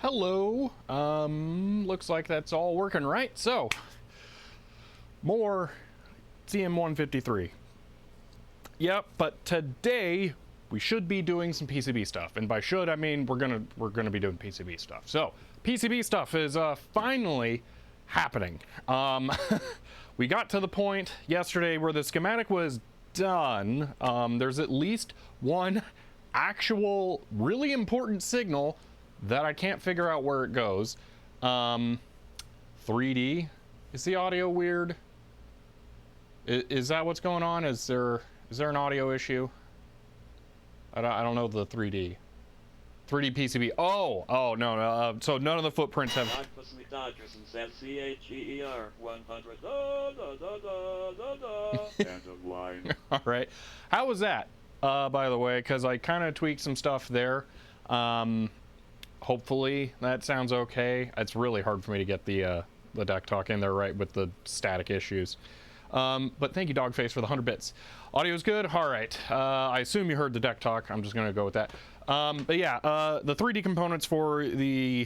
Hello. Looks like that's all working right. So, more CM-153. Yep, but today we should be doing some PCB stuff, and by should I mean we're gonna be doing PCB stuff. So, PCB stuff is finally happening. We got to the point yesterday where the schematic was done. There's at least one actual really important signal that I can't figure out where it goes. 3D. Is the audio weird? Is that what's going on? Is there an audio issue? I don't know the 3D PCB. Oh no. So none of the footprints have. End of line. All right. How was that? By the way, because I kind of tweaked some stuff there. Hopefully that sounds okay. It's really hard for me to get the deck talk in there right with the static issues. But thank you, Dogface, for the 100 bits. Audio's good. All right. I assume you heard the deck talk. I'm just gonna go with that. But yeah, the 3D components for the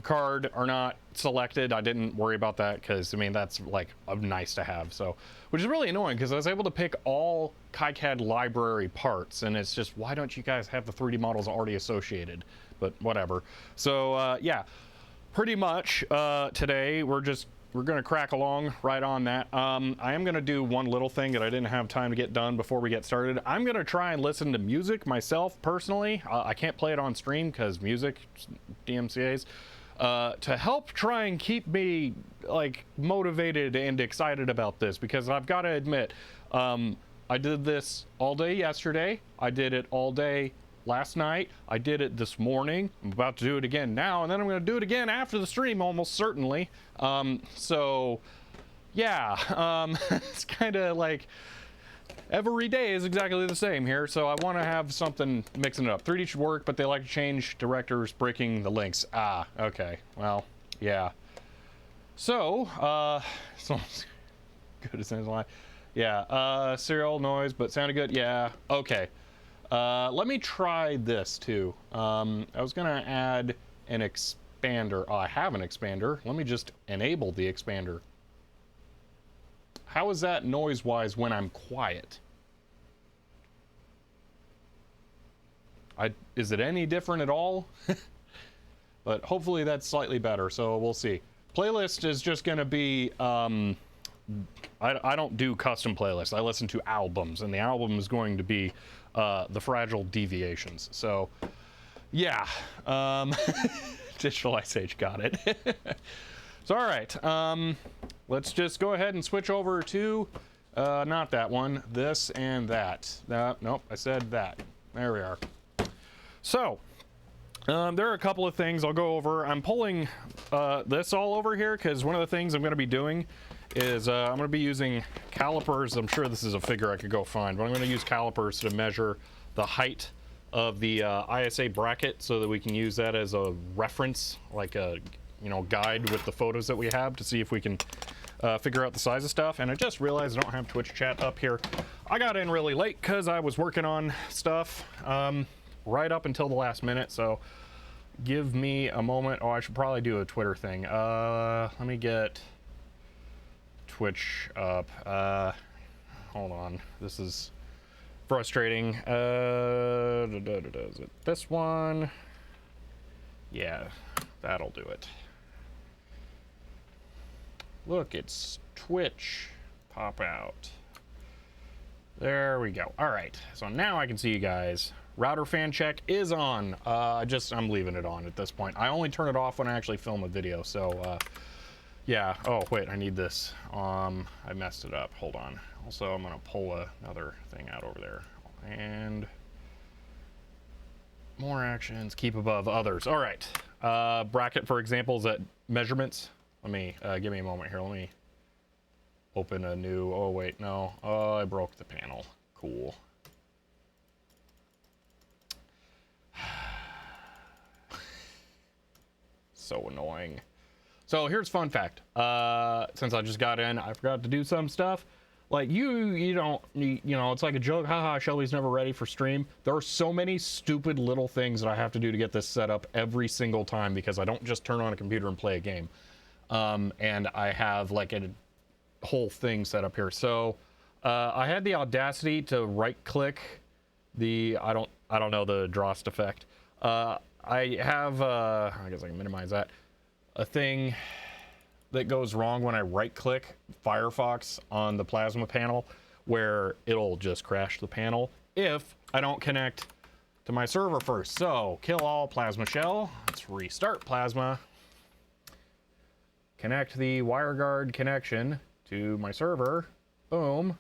card are not selected. I didn't worry about that because I mean that's like nice to have. So, which is really annoying because I was able to pick all KiCad library parts, and it's just why don't you guys have the 3D models already associated? But whatever. So yeah, pretty much today we're gonna crack along right on that. I am gonna do one little thing that I didn't have time to get done before we get started. I'm gonna try and listen to music myself personally. I can't play it on stream because music DMCA's. To help try and keep me like motivated and excited about this, because I've got to admit, I did this all day yesterday. I did it all day last night. I did it this morning. I'm about to do it again now, and then I'm going to do it again after the stream, almost certainly. So yeah, it's kind of like every day is exactly the same here, so I want to have something mixing it up. 3D should work, but they like to change directors, breaking the links. Ah, okay. Well, yeah. So, so good as sounds like. Yeah, serial noise, but sounded good. Yeah, okay. Let me try this too. I was gonna add an expander. Oh, I have an expander. Let me just enable the expander. How is that noise-wise when I'm quiet? Is it any different at all? But hopefully that's slightly better, so we'll see. Playlist is just going to be, I don't do custom playlists. I listen to albums, and the album is going to be The Fragile Deviations. So, yeah. Digital Ice Age, got it. So, all right, let's just go ahead and switch over to, not that one, this and that. Nope, I said that. There we are. So, there are a couple of things I'll go over. I'm pulling this all over here because one of the things I'm going to be doing is I'm going to be using calipers. I'm sure this is a figure I could go find, but I'm going to use calipers to measure the height of the ISA bracket so that we can use that as a reference, like a guide with the photos that we have to see if we can figure out the size of stuff. And I just realized I don't have Twitch chat up here. I got in really late because I was working on stuff right up until the last minute, so give me a moment. Oh, I should probably do a Twitter thing. Let me get Twitch up. Hold on, this is frustrating. Is it this one? Yeah, that'll do it. Look, it's Twitch. Pop out. There we go. All right, so now I can see you guys. Router fan check is on. I'm leaving it on at this point. I only turn it off when I actually film a video, so yeah. Oh wait, I need this. I messed it up. Hold on. Also, I'm gonna pull another thing out over there. And more actions, keep above others. All right. Bracket, for example, is at measurements. Let me, give me a moment here. Let me open a new, oh wait, no. Oh, I broke the panel. Cool. So annoying. So here's fun fact. Since I just got in, I forgot to do some stuff. Like you don't, it's like a joke. Haha, Shelby's never ready for stream. There are so many stupid little things that I have to do to get this set up every single time because I don't just turn on a computer and play a game. And I have like a whole thing set up here. So I had the audacity to right click the, I don't know the Drost effect. I have, I guess I can minimize that. A thing that goes wrong when I right click Firefox on the plasma panel where it'll just crash the panel if I don't connect to my server first. So kill all plasma shell. Let's restart plasma. Connect the WireGuard connection to my server. Boom.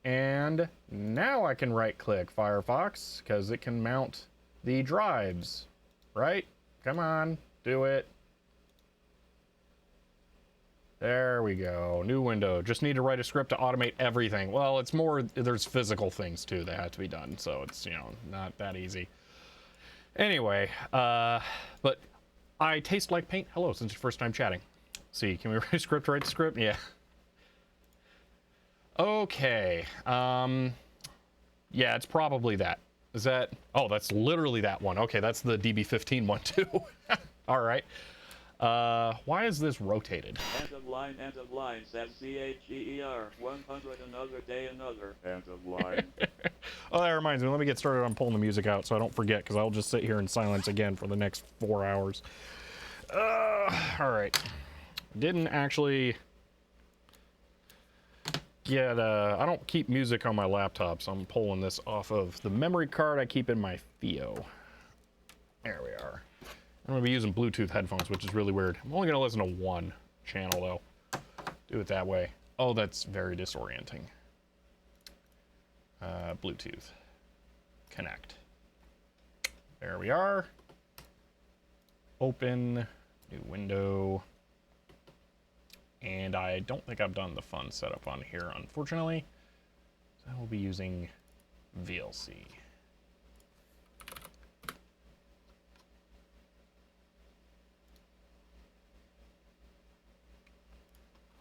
And now I can right click Firefox because it can mount the drives. Right? Come on, do it. There we go. New window. Just need to write a script to automate everything. Well, it's more, there's physical things too that have to be done. So it's, not that easy. Anyway, but I taste like paint. Hello, since your first time chatting. See, can we write a script to write the script? Yeah. Okay. Yeah, it's probably that. Is that, oh, that's literally that one. Okay, that's the DB15 one too. All right. Why is this rotated? End of line, says CHEER, 100 another day another. End of line. Oh, that reminds me, let me get started on pulling the music out so I don't forget, because I'll just sit here in silence again for the next 4 hours. All right. Didn't actually get, I don't keep music on my laptop, so I'm pulling this off of the memory card I keep in my FIO. There we are. I'm gonna be using Bluetooth headphones, which is really weird. I'm only gonna listen to one channel though. Do it that way. Oh, that's very disorienting. Bluetooth. Connect. There we are. Open, new window. And I don't think I've done the fun setup on here, unfortunately. So I will be using VLC.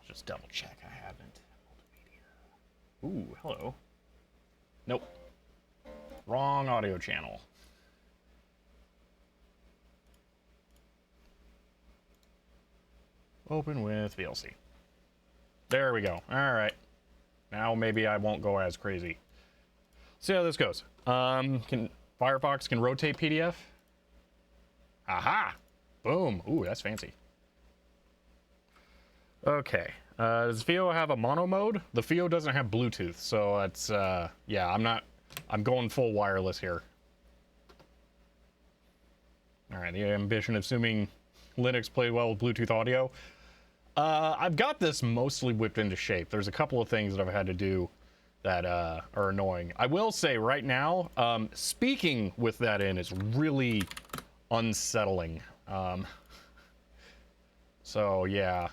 Just double check I haven't. Multimedia. Ooh, hello. Nope. Wrong audio channel. Open with VLC. There we go. All right. Now maybe I won't go as crazy. See how this goes. Firefox can rotate PDF? Aha! Boom. Ooh, that's fancy. Okay. Does FIO have a mono mode? The FIO doesn't have Bluetooth, so it's, yeah, I'm going full wireless here. All right, the ambition of assuming Linux play well with Bluetooth audio. I've got this mostly whipped into shape. There's a couple of things that I've had to do that are annoying. I will say right now, speaking with that in is really unsettling. So yeah.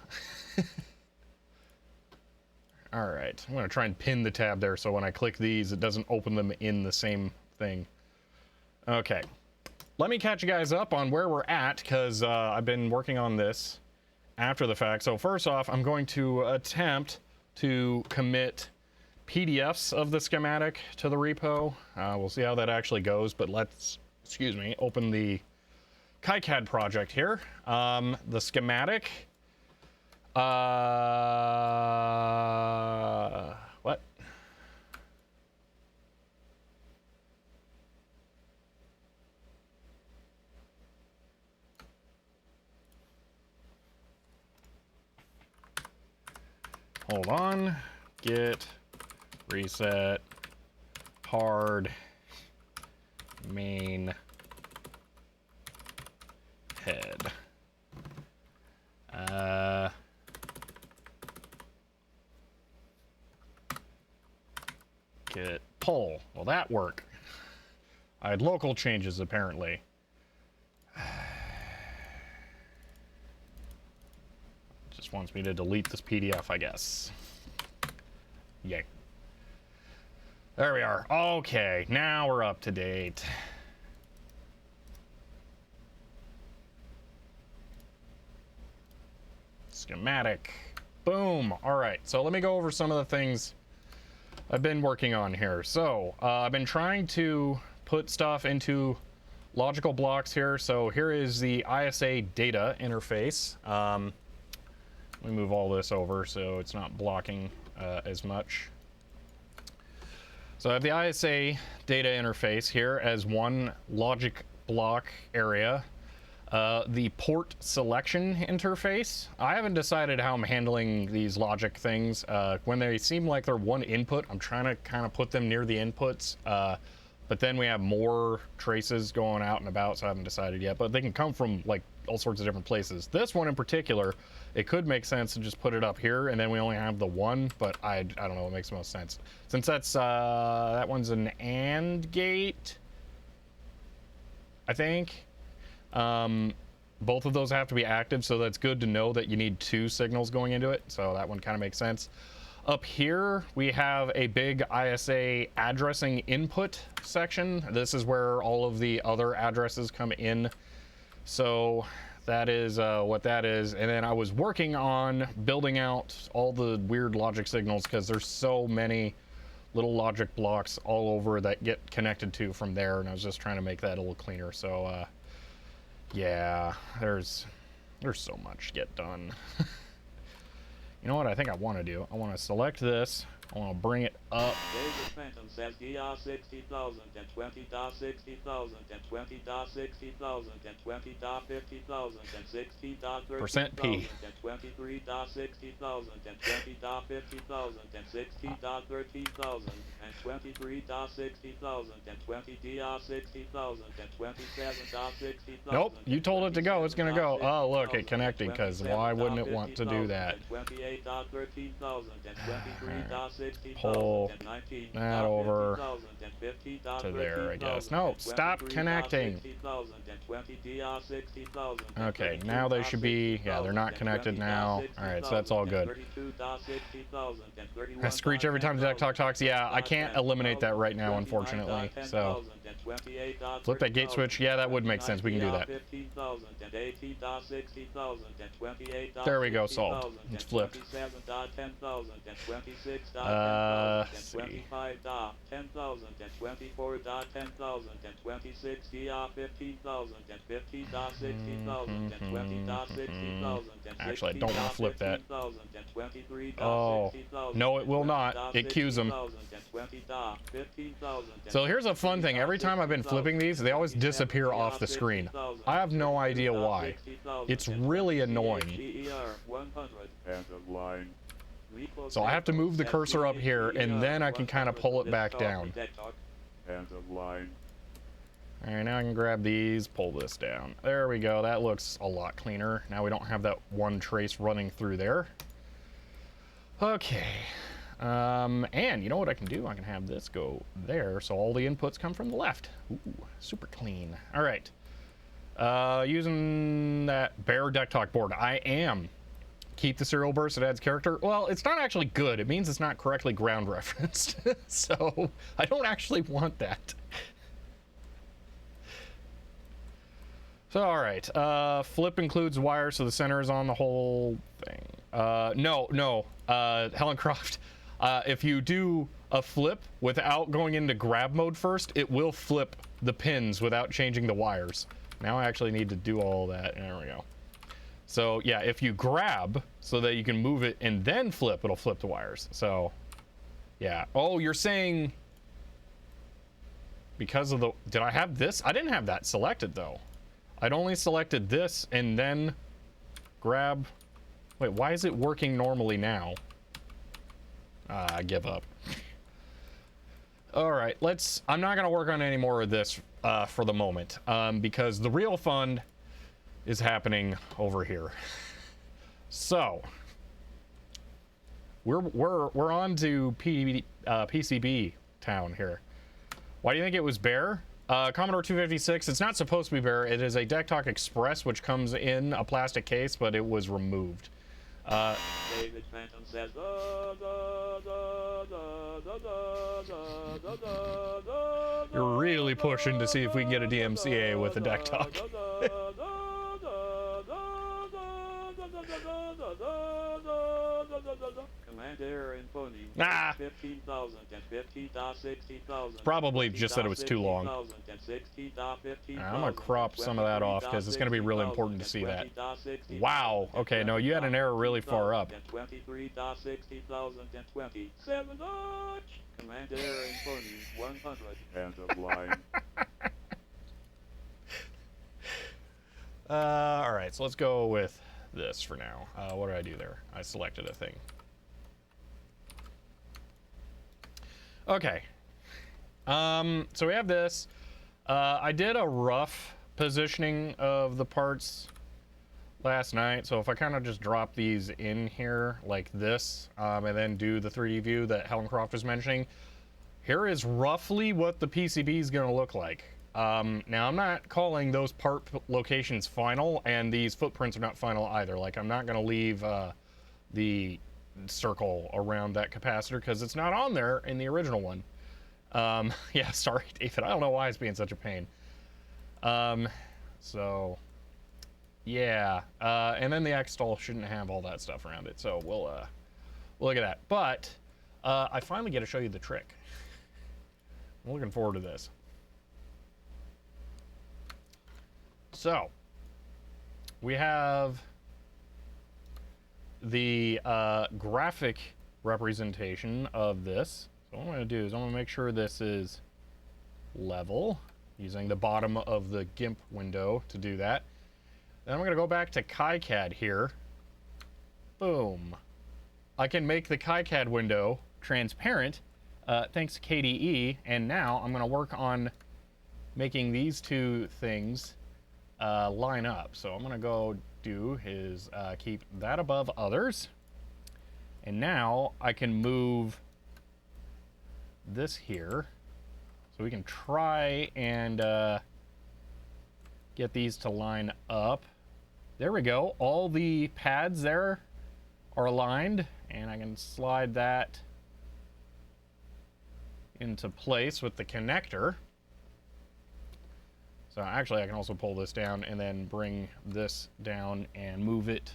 All right, I'm gonna try and pin the tab there so when I click these, it doesn't open them in the same thing. Okay, let me catch you guys up on where we're at, because I've been working on this after the fact. So first off, I'm going to attempt to commit PDFs of the schematic to the repo. We'll see how that actually goes, but let's, excuse me, open the KiCad project here. The schematic, what? Hold on, git reset hard main head. Git pull. Will that work? I had local changes apparently. Just wants me to delete this PDF, I guess. Yay. There we are. Okay, now we're up to date. Schematic. Boom. All right, so let me go over some of the things I've been working on here. So I've been trying to put stuff into logical blocks here. So here is the ISA data interface. Let me move all this over so it's not blocking as much. So I have the ISA data interface here as one logic block area. The port selection interface. I haven't decided how I'm handling these logic things. When they seem like they're one input, I'm trying to kind of put them near the inputs. But then we have more traces going out and about, so I haven't decided yet. But they can come from like all sorts of different places. This one in particular, it could make sense to just put it up here, and then we only have the one. But I don't know what makes the most sense. Since that's that one's an AND gate, I think. Both of those have to be active, so that's good to know that you need two signals going into it. So that one kind of makes sense. Up here, we have a big ISA addressing input section. This is where all of the other addresses come in. So that is what that is. And then I was working on building out all the weird logic signals because there's so many little logic blocks all over that get connected to from there. And I was just trying to make that a little cleaner. So yeah, there's so much to get done. You know what I think I want to do? I want to select this. I want to bring it up. David Fenton says DR60,000 and 20.60,000 and 20.60,000 and 20.50,000 and 60.30,000 %P. and 23.60,000 and 20.50,000 and 60.30,000 and 23.60,000 and 20.60,000 and 27.60,000. Nope, you told it to go. It's gonna go. Oh, look, it connected. Because why wouldn't it want to do that? 28.13,000 and 23.60,000. Pull that over to there, I guess. No, stop connecting. Okay, now they should be, yeah, they're not connected now. All right, so that's all good. I screech every time the deck talks. Yeah, I can't eliminate that right now, unfortunately. So flip that gate switch. Yeah, that would make sense. We can do that. There we go, solved. It's flipped. Let's see. 25.10,000 and 24.10,000 and 26.15,000 and 50.60,000 and 20.60,000 and actually, I don't want to flip that. Oh, no, it will not. It cues them. So here's a fun thing. Every time I've been flipping these, they always disappear off the screen. I have no idea why. It's really annoying. So I have to move the cursor up here, and then I can kind of pull it back down. All right, now I can grab these, pull this down. There we go. That looks a lot cleaner. Now we don't have that one trace running through there. Okay. And you know what I can do? I can have this go there, so all the inputs come from the left. Ooh, super clean. All right. Using that bare deck talk board, I am. Keep the serial burst, it adds character. Well, it's not actually good. It means it's not correctly ground referenced. So I don't actually want that. So, all right. Flip includes wire, so the center is on the whole thing. No. Helen Croft, if you do a flip without going into grab mode first, it will flip the pins without changing the wires. Now I actually need to do all that. There we go. So, yeah, if you grab so that you can move it and then flip, it'll flip the wires. So, yeah. Oh, you're saying because of the... Did I have this? I didn't have that selected, though. I'd only selected this and then grab... Wait, why is it working normally now? I give up. All right, I'm not going to work on any more of this for the moment because the real fun is happening over here. So we're on to PCB town here. Why do you think it was bare? Commodore 256, it's not supposed to be bare. It is a Deck Talk Express, which comes in a plastic case, but it was removed. David Phantom says, You're really pushing to see if we can get a DMCA with the Deck Talk. Commander and Pony. 15,000 and 15,000. Probably just said it was too long. I'm gonna crop some of that off because it's gonna be really important to see that. Wow. Okay, no, you had an error really far up. 23,60,020. Commander and Pony 100. End of line. All right, so let's go with this for now. What did I do there? I selected a thing. Okay. So we have this. I did a rough positioning of the parts last night. So if I kind of just drop these in here like this, and then do the 3D view that Helen Croft was mentioning, here is roughly what the PCB is going to look like. Now I'm not calling those part locations final, and these footprints are not final either. Like, I'm not going to leave the circle around that capacitor because it's not on there in the original one. Yeah, sorry, David. I don't know why it's being such a pain. So, yeah. And then the X-stall shouldn't have all that stuff around it, so we'll look at that. But I finally get to show you the trick. I'm looking forward to this. So, we have the graphic representation of this. So what I'm going to do is I'm going to make sure this is level, using the bottom of the GIMP window to do that. Then I'm going to go back to KiCad here. Boom. I can make the KiCad window transparent thanks to KDE, and now I'm going to work on making these two things line up. So I'm going to go do is keep that above others, and now I can move this here so we can try and get these to line up. There we go. All the pads there are aligned, and I can slide that into place with the connector. So actually I can also pull this down and then bring this down and move it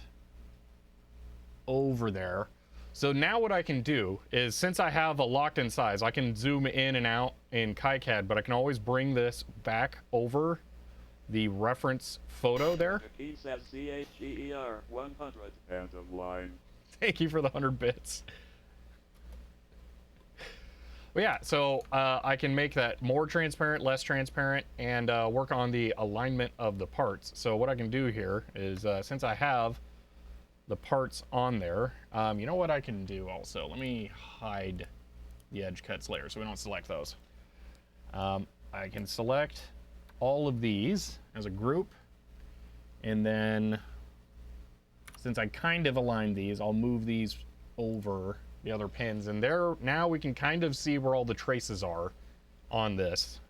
over there. So now what I can do is, since I have a locked in size, I can zoom in and out in KiCad, but I can always bring this back over the reference photo there. He says CHER 100. End of line. Thank you for the 100 bits. But yeah, so I can make that more transparent, less transparent, and work on the alignment of the parts. So what I can do here is, since I have the parts on there, you know what I can do also? Let me hide the edge cuts layer so we don't select those. I can select all of these as a group, and then since I kind of aligned these, I'll move these over the other pins, and there now we can kind of see where all the traces are on this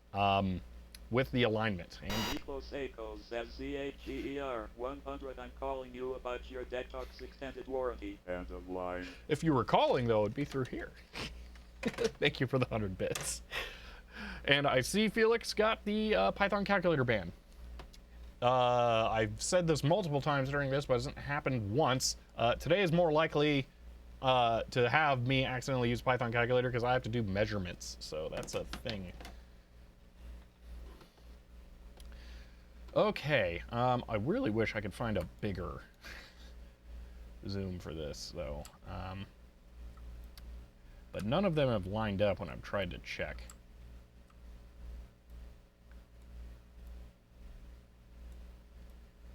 with the alignment. And Nikos Akos says CHER 100, I'm calling you about your detox extended warranty. End of line. if you were calling, though, it'd be through here. Thank you for the 100 bits. And I see Felix got the Python calculator ban. I've said this multiple times during this, but it hasn't happened once. Today is more likely to have me accidentally use Python calculator because I have to do measurements, so that's a thing. Okay, I really wish I could find a bigger zoom for this, though. But none of them have lined up when I've tried to check.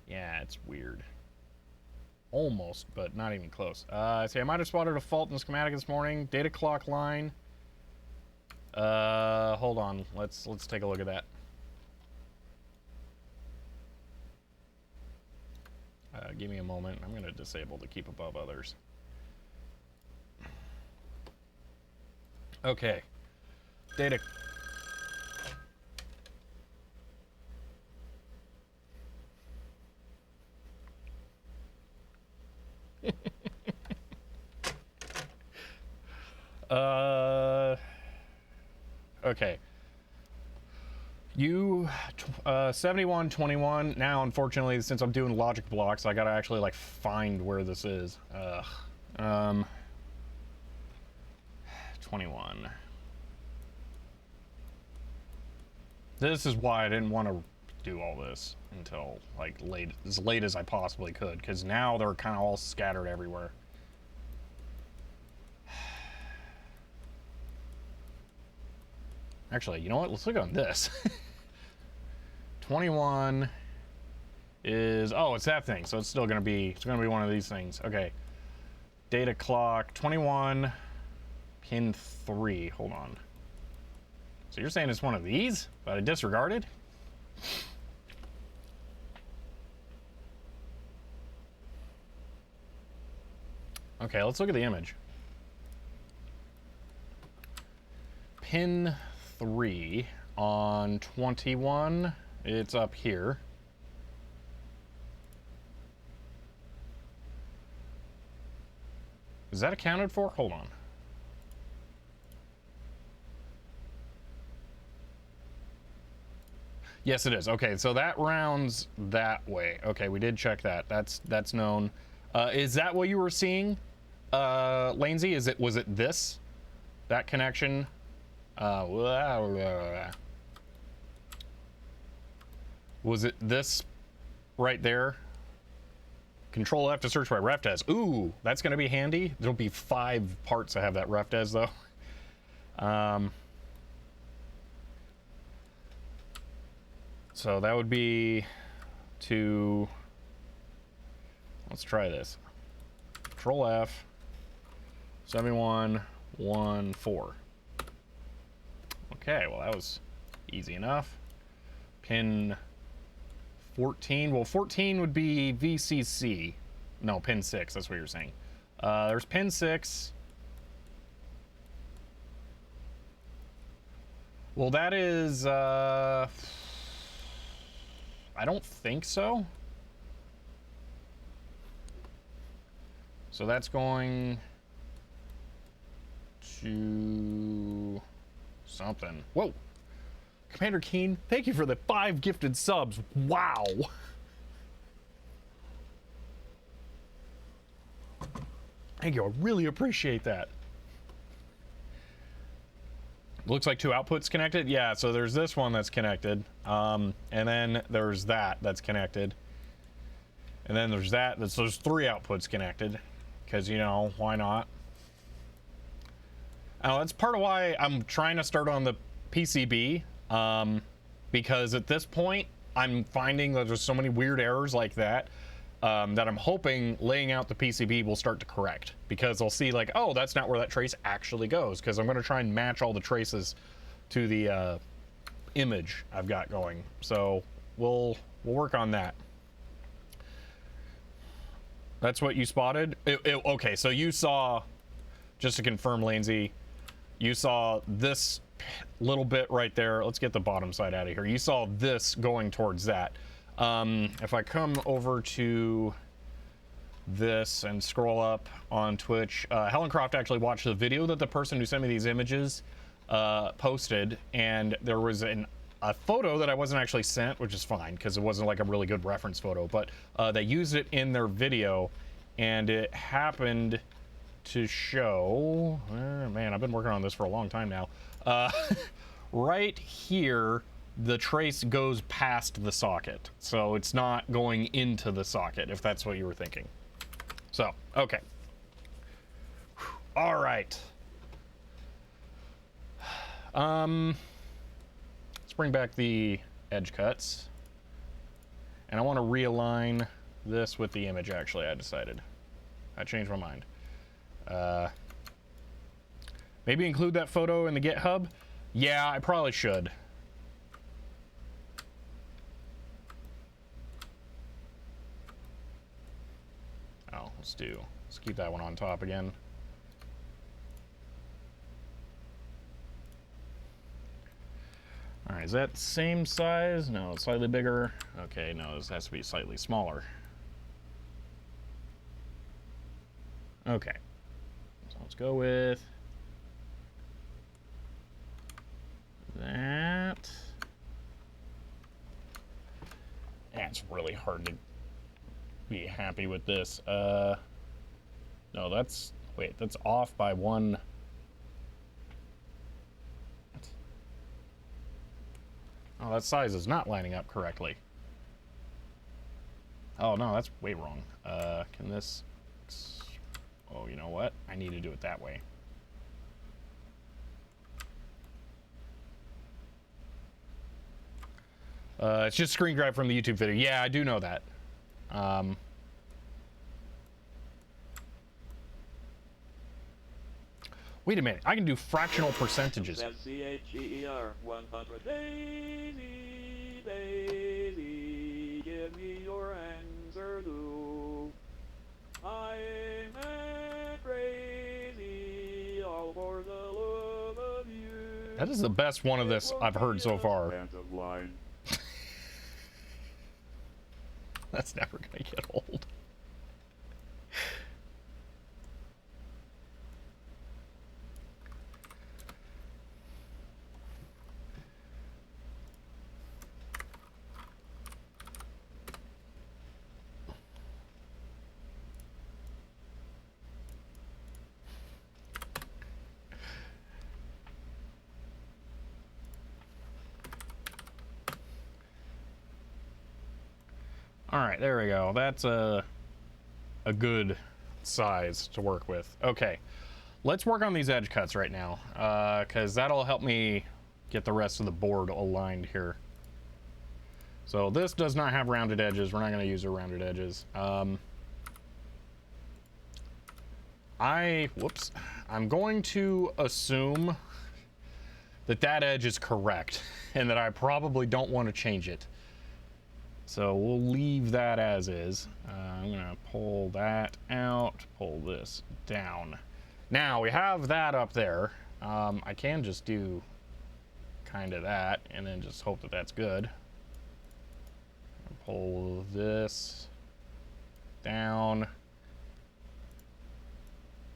Yeah, it's weird. Almost, but not even close. See, I might have spotted a fault in the schematic this morning. Data clock line. Hold on. Let's take a look at that. Give me a moment. I'm going to disable the keep above others. Okay. Data. Okay. You 7121. Now, unfortunately, since I'm doing logic blocks, I gotta actually like find where this is. 21. This is why I didn't want to do all this until like as late as I possibly could, because now they're kind of all scattered everywhere. Actually, you know what? Let's look on this. 21 is, oh, it's that thing. So it's still gonna be, it's gonna be one of these things. Okay. Data clock 21, pin 3. Hold on. So you're saying it's one of these, but I disregarded? Okay, let's look at the image. Pin 3 on 21, it's up here. Is that accounted for? Hold on. Yes, it is. Okay, so that rounds that way. Okay, we did check that. That's known. Is that what you were seeing, Lanesy? Was it this? That connection? Was it this right there? Control F to search by ref des. Ooh, that's going to be handy. There'll be 5 parts that have that ref des, though. So that would be to, let's try this. Control F, 7114. Okay, well that was easy enough. Pin 14, well 14 would be VCC. No, pin 6, that's what you're saying. There's pin 6. Well, that is, I don't think so. So that's going to something. Whoa. Commander Keen, thank you for the 5 gifted subs. Wow. Thank you. I really appreciate that. Looks like 2 outputs connected. Yeah, so there's this one that's connected. And then there's that's connected. And then there's there's 3 outputs connected. Because, you know, why not? That's part of why I'm trying to start on the PCB. Because at this point, I'm finding that there's so many weird errors like that. That I'm hoping laying out the PCB will start to correct, because I'll see like, oh, that's not where that trace actually goes, because I'm going to try and match all the traces to the image I've got going. So we'll work on that. That's what you spotted? Okay, so you saw, just to confirm, Lanesy, you saw this little bit right there. Let's get the bottom side out of here. You saw this going towards that. If I come over to this and scroll up on Twitch, Helen Croft actually watched the video that the person who sent me these images posted, and there was a photo that I wasn't actually sent, which is fine because it wasn't like a really good reference photo, but they used it in their video, and it happened to show, man, I've been working on this for a long time now. Right here, the trace goes past the socket, so it's not going into the socket, if that's what you were thinking. So, okay. All right. Let's bring back the edge cuts. And I want to realign this with the image, actually, I decided. I changed my mind. Maybe include that photo in the GitHub? Yeah, I probably should. Oh, let's keep that one on top again. All right, is that same size? No, it's slightly bigger. Okay, no, this has to be slightly smaller. Okay, so let's go with that. It's really hard to be happy with this. No, that's, wait, that's off by one. Oh, that size is not lining up correctly. Oh, no, that's way wrong. Can this... Oh, you know what? I need to do it that way. It's just screen grab from the YouTube video. Yeah, I do know that. Wait a minute. I can do fractional percentages. CHER 100. Daisy, Daisy, give me your answer to. I'm crazy, all for the love of you. That is the best one of this I've heard so far. End of line. That's never gonna get old. All right, there we go. That's a good size to work with. Okay, let's work on these edge cuts right now, because that'll help me get the rest of the board aligned here. So this does not have rounded edges. We're not going to use the rounded edges. I'm going to assume that that edge is correct and that I probably don't want to change it. So we'll leave that as is. I'm gonna pull that out, pull this down. Now we have that up there. I can just do kind of that and then just hope that that's good. Pull this down.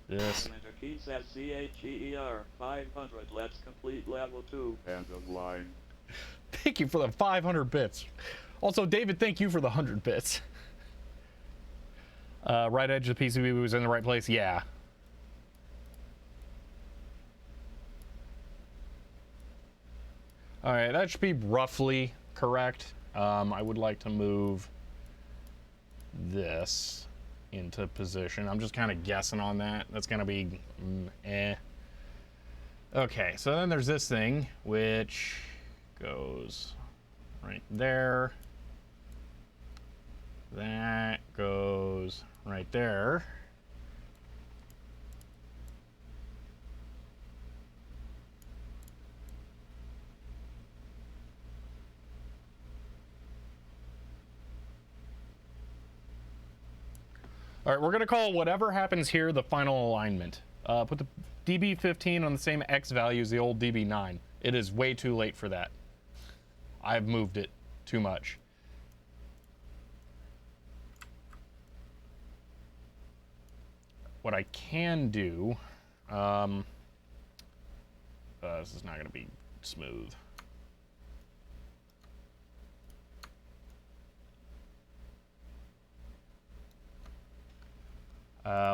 This. Key says CHER 500. Let's complete level 2. End of line. Thank you for the 500 bits. Also, David, thank you for the 100 bits. Right edge of the PCB was in the right place? Yeah. All right, that should be roughly correct. I would like to move this into position. I'm just kind of guessing on that. That's going to be eh. Okay, so then there's this thing, which goes right there. That goes right there. All right, we're gonna call whatever happens here the final alignment. Put the DB15 on the same X value as the old DB9. It is way too late for that. I've moved it too much. What I can do, this is not gonna be smooth.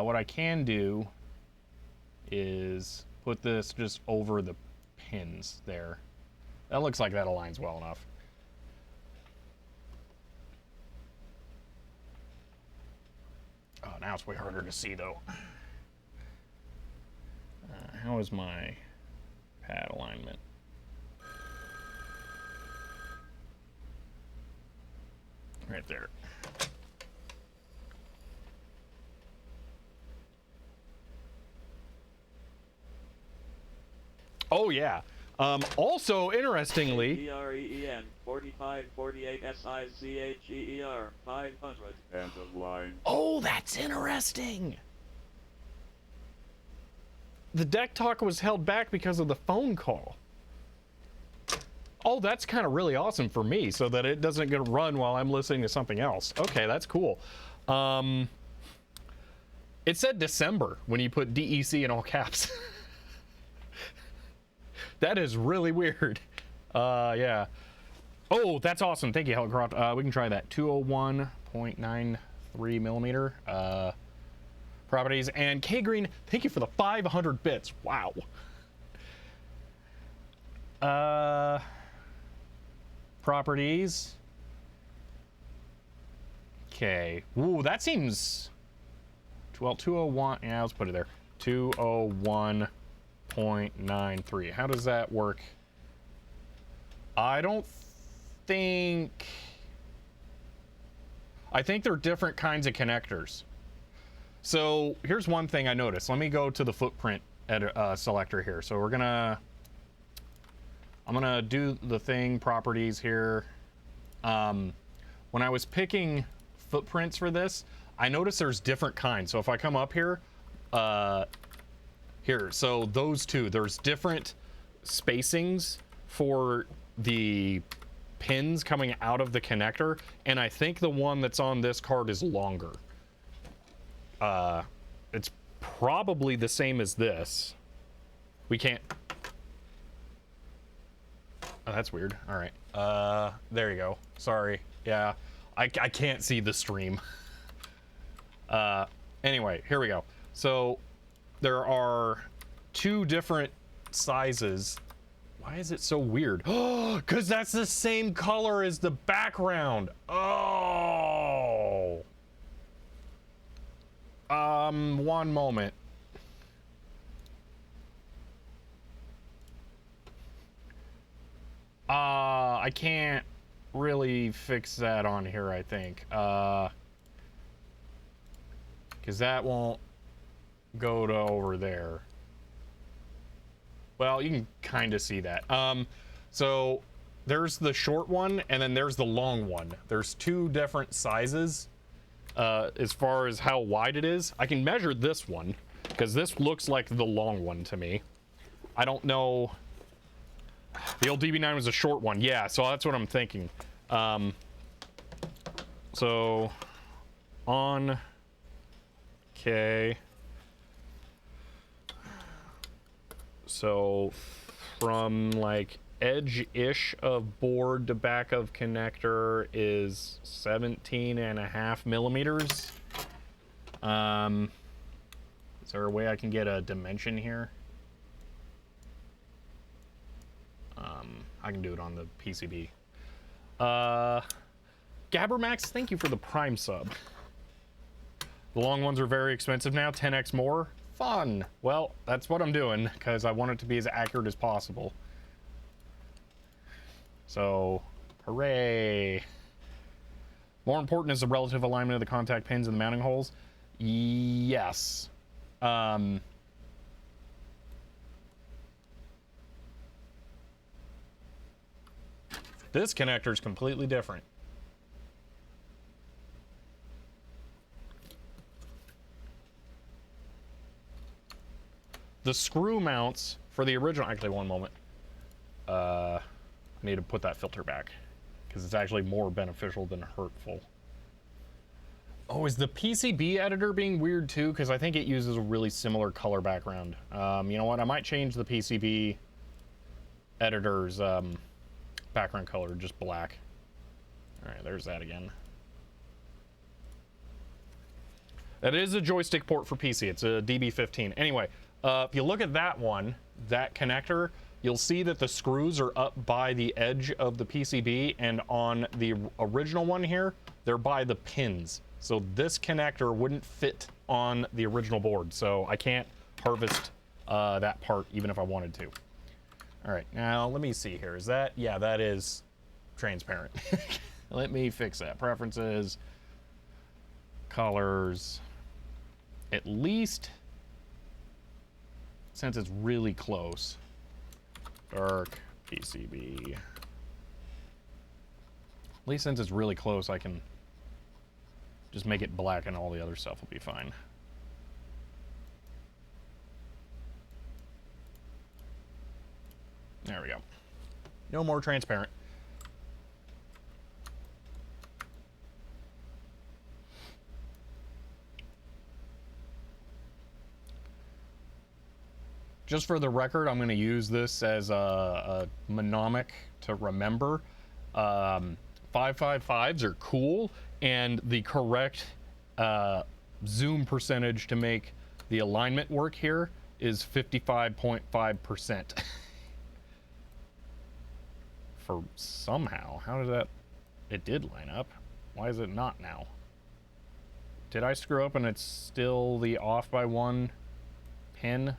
What I can do is put this just over the pins there. That looks like that aligns well enough. Oh, now it's way harder to see though. How is my pad alignment? Right there. Oh yeah. Also, interestingly, CDREM 4548 SICHER 500 end of line. Oh, that's interesting. The deck talk was held back because of the phone call. Oh, that's kind of really awesome for me, so that it doesn't get run while I'm listening to something else. Okay, that's cool. It said December when you put DEC in all caps. That is really weird. Yeah. Oh, that's awesome. Thank you, Helicroft. We can try that. 201.93 millimeter. Properties. And K Green, thank you for the 500 bits. Wow. Properties. Okay. Ooh, that seems... Well, 201. Yeah, let's put it there. 201.93. How does that work? I don't think... I think they're different kinds of connectors. So here's one thing I noticed. Let me go to the footprint selector here. So I'm gonna do the thing properties here. When I was picking footprints for this, I noticed there's different kinds. So if I come up here, so those two, there's different spacings for the pins coming out of the connector, and I think the one that's on this card is longer. It's probably the same as this. We can't... Oh, that's weird. All right. There you go. Sorry. Yeah, I can't see the stream. Anyway, here we go. So there are two different sizes. Why is it so weird? Oh, because that's the same color as the background. Oh. One moment. I can't really fix that on here, I think. Because that won't go to over there. Well, you can kind of see that. So there's the short one, and then there's the long one. There's two different sizes as far as how wide it is. I can measure this one, because this looks like the long one to me. I don't know. The old DB9 was a short one. Yeah, so that's what I'm thinking. So on... Okay. So from like edge-ish of board to back of connector is 17.5 millimeters. Is there a way I can get a dimension here? I can do it on the PCB. Gabbermax, thank you for the Prime sub. The long ones are very expensive now, 10x more. Fun. Well, that's what I'm doing, because I want it to be as accurate as possible. So, hooray. More important is the relative alignment of the contact pins and the mounting holes. Yes. This connector is completely different. the screw mounts for the original, actually one moment. I need to put that filter back because it's actually more beneficial than hurtful. Oh, is the PCB editor being weird too? Because I think it uses a really similar color background. You know what? I might change the PCB editor's background color, just black. All right, there's that again. That is a joystick port for PC. It's a DB15. Anyway, if you look at that one, that connector, you'll see that the screws are up by the edge of the PCB, and on the original one here, they're by the pins. So this connector wouldn't fit on the original board, so I can't harvest that part even if I wanted to. All right, now let me see here. Is that, yeah, that is transparent. Let me fix that. Preferences, colors, at least, since it's really close, dark PCB. At least since it's really close, I can just make it black and all the other stuff will be fine. There we go. No more transparent. Just for the record, I'm going to use this as a mnemonic to remember. 555s are cool, and the correct zoom percentage to make the alignment work here is 55.5%. For somehow, how did that? It did line up. Why is it not now? Did I screw up and it's still the off by one pin?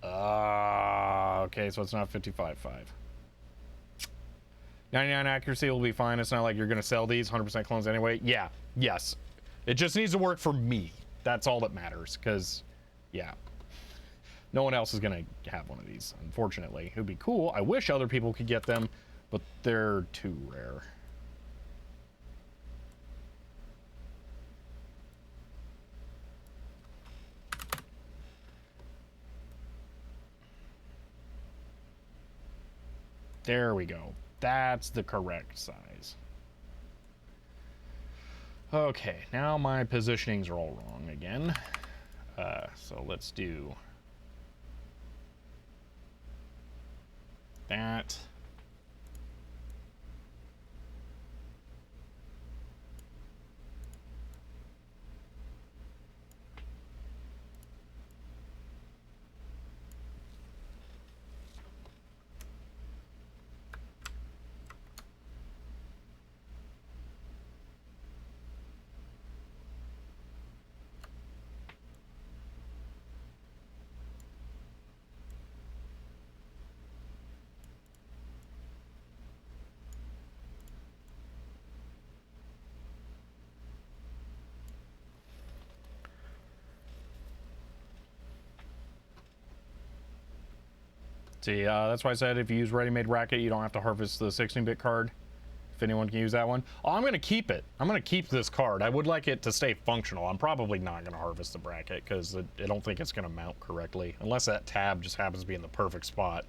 Okay, so it's not 55.5. 99 accuracy will be fine. It's not like you're going to sell these 100% clones anyway. Yeah, yes. It just needs to work for me. That's all that matters, because, yeah. No one else is going to have one of these, unfortunately. It would be cool. I wish other people could get them, but they're too rare. There we go. That's the correct size. Okay, now my positionings are all wrong again. So let's do that. See, that's why I said if you use ready-made bracket, you don't have to harvest the 16-bit card. If anyone can use that one. Oh, I'm going to keep it. I'm going to keep this card. I would like it to stay functional. I'm probably not going to harvest the bracket because I don't think it's going to mount correctly. Unless that tab just happens to be in the perfect spot.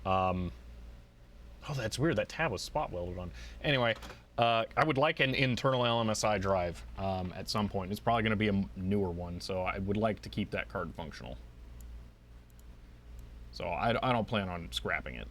Oh, that's weird. That tab was spot welded on. Anyway, I would like an internal LMSI drive at some point. It's probably going to be a newer one, so I would like to keep that card functional. So I don't plan on scrapping it.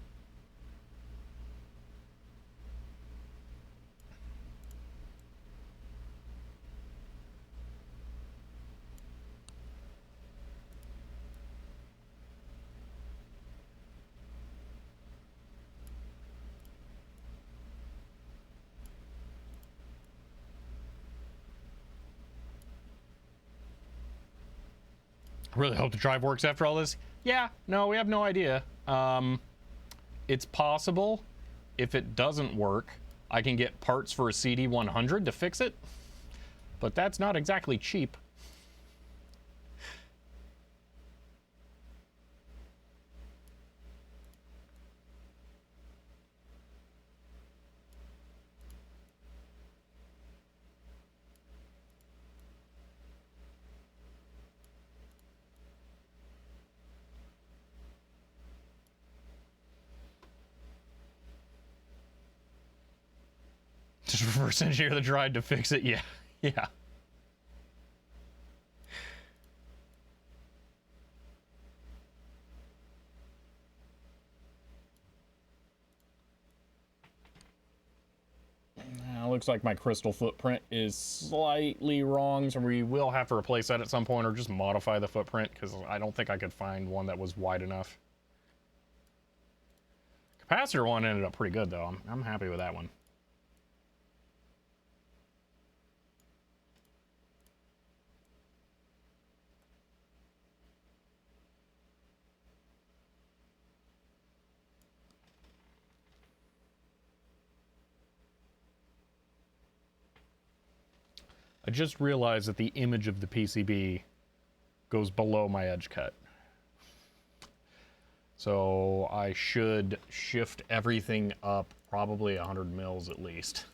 Really hope the drive works after all this. Yeah, no, we have no idea. It's possible. If it doesn't work, I can get parts for a CD-100 to fix it, but that's not exactly cheap. Just reverse engineer the drive to fix it. Yeah, yeah. Looks like my crystal footprint is slightly wrong, so we will have to replace that at some point or just modify the footprint because I don't think I could find one that was wide enough. Capacitor one ended up pretty good though. I'm happy with that one. I just realized that the image of the PCB goes below my edge cut. So I should shift everything up probably 100 mils at least.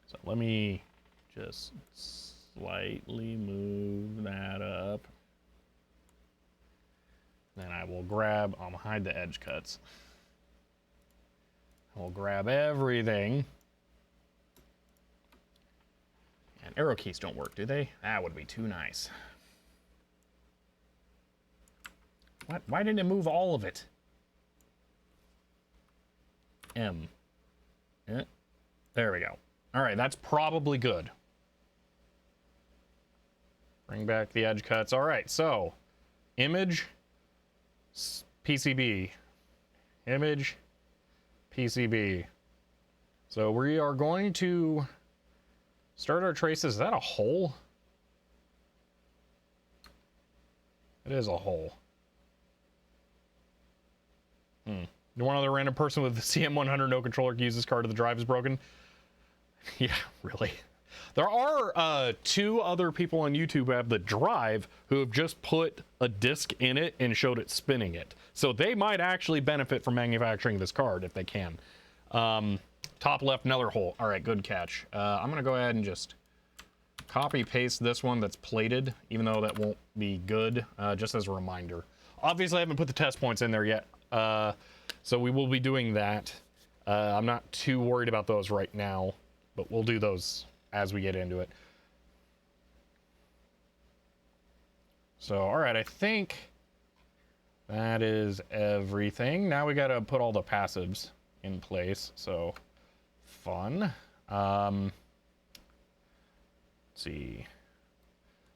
So let me just slightly move that up. Then I will grab, I'll hide the edge cuts. We'll grab everything. And arrow keys don't work, do they? That would be too nice. What? Why didn't it move all of it? M. Yeah. There we go. All right, that's probably good. Bring back the edge cuts. All right, so image, PCB, image, PCB. So we are going to start our traces. Is that a hole? It is a hole. One other random person with the CM-100 no controller keys this card to the drive is broken. Yeah, really. There are 2 other people on YouTube who have the drive who have just put a disc in it and showed it spinning it. So they might actually benefit from manufacturing this card if they can. Top left, another hole. All right, good catch. I'm going to go ahead and just copy paste this one that's plated, even though that won't be good, just as a reminder. Obviously, I haven't put the test points in there yet, so we will be doing that. I'm not too worried about those right now, but we'll do those as we get into it. So, all right, I think that is everything. Now we got to put all the passives in place, so fun. Let's see.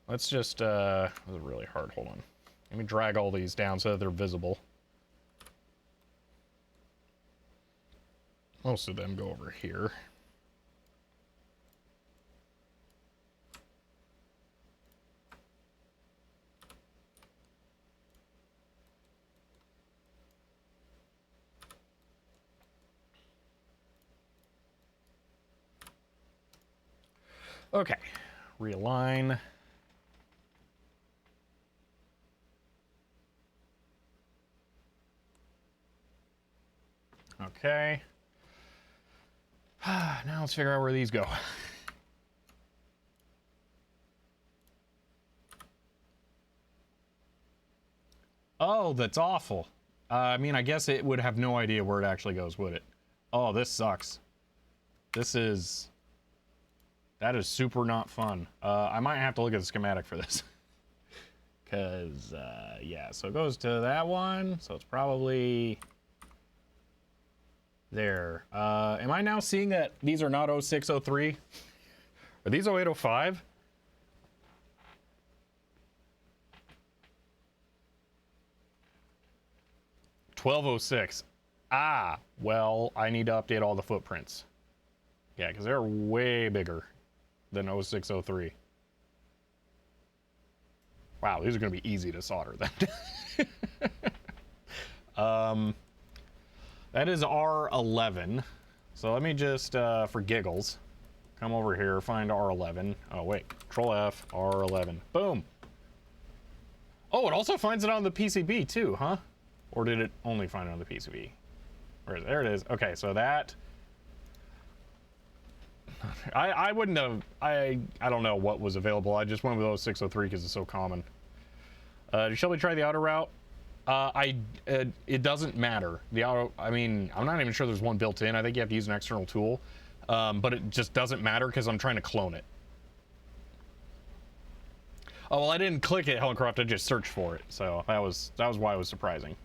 Let's just, that was really hard, hold on. Let me drag all these down so that they're visible. Most of them go over here. Okay, realign. Okay. Now let's figure out where these go. Oh, that's awful. I mean, I guess it would have no idea where it actually goes, would it? Oh, this sucks. That is super not fun. I might have to look at the schematic for this. Because, yeah, so it goes to that one. So it's probably there. Am I now seeing that these are not 0603? Are these 0805? $12.06. Ah, well, I need to update all the footprints. Yeah, because they're way bigger than 0603. Wow, these are going to be easy to solder then. That is R11. So let me just, for giggles, come over here, find R11. Oh, wait. Control F, R11. Boom. Oh, it also finds it on the PCB too, huh? Or did it only find it on the PCB? Where is it? There it is. Okay, so that... I wouldn't have. I don't know what was available. I just went with 0603 because it's so common. Shall we try the auto route? It doesn't matter. The auto. I mean, I'm not even sure there's one built in. I think you have to use an external tool. But it just doesn't matter because I'm trying to clone it. Oh well, I didn't click it, Helencroft. I just searched for it. So that was why it was surprising.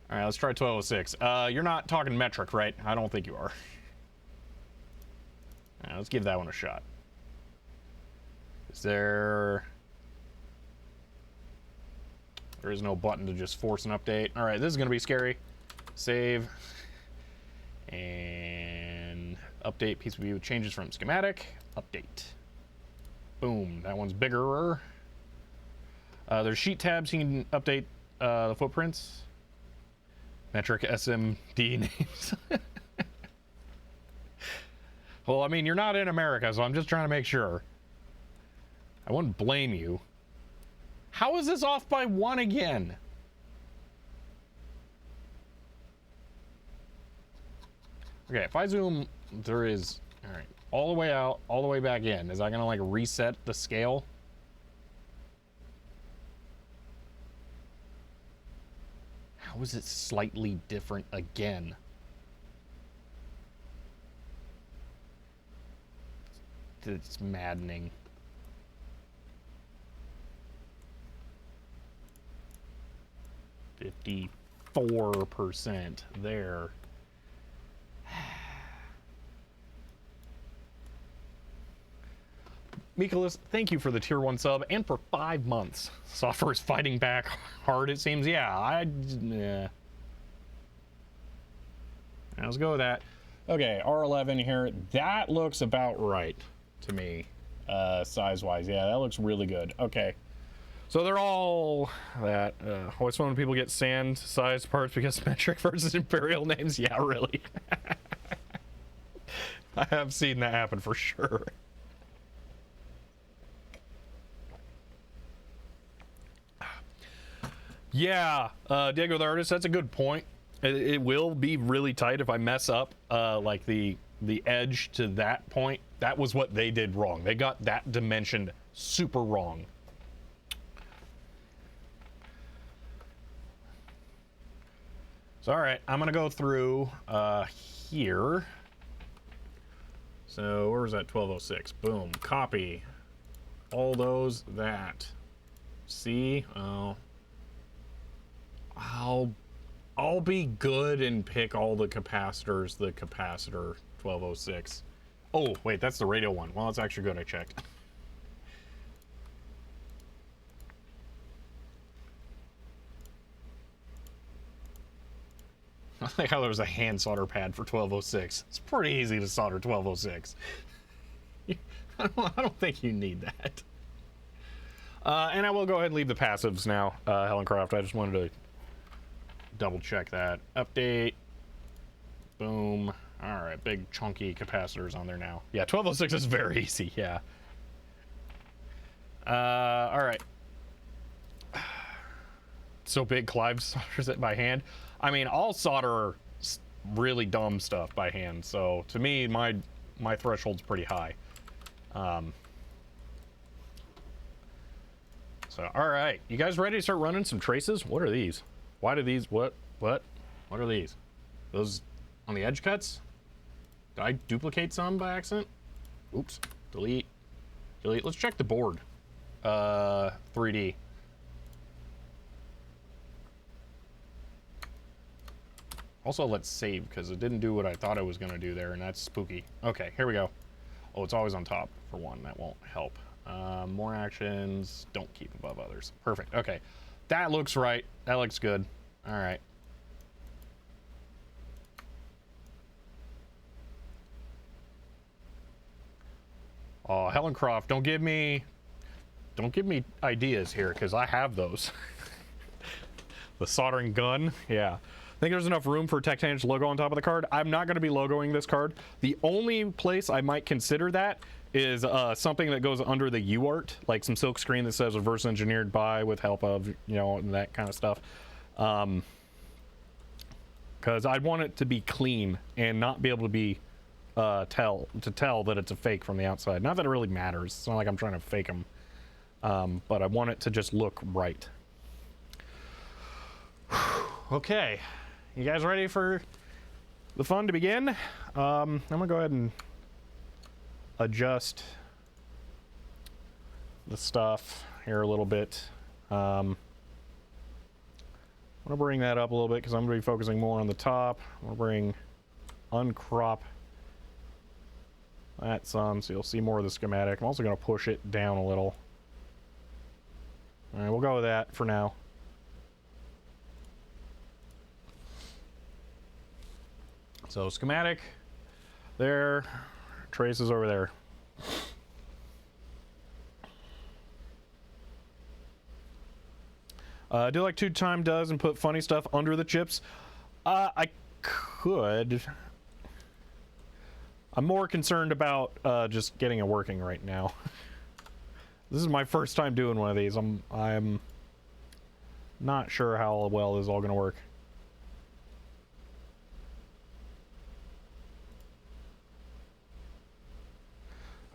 All right, let's try 1206. You're not talking metric, right? I don't think you are. All right, let's give that one a shot. Is there... There is no button to just force an update. All right, this is going to be scary. Save. And update piece of view changes from schematic. Update. Boom. That one's bigger. There's sheet tabs. You can update the footprints. Metric SMD names. Well, I mean, you're not in America, so I'm just trying to make sure. I wouldn't blame you. How is this off by 1 again? Okay, if I zoom, there is... All right, all the way out, all the way back in. Is that going to, like, reset the scale? How is it slightly different again? It's maddening. %54 there. Mikolas, thank you for the tier 1 sub and for 5 months. Software is fighting back hard, it seems. Yeah, yeah. Let's go with that. Okay, R11 here. That looks about right to me, size-wise. Yeah, that looks really good. Okay. So they're all that. Always fun when people get sand-sized parts because metric versus imperial names. Yeah, really. I have seen that happen for sure. Yeah, Diego the Artist, that's a good point. It will be really tight if I mess up like the edge to that point. That was what they did wrong. They got that dimension super wrong. So, all right, I'm going to go through here. So, where was that? 1206. Boom. Copy. All those, that. See? Oh. I'll be good and pick all the capacitors, the capacitor 1206. Oh, wait, that's the radio one. Well, that's actually good. I checked. I like how there's a hand solder pad for 1206. It's pretty easy to solder 1206. I don't think you need that. And I will go ahead and leave the passives now, Helencroft. I just wanted to double check that. Update. Boom. All right, big chunky capacitors on there now. Yeah, 1206 is very easy, yeah. All right. So big, Clive solders it by hand. I mean, I'll solder really dumb stuff by hand, so to me, my threshold's pretty high. So, all right, you guys ready to start running some traces? What are these? Why do these, what are these? Those on the edge cuts? Did I duplicate some by accident? Oops, delete. Let's check the board. 3D. Also, let's save, because it didn't do what I thought it was going to do there, and that's spooky. Okay, here we go. Oh, it's always on top, for one. That won't help. More actions. Don't keep above others. Perfect. Okay. That looks right. That looks good. All right. Oh, Helencroft, don't give me ideas here, because I have those. The soldering gun. Yeah. I think there's enough room for Tectan's logo on top of the card. I'm not going to be logoing this card. The only place I might consider that is something that goes under the UART, like some silk screen that says reverse engineered by with help of, you know, and that kind of stuff. Because I'd want it to be clean and not be able to be tell that it's a fake from the outside. Not that it really matters. It's not like I'm trying to fake them, but I want it to just look right. Okay, you guys ready for the fun to begin? I'm gonna go ahead and adjust the stuff here a little bit. I'm gonna bring that up a little bit because I'm gonna be focusing more on the top. I'm gonna uncrop that some so you'll see more of the schematic. I'm also gonna push it down a little. All right, we'll go with that for now. So schematic there, traces over there. I do like 2-time does and put funny stuff under the chips. I could. I'm more concerned about just getting it working right now. This is my first time doing one of these. I'm not sure how well this is all going to work.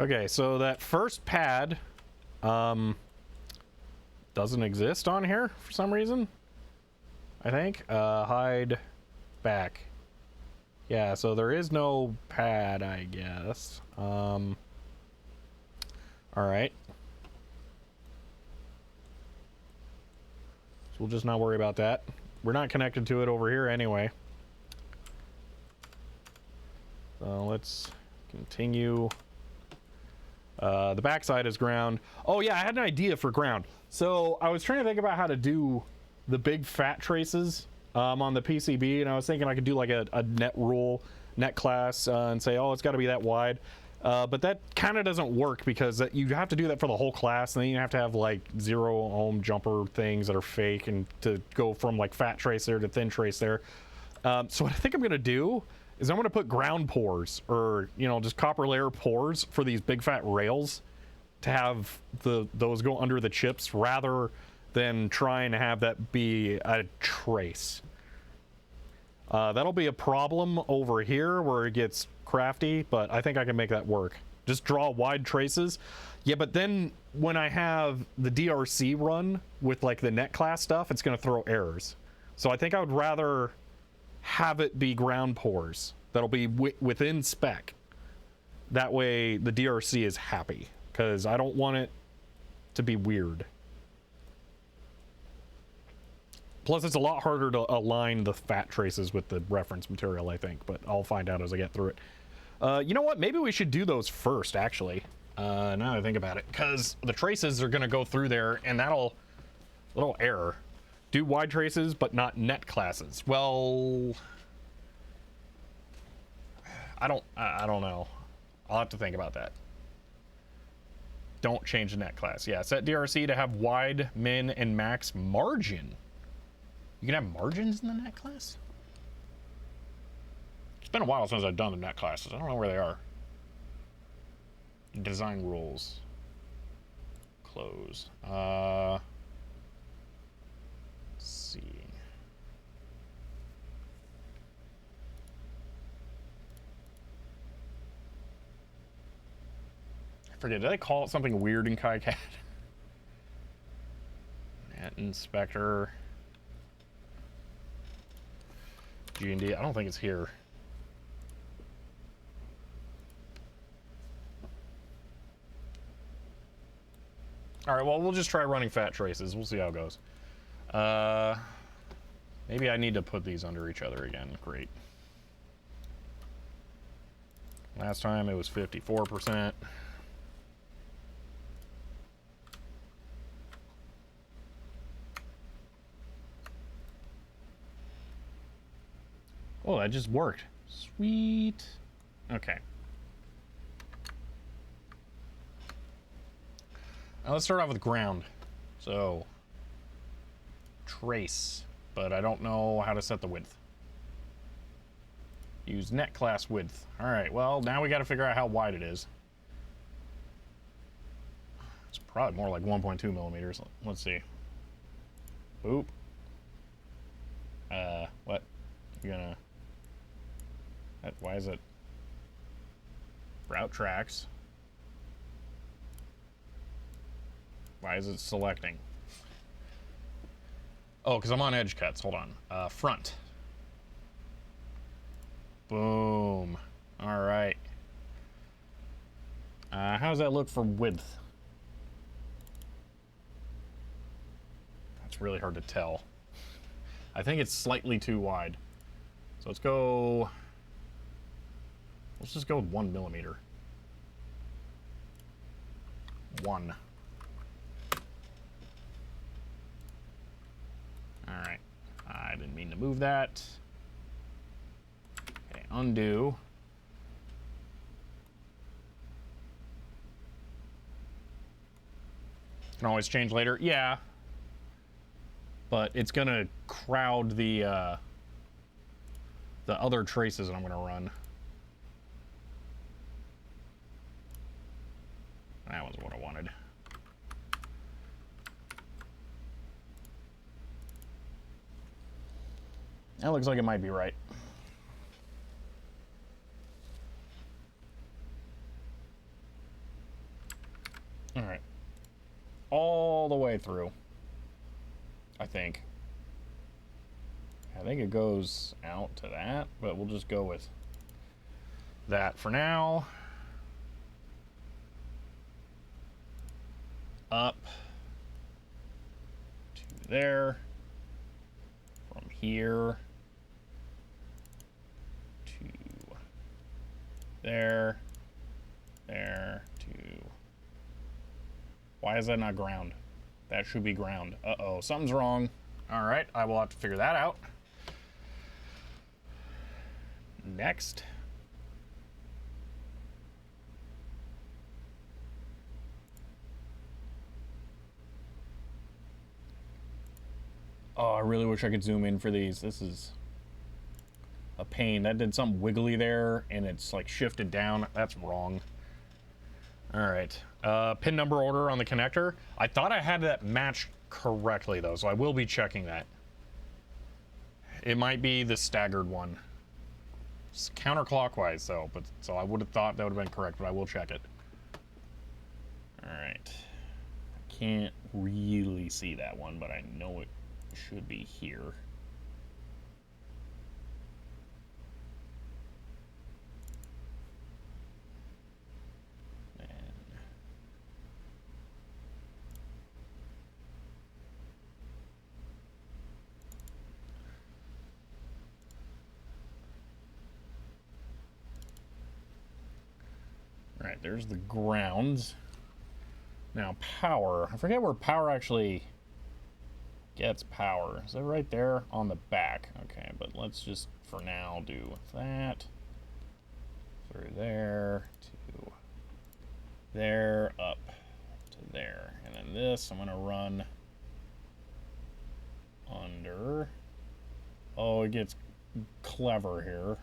Okay, so that first pad doesn't exist on here for some reason. I think hide back. Yeah, so there is no pad, I guess. All right. So we'll just not worry about that. We're not connected to it over here anyway. So let's continue. The backside is ground. Oh yeah, I had an idea for ground. So I was trying to think about how to do the big fat traces on the PCB, and I was thinking I could do like a net rule, net class, and say, oh, it's got to be that wide. But that kind of doesn't work because you have to do that for the whole class, and then you have to have like 0 ohm jumper things that are fake, and to go from like fat trace there to thin trace there. So what I think I'm gonna do is I'm gonna put ground pores, or just copper layer pores for these big fat rails to have those go under the chips rather than trying to have that be a trace. That'll be a problem over here where it gets crafty, but I think I can make that work. Just draw wide traces. Yeah, but then when I have the DRC run with like the net class stuff, it's gonna throw errors. So I think I would rather have it be ground pores that'll be within spec. That way the DRC is happy, because I don't want it to be weird. Plus it's a lot harder to align the fat traces with the reference material, I think, but I'll find out as I get through it. You know what, maybe we should do those first, actually, now that I think about it, because the traces are going to go through there, and that'll little error. Do wide traces but not net classes. Well, I don't know. I'll have to think about that. Don't change the net class. Yeah, set DRC to have wide, min, and max margin. You can have margins in the net class? It's been a while since I've done the net classes. I don't know where they are. Design rules. Close. Let's see. I forget, did I call it something weird in KiCad? Net inspector. G&D, I don't think it's here. All right, well, we'll just try running fat traces. We'll see how it goes. Maybe I need to put these under each other again. Great. Last time it was 54%. Oh, that just worked. Sweet. Okay. Now let's start off with ground. So, trace, but I don't know how to set the width. Use net class width. All right, well, now we got to figure out how wide it is. It's probably more like 1.2 millimeters. Let's see. Boop. What? You gonna... Why is it... Route tracks. Why is it selecting? Oh, because I'm on edge cuts. Hold on. Front. Boom. All right. How does that look for width? That's really hard to tell. I think it's slightly too wide. So let's go... Let's just go with 1 millimeter. 1. Alright. I didn't mean to move that. Okay, undo. Can always change later. Yeah. But it's gonna crowd the other traces that I'm gonna run. That was what I wanted. That looks like it might be right. All right. All the way through. I think it goes out to that, but we'll just go with that for now. Up to there. From here to there. There to... Why is that not ground? That should be ground. Uh-oh, something's wrong. All right, I will have to figure that out. Next. Oh, I really wish I could zoom in for these. This is a pain. That did something wiggly there, and it's like shifted down. That's wrong. All right. Pin number order on the connector. I thought I had that matched correctly, though, so I will be checking that. It might be the staggered one. It's counterclockwise, though, but so I would have thought that would have been correct, but I will check it. All right. I can't really see that one, but I know it should be here. Alright, there's the grounds. Now power. I forget where power actually gets power. Is that right there on the back? Okay, but let's just for now do that. Through there to there, up to there. And then this I'm gonna run under. Oh, it gets clever here.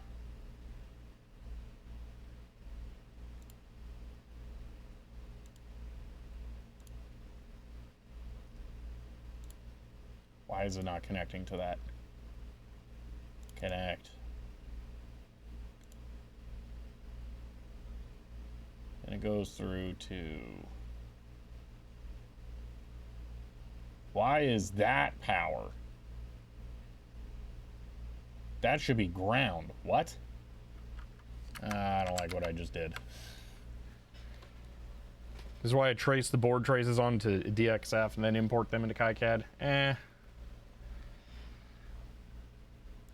Why is it not connecting to that? Connect. And it goes through to... Why is that power? That should be ground. What? I don't like what I just did. This is why I trace the board traces onto DXF and then import them into KiCad.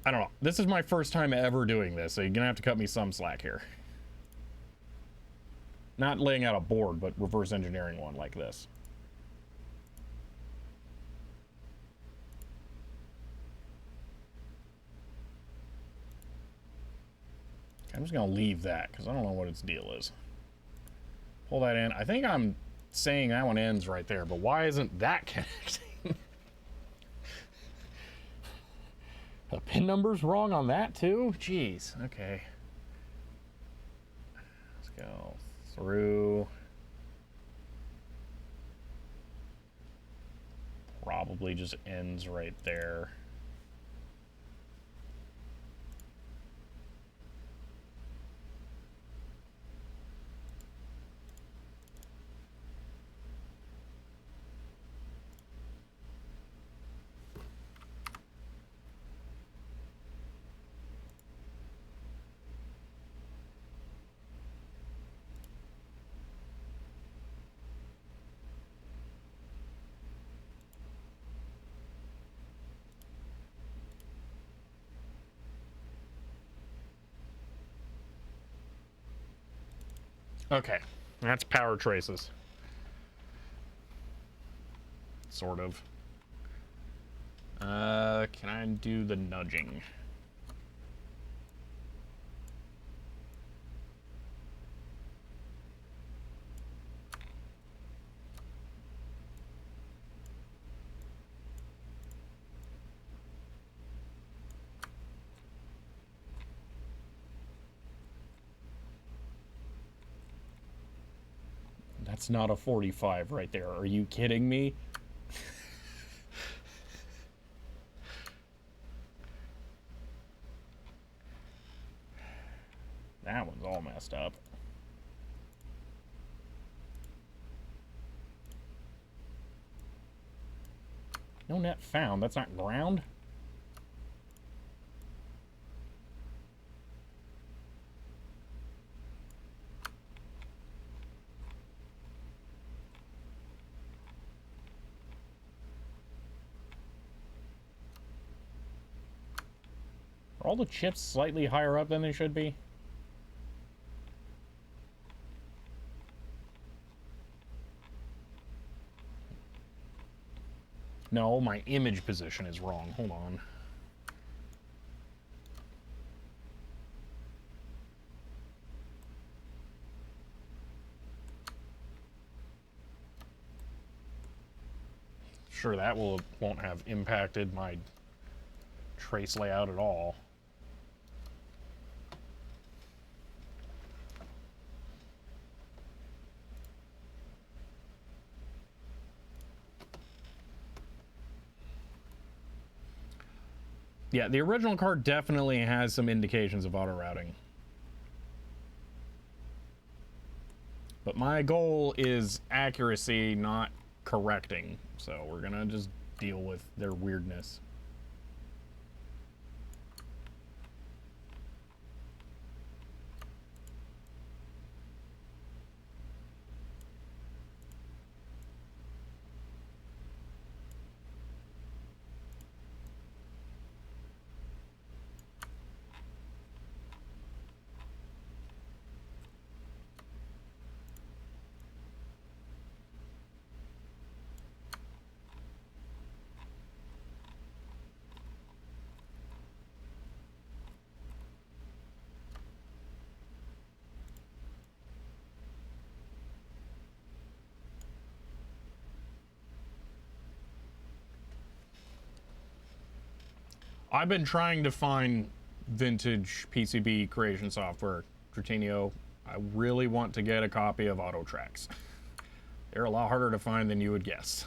I don't know. This is my first time ever doing this, so you're gonna have to cut me some slack here. Not laying out a board, but reverse engineering one like this. I'm just gonna leave that because I don't know what its deal is. Pull that in. I think I'm saying that one ends right there, but why isn't that connecting? The pin number's wrong on that too? Jeez, okay. Let's go through. Probably just ends right there. Okay, that's power traces. Sort of. Can I do the nudging? That's not a 45 right there. Are you kidding me? That one's all messed up. No net found. That's not ground? Are all the chips slightly higher up than they should be? No, my image position is wrong. Hold on. Sure, that won't have impacted my trace layout at all. Yeah, the original card definitely has some indications of auto routing. But my goal is accuracy, not correcting. So we're gonna just deal with their weirdness. I've been trying to find vintage PCB creation software, Tratinio. I really want to get a copy of AutoTrax. They're a lot harder to find than you would guess.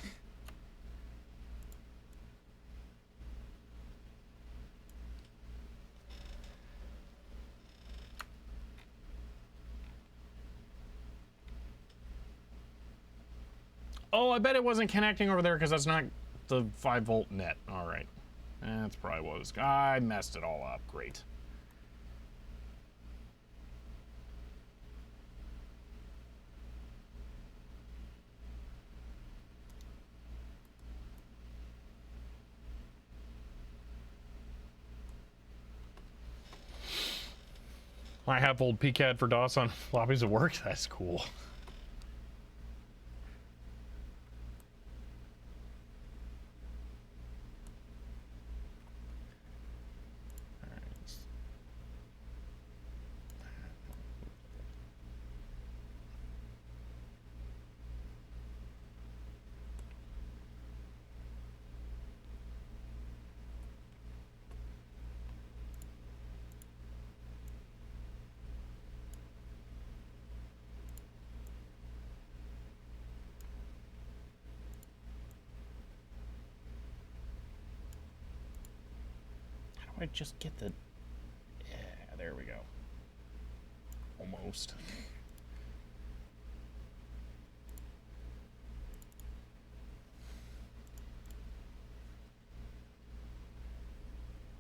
Oh, I bet it wasn't connecting over there because that's not the 5-volt net. All right. That's probably what it was. I messed it all up. Great. I have old PCAD for DOS on floppies at work. That's cool. I just get the... Yeah, there we go. Almost.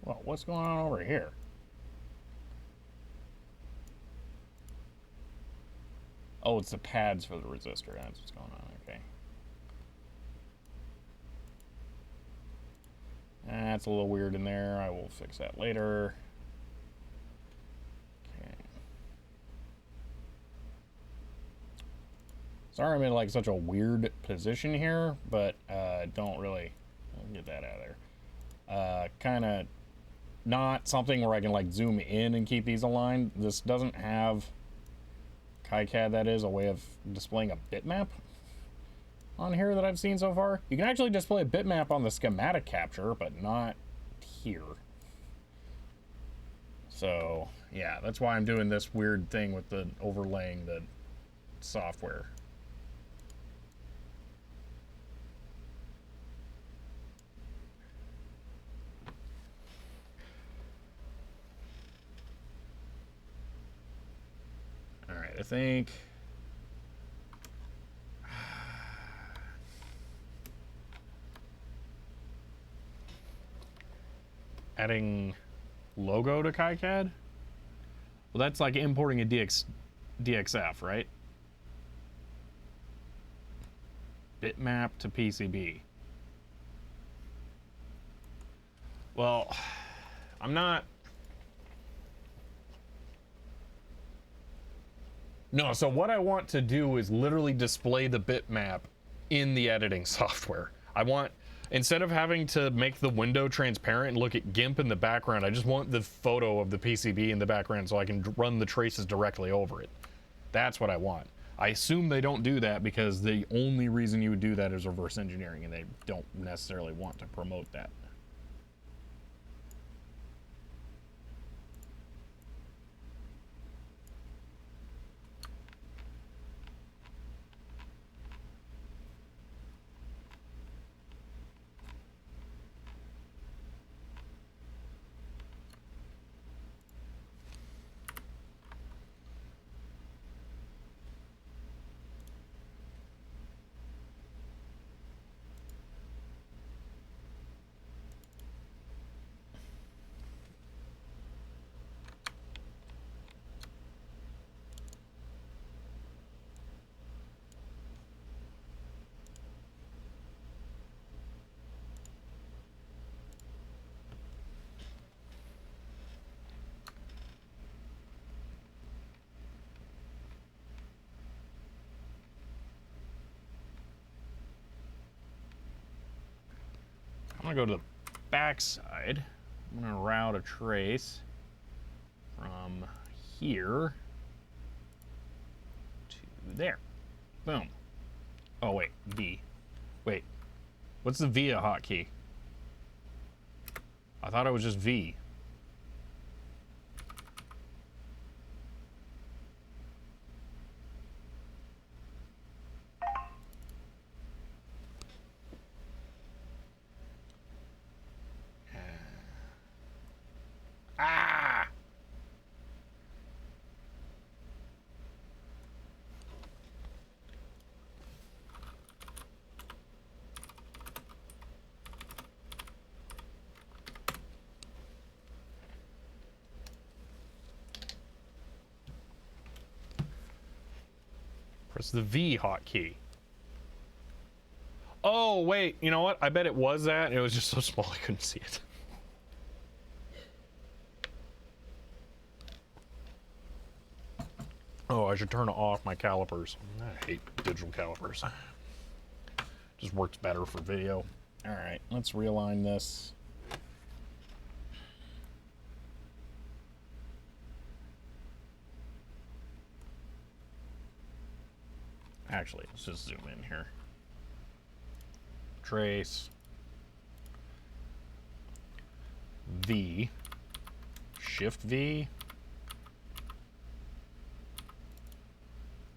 Well, what's going on over here? Oh, it's the pads for the resistor. That's what's going on. Okay. That's a little weird in there. I will fix that later. Okay. Sorry I'm in like such a weird position here, but don't really... I'll get that out of there. Kind of not something where I can like zoom in and keep these aligned. This doesn't have... KiCad, that is, a way of displaying a bitmap on here that I've seen so far. You can actually display a bitmap on the schematic capture, but not here. So, yeah, that's why I'm doing this weird thing with the overlaying the software. All right, I think... adding logo to KiCad? Well, that's like importing a DXF, right? Bitmap to PCB. Well, I'm not... No, so what I want to do is literally display the bitmap in the editing software. I want, instead of having to make the window transparent and look at GIMP in the background, I just want the photo of the PCB in the background so I can run the traces directly over it. That's what I want. I assume they don't do that because the only reason you would do that is reverse engineering, and they don't necessarily want to promote that. I'm gonna go to the back side. I'm gonna route a trace from here to there. Boom. Oh wait, V. Wait, what's the VIA hotkey? I thought it was just V. Ah! Press the V hotkey. Oh, wait, you know what? I bet it was that. It was just so small I couldn't see it. Oh, I should turn off my calipers. I hate digital calipers. Just works better for video. All right, let's realign this. Actually, let's just zoom in here. Trace. V. Shift V.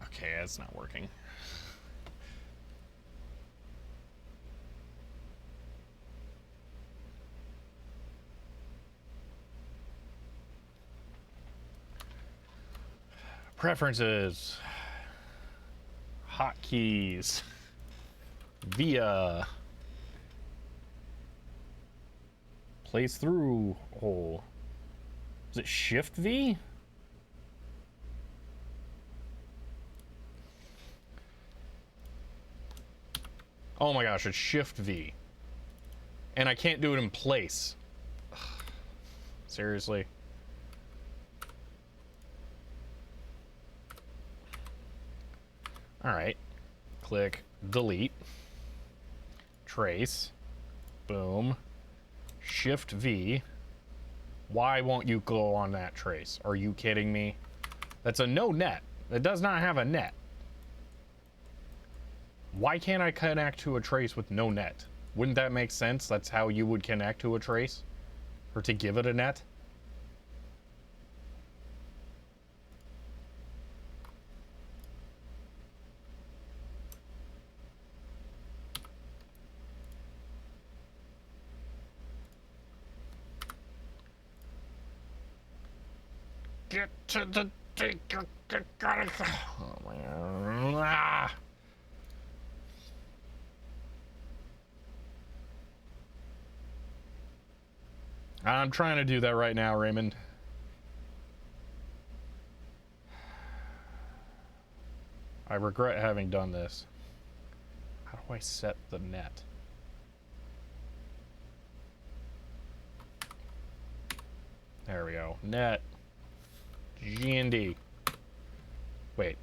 Okay, that's not working. Preferences. Hotkeys. VIA. Place through hole. Is it Shift V? Oh my gosh, it's Shift V. And I can't do it in place. Ugh. Seriously. All right. click delete, trace, boom, shift V. Why won't you go on that trace? Are you kidding me? That's a no net. It does not have a net. Why can't I connect to a trace with no net? Wouldn't that make sense? That's how you would connect to a trace? Or to give it a net? Get to the... Oh man. Ah. I'm trying to do that right now, Raymond. I regret having done this. How do I set the net? There we go. Net. GND. Wait.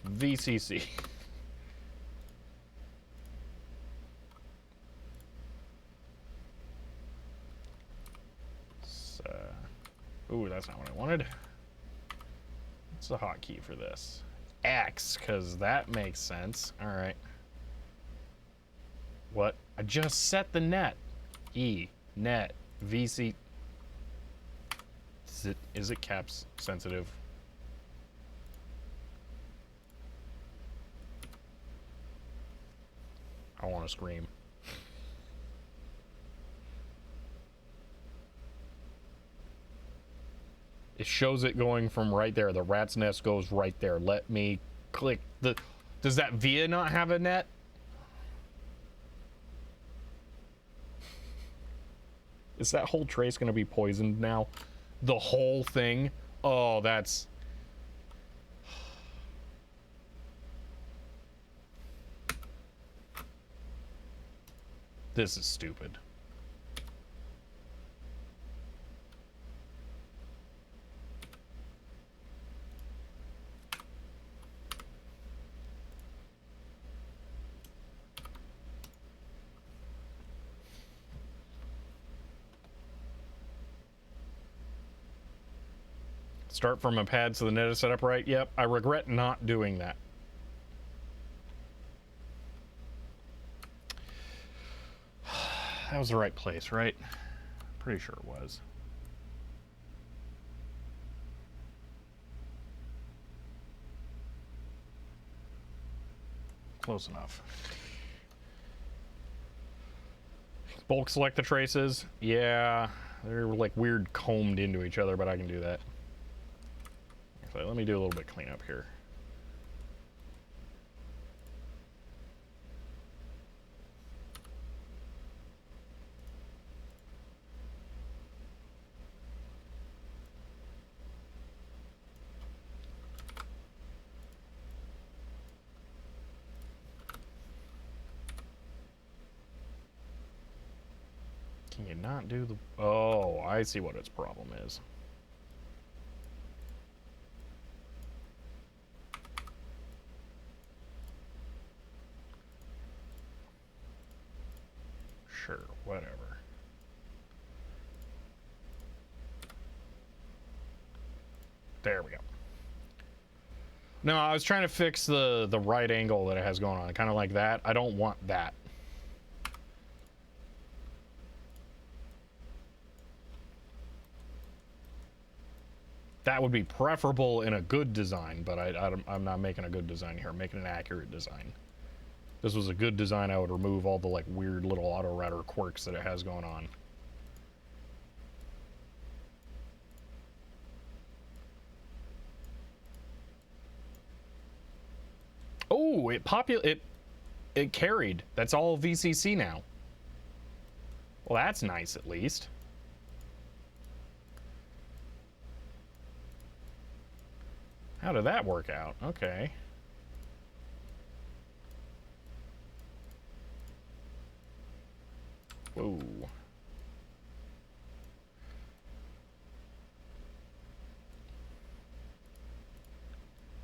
VCC. Ooh, that's not what I wanted. What's the hotkey for this? X, because that makes sense. All right. What? I just set the net. E, net, VC. Is it caps sensitive? I want to scream. It shows it going from right there. The rat's nest goes right there. Let me click the... Does that VIA not have a net? Is that whole trace going to be poisoned now? The whole thing? Oh, that's... This is stupid. Start from a pad so the net is set up right. Yep, I regret not doing that. That was the right place, right? Pretty sure it was. Close enough. Bulk select the traces. Yeah, they're like weird combed into each other, but I can do that. Actually, let me do a little bit cleanup here. Can you not do the... Oh, I see what its problem is. Sure, whatever. There we go. No, I was trying to fix the right angle that it has going on. Kind of like that. I don't want that. That would be preferable in a good design, but I'm not making a good design here. I'm making an accurate design. If this was a good design, I would remove all the like weird little auto router quirks that it has going on. Oh, it carried. That's all VCC now. Well, that's nice at least. How did that work out? Okay. Whoa.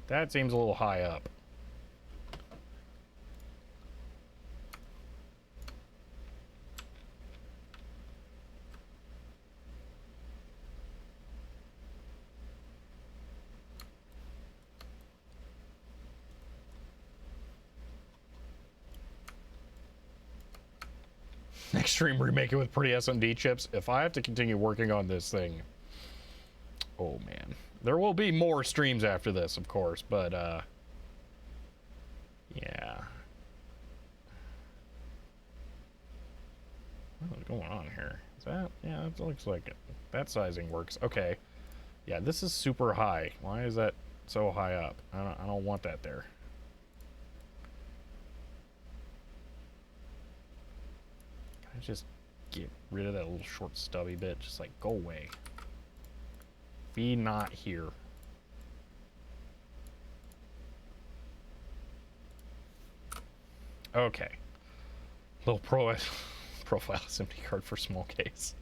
That seems a little high up. Next stream, remake it with pretty SMD chips. If I have to continue working on this thing, oh man. There will be more streams after this, of course, but yeah. What's going on here? Is that, yeah, it looks like it. That sizing works. Okay. Yeah, this is super high. Why is that so high up? I don't want that there. Can I just get rid of that little short stubby bit? Just like, go away. Be not here. Okay. Little profile SMD card for small case.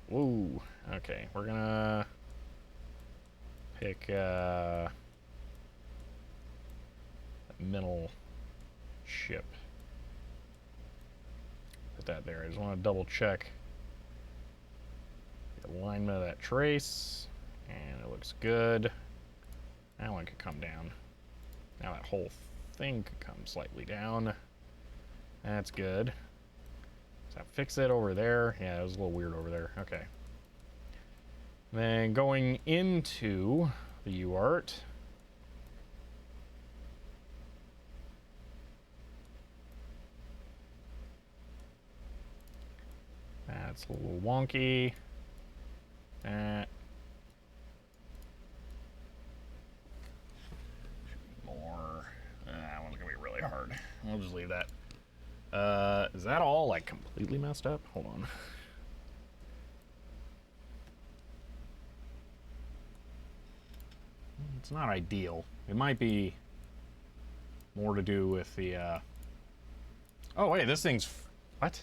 Whoa. Okay, we're gonna pick a middle chip. Put that there. I just want to double check the alignment of that trace, and it looks good. That one could come down. Now that whole thing could come slightly down. That's good. So fix it over there. Yeah, it was a little weird over there. Okay. Then going into the UART. That's a little wonky. That. More. That one's gonna be really hard. We'll just leave that. Is that all like completely messed up? Hold on. It's not ideal. It might be more to do with the, oh wait, this thing's, what?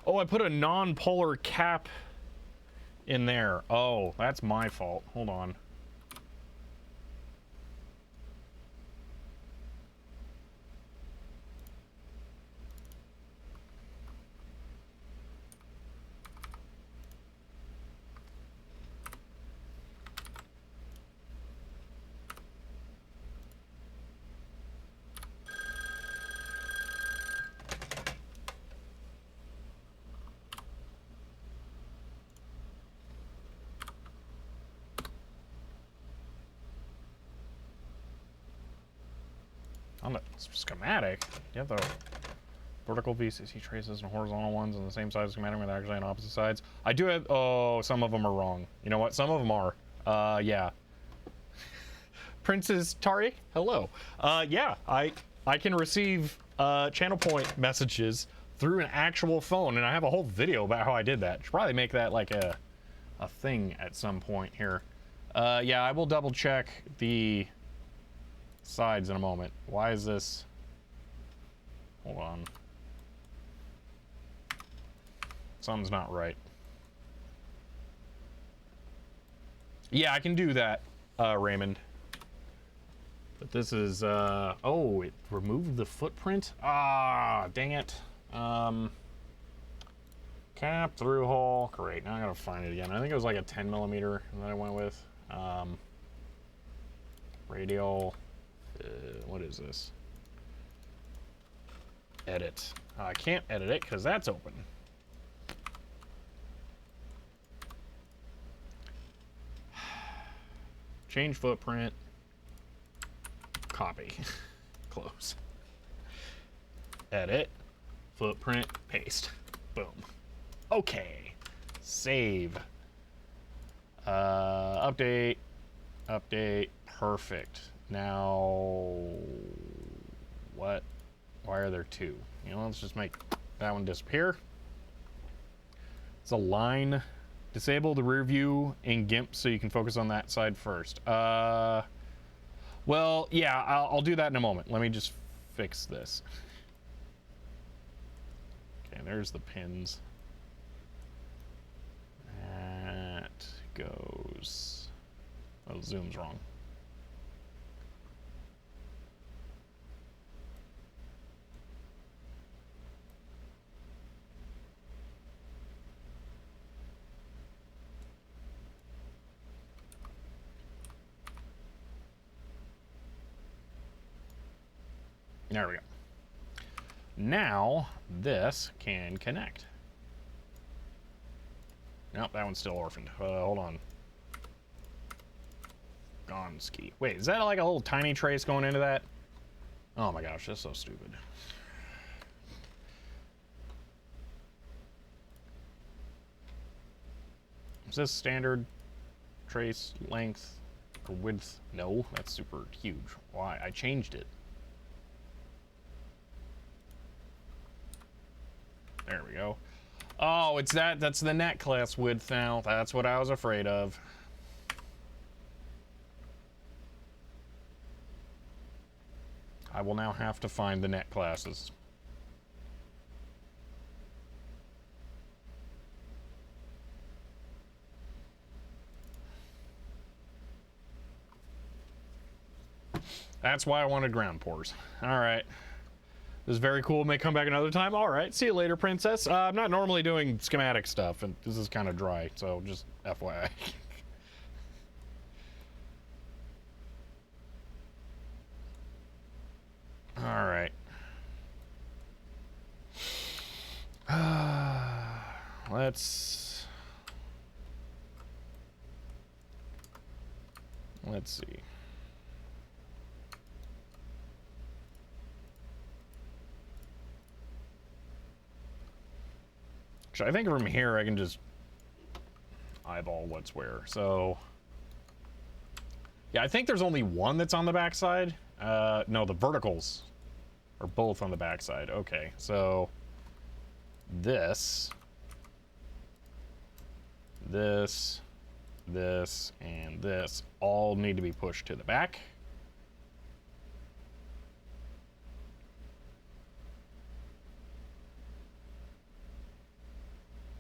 Oh, I put a non-polar cap in there. Oh, that's my fault. Hold on. On the schematic, you have the vertical VCC traces and horizontal ones on the same side of the schematic, but actually on opposite sides. I do have, oh, some of them are wrong. You know what? Some of them are. Yeah. Princess Tari, hello. Yeah, I can receive channel point messages through an actual phone, and I have a whole video about how I did that. Should probably make that like a thing at some point here. Yeah, I will double check the sides in a moment. Why is this? Hold on. Something's not right. Yeah, I can do that, Raymond. But this is, oh, it removed the footprint? Ah, dang it. Cap, through hole. Great, now I gotta find it again. I think it was like a 10 millimeter that I went with. Radial. What is this? Edit. I can't edit it because that's open. Change footprint. Copy. Close. Edit. Footprint. Paste. Boom. Okay. Save. Update. Update. Perfect. Now, what? Why are there two? You know, let's just make that one disappear. It's a line. Disable the rear view in GIMP so you can focus on that side first. Well, yeah, I'll do that in a moment. Let me just fix this. Okay, there's the pins. That goes... Oh, zoom's wrong. There we go. Now this can connect. Nope, that one's still orphaned. Hold on. Gonski. Wait, is that like a little tiny trace going into that? Oh my gosh, that's so stupid. Is this standard trace length or width? No, that's super huge. Why? I changed it. There we go. Oh, it's that. That's the net class width now. That's what I was afraid of. I will now have to find the net classes. That's why I wanted ground pores. All right. This is very cool. May come back another time. All right. See you later, princess. I'm not normally doing schematic stuff, and this is kind of dry, so just FYI. All right. Let's see. I think from here I can just eyeball what's where. So yeah, I think there's only one that's on the backside. No, the verticals are both on the backside. Okay, so this, and this all need to be pushed to the back.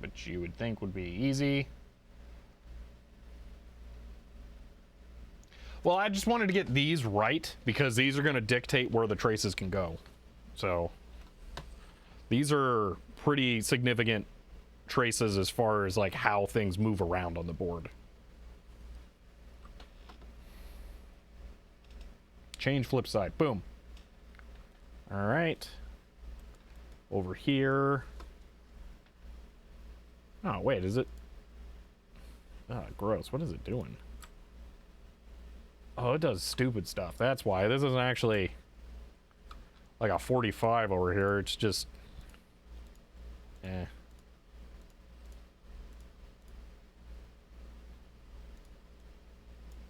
Which you would think would be easy. Well, I just wanted to get these right because these are going to dictate where the traces can go. So these are pretty significant traces as far as like how things move around on the board. Change flip side. Boom. All right. Over here. Oh, wait, is it? Oh, gross. What is it doing? Oh, it does stupid stuff. That's why. This isn't actually like a 45 over here. It's just...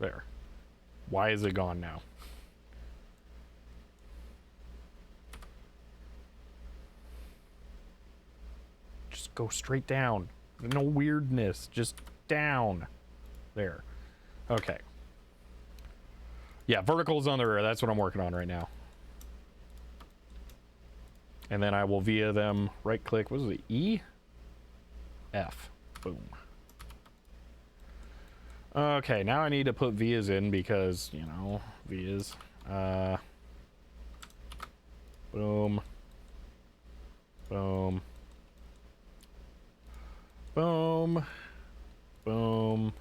There. Why is it gone now? Just go straight down. No weirdness. Just down. There. Okay. Yeah, verticals on the rear. That's what I'm working on right now. And then I will via them right click. What is it? E? F. Boom. Okay, now I need to put vias in because, you know, vias. Boom. Boom. Boom. Boom.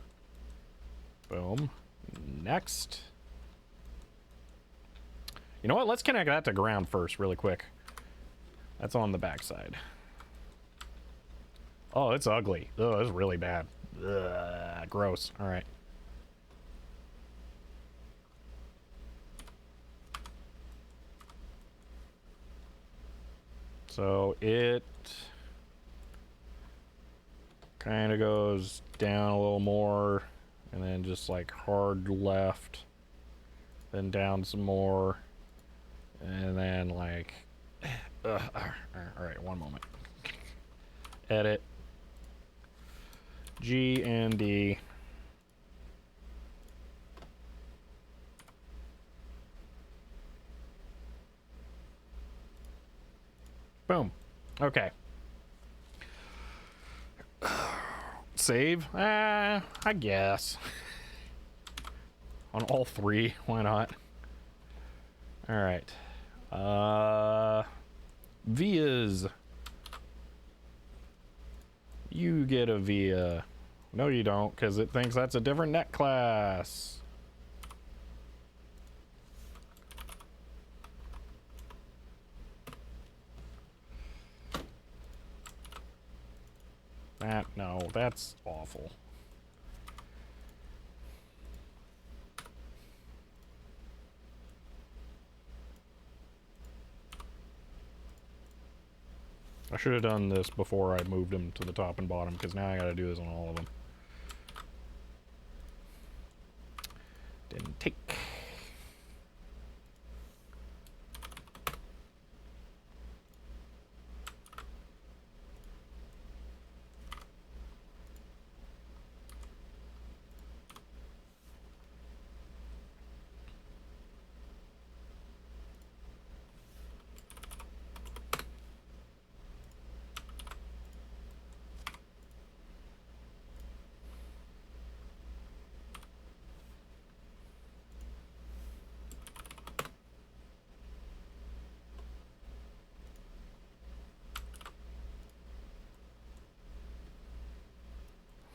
Boom. Next. You know what? Let's connect that to ground first really quick. That's on the backside. Oh, it's ugly. Oh, it's really bad. Ugh, gross. All right. So it kind of goes down a little more and then just like hard left, then down some more, and then like all right, one moment. Edit G and D. Boom. Okay. Save? I guess. On all three, why not? All right. Vias. You get a via. No, you don't, because it thinks that's a different net class. That, no, that's awful. I should have done this before I moved them to the top and bottom, because now I gotta do this on all of them. Didn't take.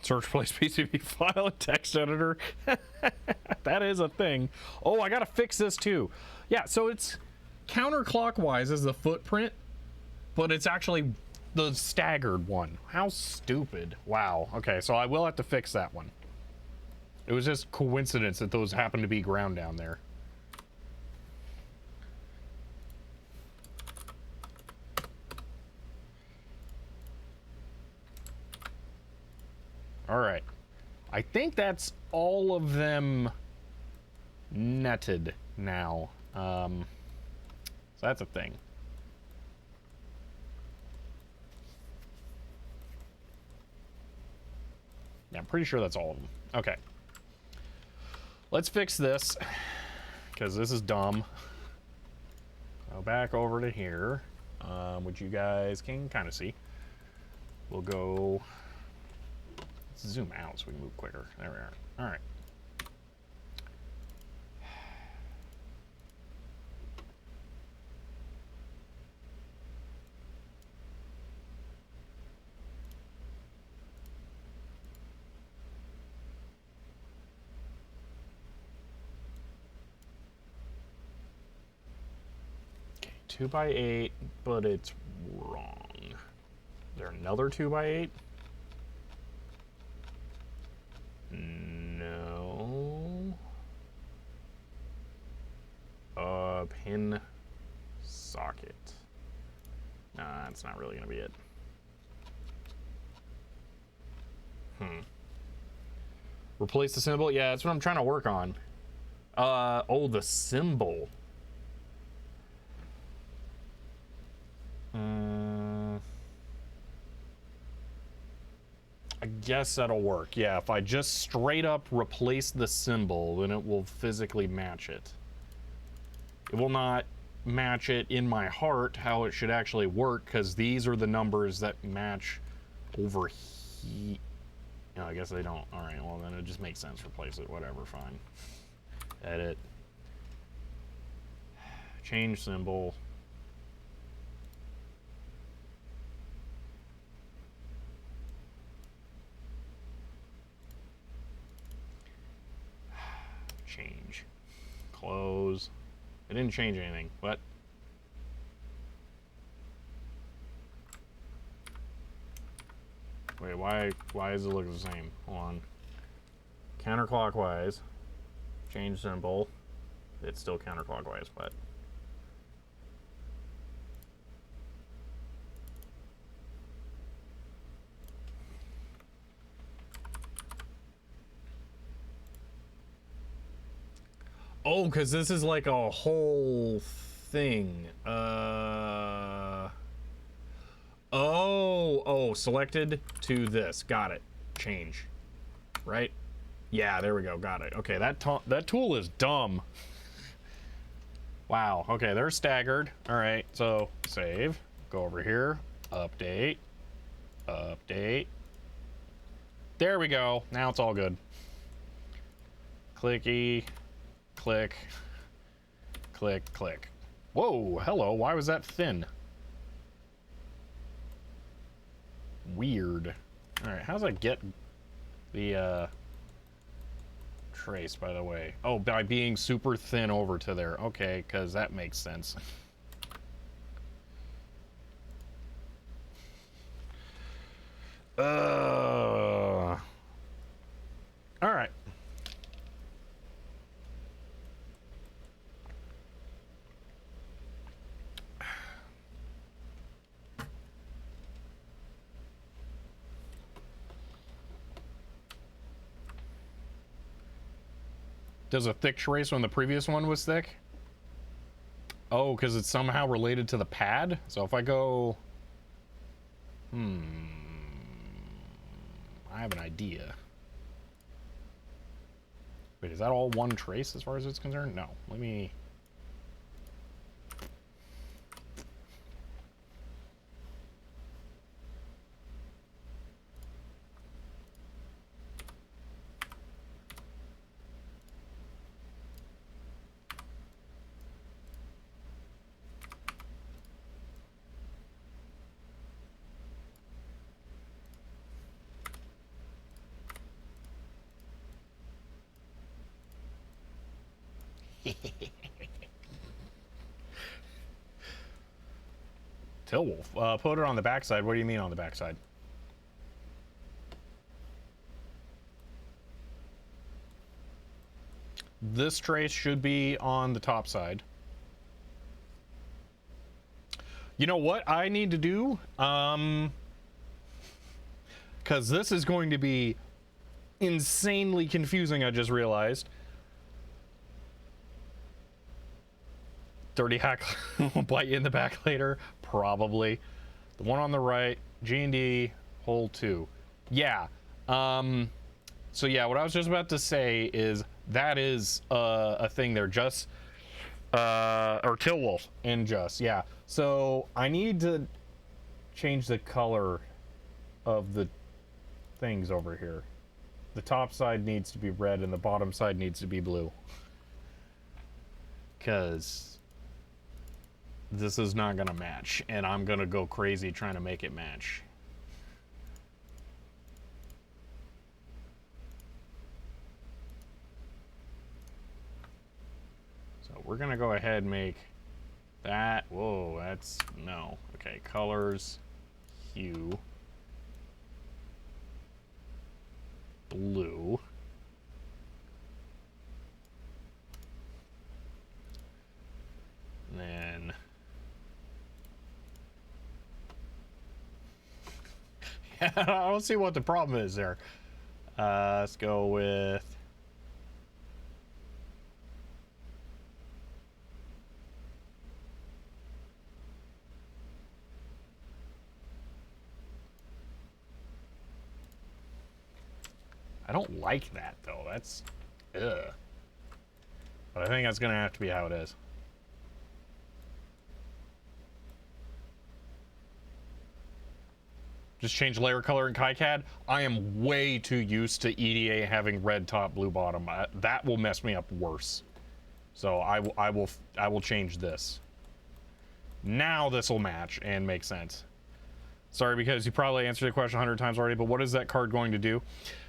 Search place PCB file and text editor. That is a thing. Oh, I gotta fix this too. Yeah, so it's counterclockwise as the footprint, but it's actually the staggered one. How stupid. Wow. Okay, so I will have to fix that one. It was just coincidence that those happened to be ground down there. All right, I think that's all of them netted now. So that's a thing. Yeah, I'm pretty sure that's all of them. Okay. Let's fix this, because this is dumb. Go back over to here, which you guys can kind of see. We'll go... zoom out so we can move quicker. There we are. All right. Okay, 2x8, but it's wrong. Is there another 2x8? No. Pin socket. Nah, that's not really gonna be it. Replace the symbol? Yeah, that's what I'm trying to work on. Oh, the symbol. I guess that'll work. Yeah, if I just straight up replace the symbol, then it will physically match it. It will not match it in my heart how it should actually work, because these are the numbers that match over here. No, I guess they don't. All right, well then it just makes sense. Replace it, whatever, fine. Edit. Change symbol. Change. Close. It didn't change anything. What? Wait, why does it look the same? Hold on. Counterclockwise. Change symbol. It's still counterclockwise, but... Oh, because this is like a whole thing. Oh, selected to this. Got it. Change. Right? Yeah, there we go. Got it. Okay, that tool is dumb. Wow. Okay, they're staggered. All right, so save. Go over here. Update. Update. There we go. Now it's all good. Clicky. Click. Click, click. Whoa, hello. Why was that thin? Weird. All right, how does I get the trace, by the way? Oh, by being super thin over to there. Okay, because that makes sense. All right. Does a thick trace when the previous one was thick? Oh, because it's somehow related to the pad? So if I go... I have an idea. Wait, is that all one trace as far as it's concerned? No. Let me... Tillwolf. Put it on the backside. What do you mean on the backside? This trace should be on the top side. You know what I need to do? Because this is going to be insanely confusing, I just realized. Dirty hack will bite you in the back later. Probably. The one on the right, G&D, hole 2. Yeah. So yeah, what I was just about to say is that is a thing there. Just, or Tillwolf in Just, yeah. So I need to change the color of the things over here. The top side needs to be red and the bottom side needs to be blue. Because this is not going to match, and I'm going to go crazy trying to make it match. So we're going to go ahead and make that. Whoa, that's no. Okay, colors, hue, blue. And then I don't see what the problem is there. Let's go with I don't like that though. That's ugh. But I think that's gonna have to be how it is. Just change layer color in KiCad. I am way too used to EDA having red top, blue bottom. That will mess me up worse. So I will change this. Now this will match and make sense. Sorry, because you probably answered the question 100 times already, but what is that card going to do?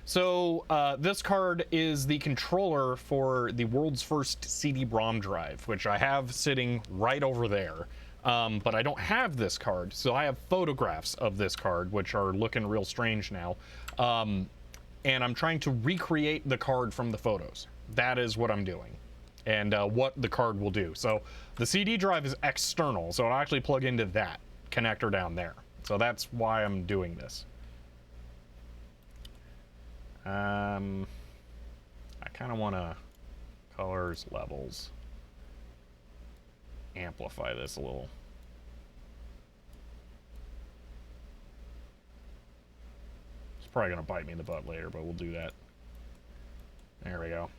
So this card is the controller for the world's first CD-ROM drive, which I have sitting right over there. But I don't have this card, so I have photographs of this card, which are looking real strange now. And I'm trying to recreate the card from the photos. That is what I'm doing, and what the card will do. So the CD drive is external, so I'll actually plug into that connector down there. So that's why I'm doing this. I kind of want to colors, levels, amplify this a little. It's probably going to bite me in the butt later, but we'll do that. There we go.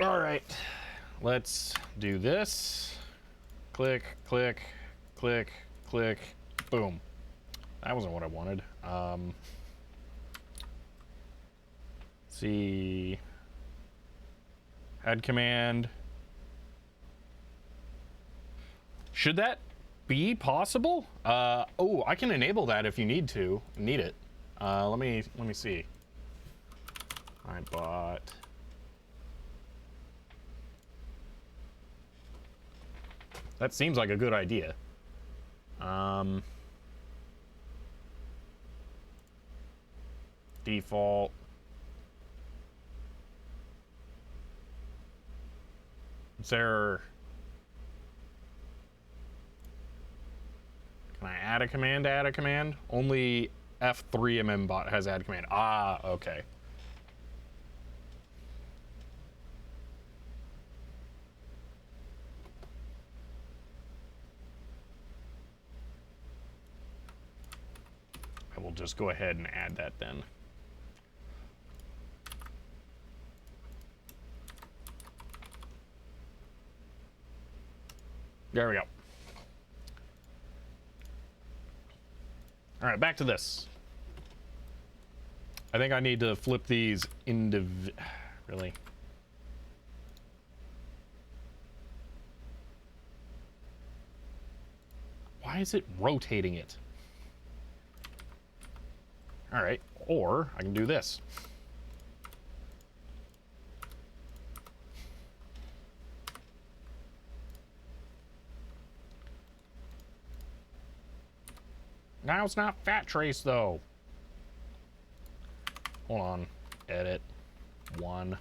All right, let's do this. Click, click, click, click, boom. That wasn't what I wanted. See, head command. Should that be possible? Oh, I can enable that if you need it. Let me see. I bought That seems like a good idea. Default. Is there... Can I add a command to add a command? Only F3 bot has add command. Ah, okay. I will just go ahead and add that then. There we go. All right, back to this. I think I need to flip these really. Why is it rotating it? All right, or I can do this. Now it's not fat trace though. Hold on, edit, 1.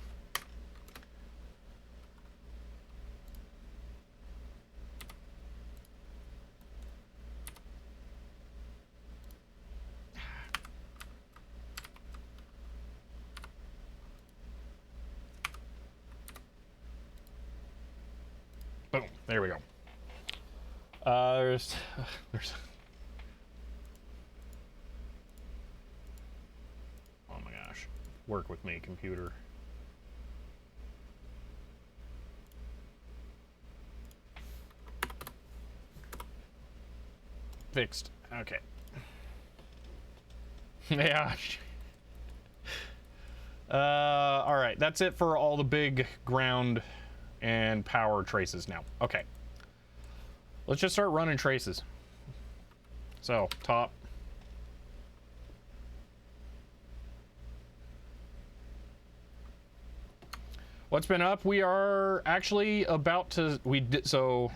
Boom, there we go. There's oh my gosh, work with me, computer. Fixed. Okay. Yeah. All right, that's it for all the big ground and power traces now. Okay. Let's just start running traces. So, top. What's been up? We are actually about to, so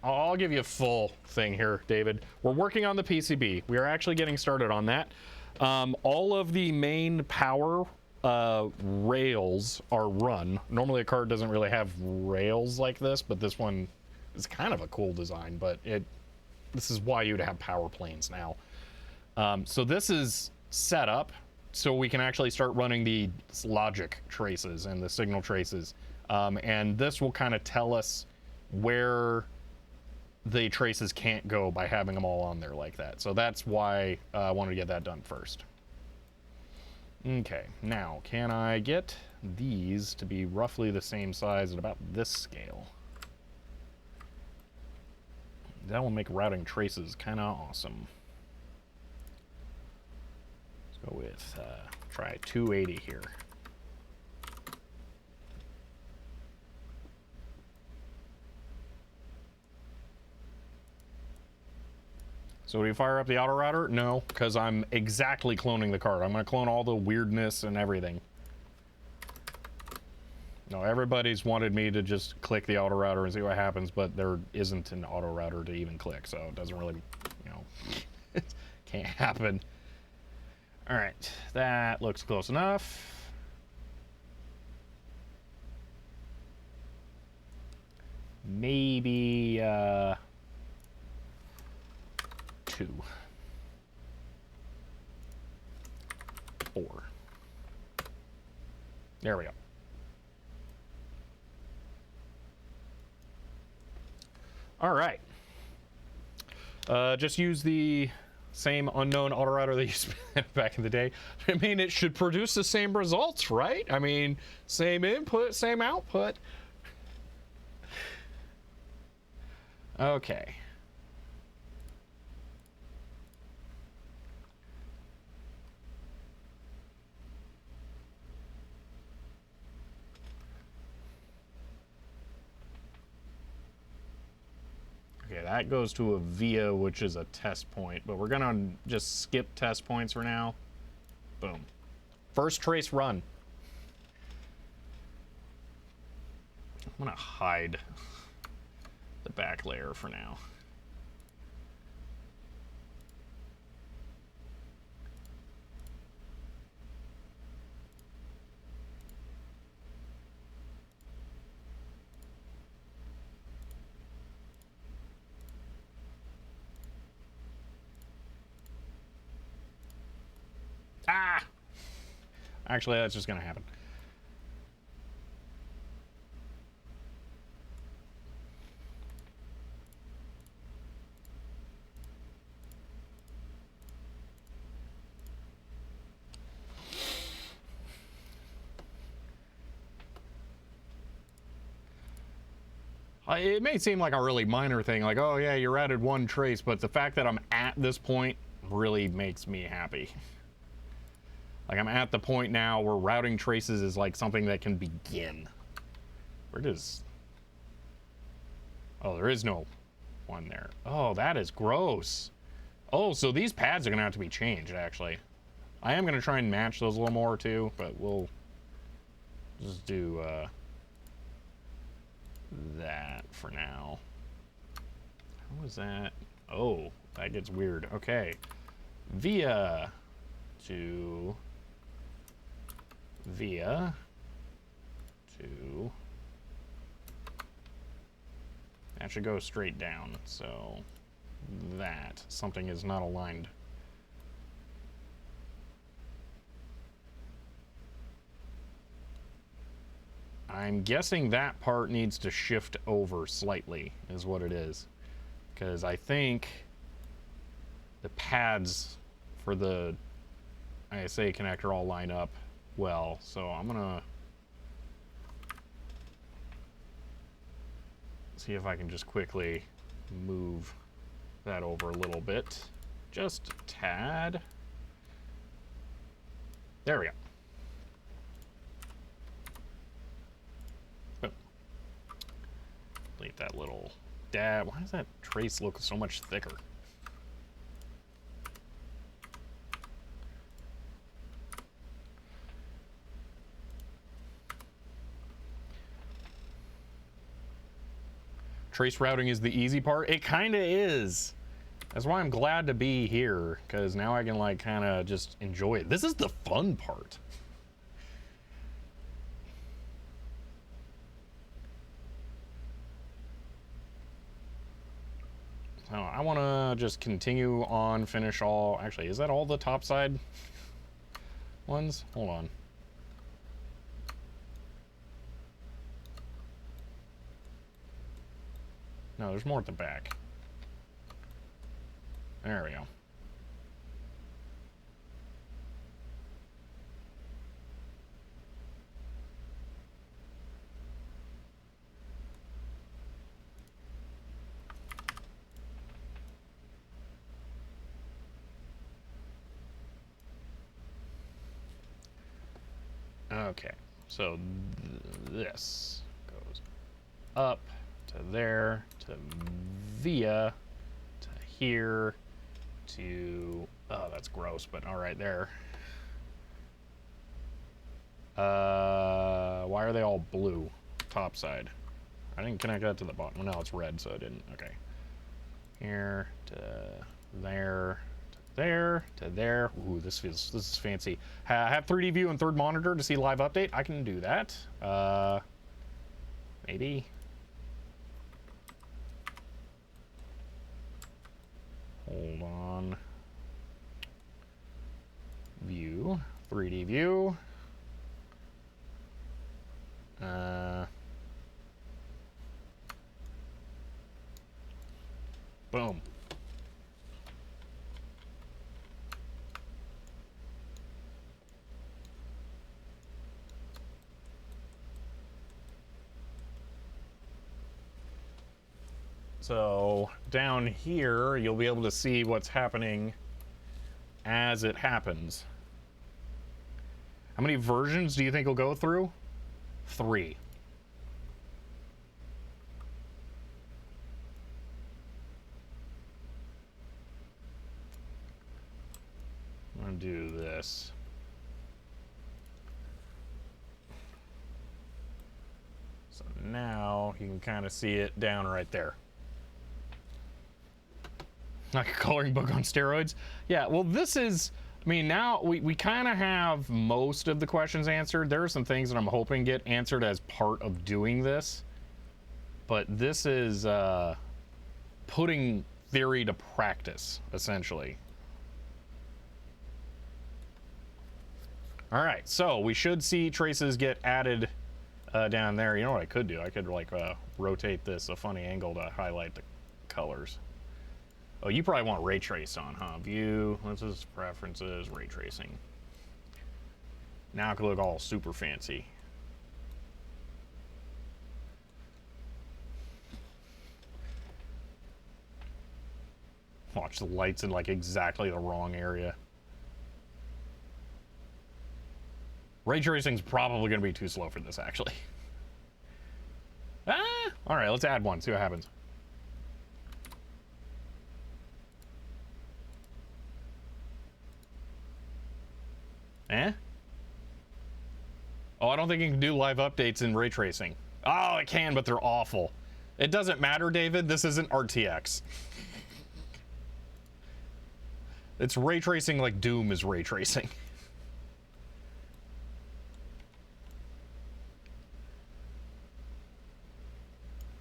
I'll give you a full thing here, David. We're working on the PCB. We are actually getting started on that. All of the main power rails are run. Normally a card doesn't really have rails like this, but this one is kind of a cool design, but this is why you'd have power planes now. So this is set up so we can actually start running the logic traces and the signal traces. And this will kind of tell us where the traces can't go by having them all on there like that. So that's why I wanted to get that done first. Okay, now can I get these to be roughly the same size at about this scale? That will make routing traces kind of awesome. Let's go with, try 280 here. So do you fire up the auto router? No, because I'm exactly cloning the card. I'm going to clone all the weirdness and everything. No, everybody's wanted me to just click the auto router and see what happens, but there isn't an auto router to even click, so it doesn't really, you know, it can't happen. All right, that looks close enough. Maybe, 2, 4. There we go. All right. Just use the same unknown autorouter that you spent back in the day. I mean, it should produce the same results, right? I mean, same input, same output. Okay. Okay, that goes to a via, which is a test point, but we're gonna just skip test points for now. Boom. First trace run. I'm gonna hide the back layer for now. Ah! Actually, that's just gonna happen. It may seem like a really minor thing, like, oh yeah, you routed one trace, but the fact that I'm at this point really makes me happy. Like, I'm at the point now where routing traces is like something that can begin. Where does... Oh, there is no one there. Oh, that is gross. Oh, so these pads are gonna have to be changed, actually. I am gonna try and match those a little more too, but we'll just do that for now. How was that? Oh, that gets weird. Okay. Via to that should go straight down. So that something is not aligned. I'm guessing that part needs to shift over slightly, is what it is. Because I think the pads for the ISA connector all line up well. So I'm gonna see if I can just quickly move that over a little bit. Just a tad. There we go. Delete that little dab. Why does that trace look so much thicker? Trace routing is the easy part. It kind of is. That's why I'm glad to be here, because now I can like kind of just enjoy it. This is the fun part. So I want to just continue on, finish all. Actually, is that all the top side ones? Hold on. No, there's more at the back. There we go. Okay, so this goes up to there, to via, to here, to, oh, that's gross, but all right, there. Why are they all blue? Top side. I didn't connect that to the bottom. Well, no, it's red, so I didn't. Okay. Here to there. There to there. Ooh, this is fancy. Have 3D view and third monitor to see live update. I can do that. Maybe. Hold on. View. 3D view. Boom. So down here, you'll be able to see what's happening as it happens. How many versions do you think will go through? 3. I'm gonna do this. So now you can kind of see it down right there. Like a coloring book on steroids. Yeah, well, this is, I mean, now we kind of have most of the questions answered. There are some things that I'm hoping get answered as part of doing this. But this is putting theory to practice, essentially. All right, so we should see traces get added down there. You know what I could do? I could like rotate this a funny angle to highlight the colors. Oh, you probably want ray trace on, huh? View, this is preferences, ray tracing. Now it could look all super fancy. Watch the lights in like exactly the wrong area. Ray tracing's probably going to be too slow for this, actually. All right, let's add one, see what happens. Oh, I don't think you can do live updates in ray tracing. Oh, it can, but they're awful. It doesn't matter, David. This isn't RTX. It's ray tracing like Doom is ray tracing.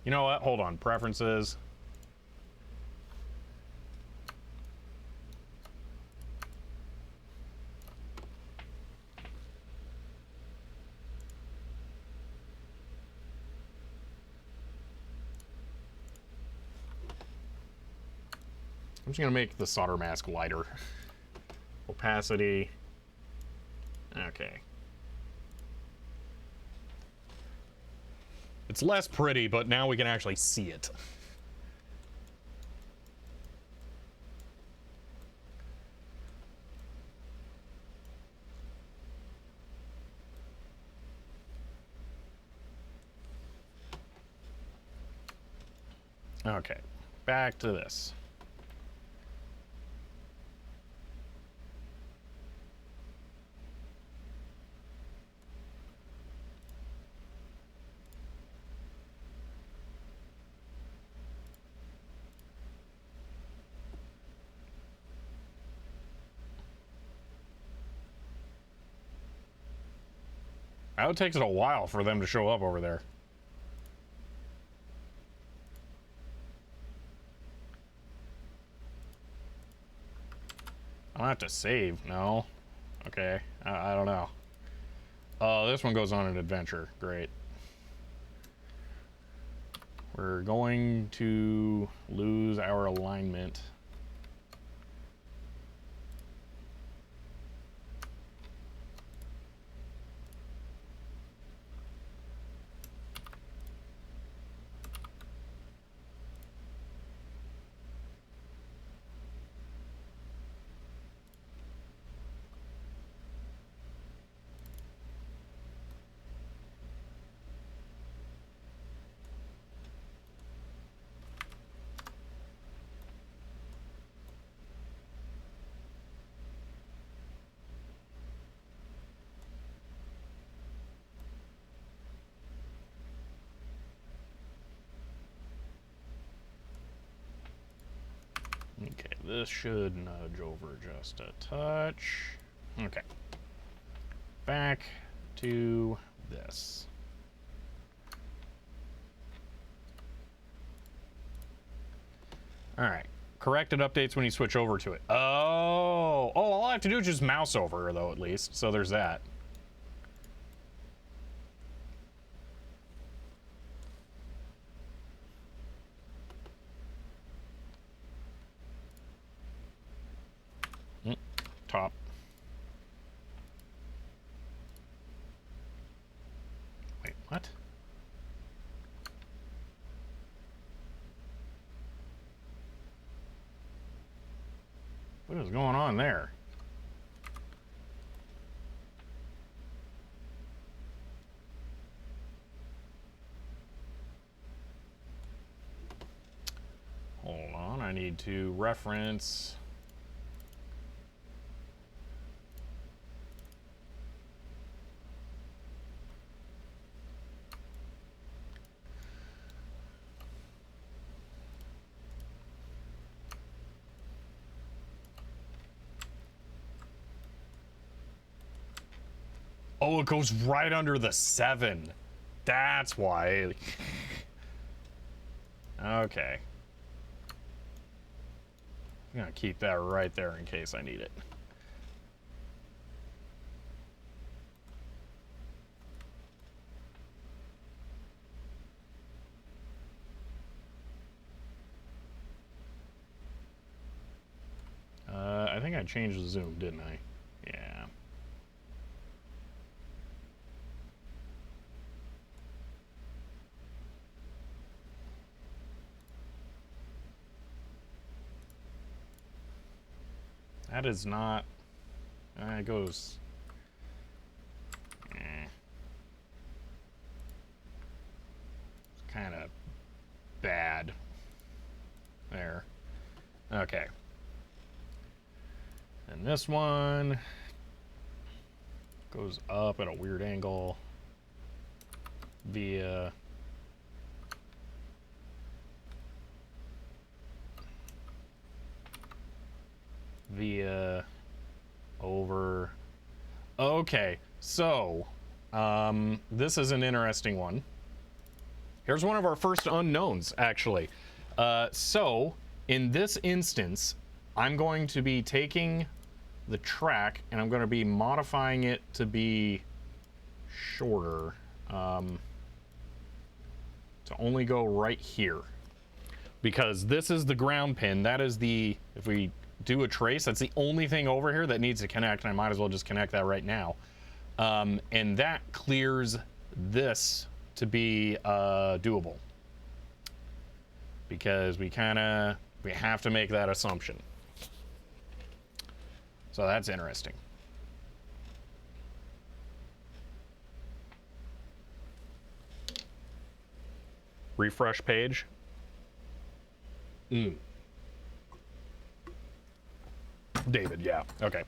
You know what? Hold on. Preferences. I'm just going to make the solder mask lighter. Opacity. Okay. It's less pretty, but now we can actually see it. Okay, back to this. Now it takes it a while for them to show up over there. I don't have to save, no. Okay, I don't know. Oh, this one goes on an adventure, great. We're going to lose our alignment. Okay, this should nudge over just a touch. Okay. Back to this. All right. Corrected updates when you switch over to it. Oh, all I have to do is just mouse over, though, at least. So there's that. Top. Wait, what? What is going on there? Hold on, I need to reference. Oh, it goes right under the 7. That's why. Okay. I'm gonna keep that right there in case I need it. I think I changed the zoom, didn't I? Yeah. That is not... it goes... It's kind of bad. There. Okay. And this one goes up at a weird angle via over. Okay, so this is an interesting one. Here's one of our first unknowns, actually. So in this instance, I'm going to be taking the track and I'm going to be modifying it to be shorter, to only go right here, because this is the ground pin. That is the, if we do a trace, that's the only thing over here that needs to connect, and I might as well just connect that right now. And that clears this to be doable, because we have to make that assumption. So that's interesting. Refresh page. David, yeah, okay.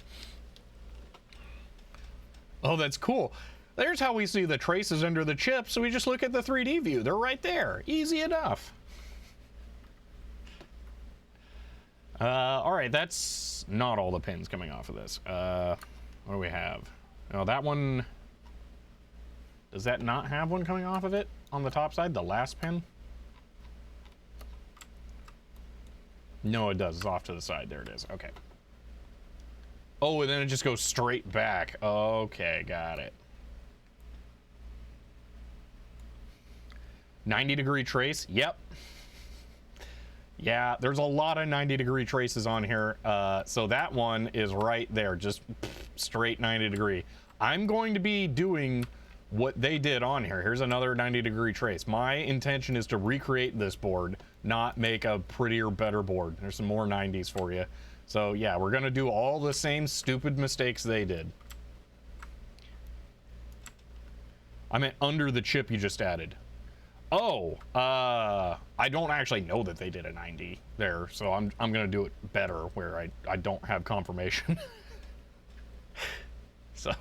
Oh, that's cool. There's how we see the traces under the chip, so we just look at the 3D view. They're right there. Easy enough. All right, that's not all the pins coming off of this. What do we have? Oh, that one... Does that not have one coming off of it on the top side? The last pin? No, it does. It's off to the side. There it is. Okay. Oh, and then it just goes straight back. Okay, got it. 90-degree trace? Yep. Yeah, there's a lot of 90-degree traces on here. So that one is right there, just straight 90-degree. I'm going to be doing what they did on here. Here's another 90-degree trace. My intention is to recreate this board, not make a prettier, better board. There's some more 90s for you. So yeah, we're gonna do all the same stupid mistakes they did. I meant under the chip you just added. Oh, I don't actually know that they did a 90 there, so I'm gonna do it better where I don't have confirmation. So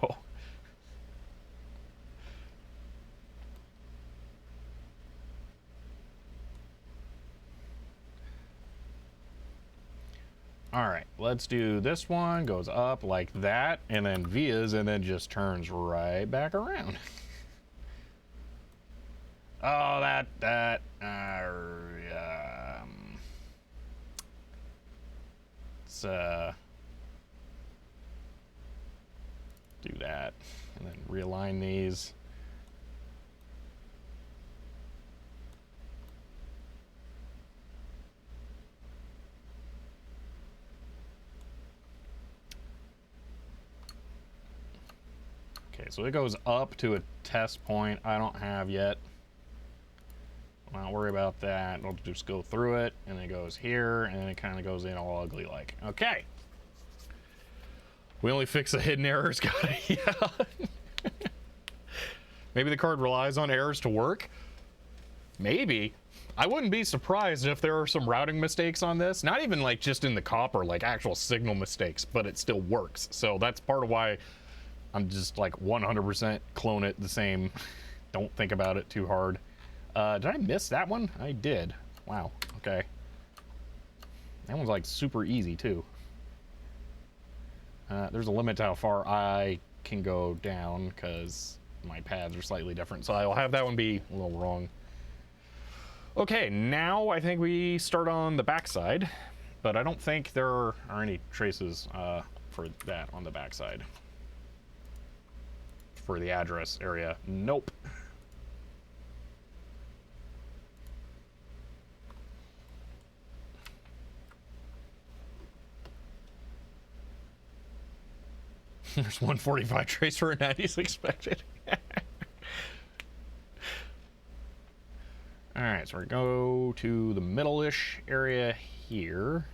all right, let's do this one. Goes up like that, and then vias, and then just turns right back around. Oh, let's do that, and then realign these. Okay, so it goes up to a test point I don't have yet. I'll not worry about that. I'll just go through it, and it goes here, and then it kind of goes in all ugly like. Okay. We only fix the hidden errors, guy. Yeah. Maybe the card relies on errors to work. Maybe. I wouldn't be surprised if there are some routing mistakes on this. Not even like just in the copper, like actual signal mistakes, but it still works. So that's part of why I'm just like 100% clone it the same. Don't think about it too hard. Did I miss that one? I did. Wow. Okay. That one's like super easy too. There's a limit to how far I can go down because my pads are slightly different. So I'll have that one be a little wrong. Okay, now I think we start on the backside, but I don't think there are any traces for that on the backside. For the address area, nope. There's 145 tracer and 90s expected. Alright, so we're gonna go to the middle-ish area here.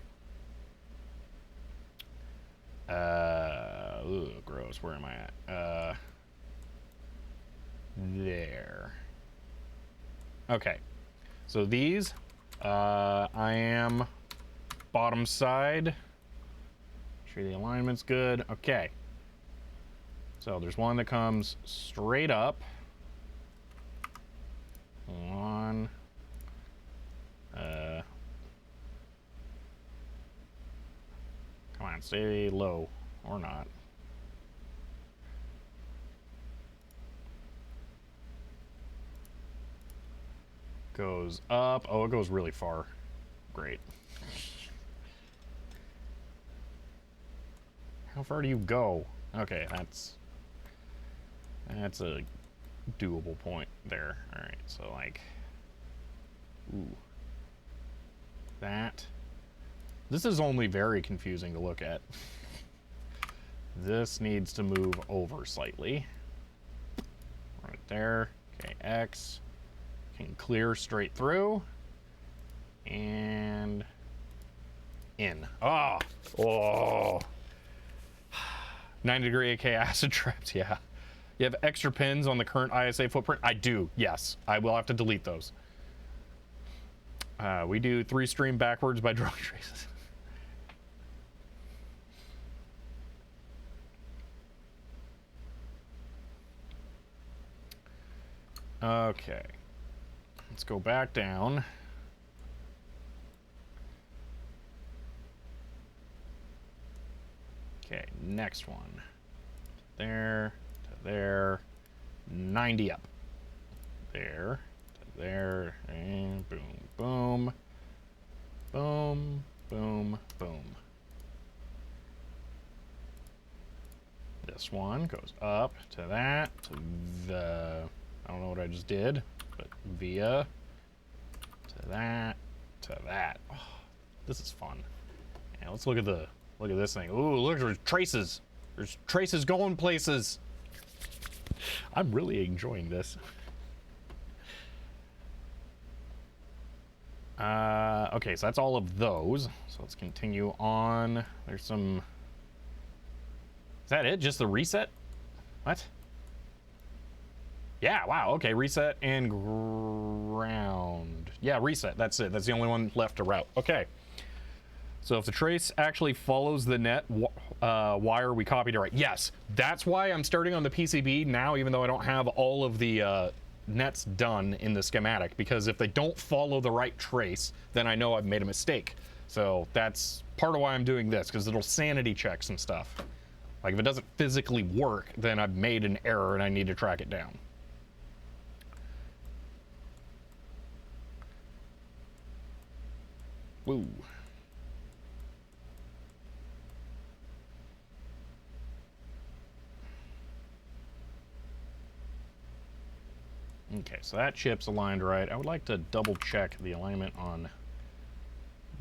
Ooh, gross. Where am I at? There. Okay. So these, I am bottom side. Make sure the alignment's good. Okay. So there's one that comes straight up. One. Come on, stay low. Or not. Goes up. Oh, it goes really far. Great. How far do you go? Okay, that's a doable point there. All right, so like, ooh, that. This is only very confusing to look at. This needs to move over slightly. Right there. Okay, X can clear straight through and in. Ah, oh. 90-degree AK acid traps, yeah. You have extra pins on the current ISA footprint? I do, yes. I will have to delete those. We do 3-stream backwards by drawing traces. Okay. Let's go back down. Okay, next one. There to there. 90 up. There to there. And boom, boom. Boom, boom, boom. This one goes up to that. To the... I don't know what I just did, but via to that, to that. Oh, this is fun. Yeah, let's look at this thing. Ooh, look, there's traces. There's traces going places. I'm really enjoying this. Okay, so that's all of those. So let's continue on. There's some... Is that it? Just the reset? What? Yeah, wow, okay, reset and ground. Yeah, reset, that's it. That's the only one left to route. Okay. So if the trace actually follows the net wire, we copied it right. Yes, that's why I'm starting on the PCB now, even though I don't have all of the nets done in the schematic, because if they don't follow the right trace, then I know I've made a mistake. So that's part of why I'm doing this, because it'll sanity check some stuff. Like if it doesn't physically work, then I've made an error and I need to track it down. Woo. Okay, so that chip's aligned right. I would like to double check the alignment on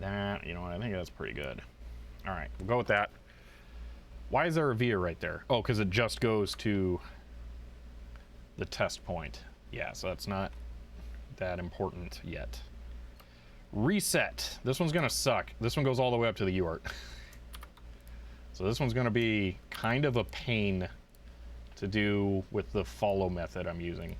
that. You know what, I think that's pretty good. All right, we'll go with that. Why is there a via right there? Oh, because it just goes to the test point. Yeah, so that's not that important yet. Reset. This one's gonna suck. This one goes all the way up to the UART. So this one's gonna be kind of a pain to do with the follow method I'm using.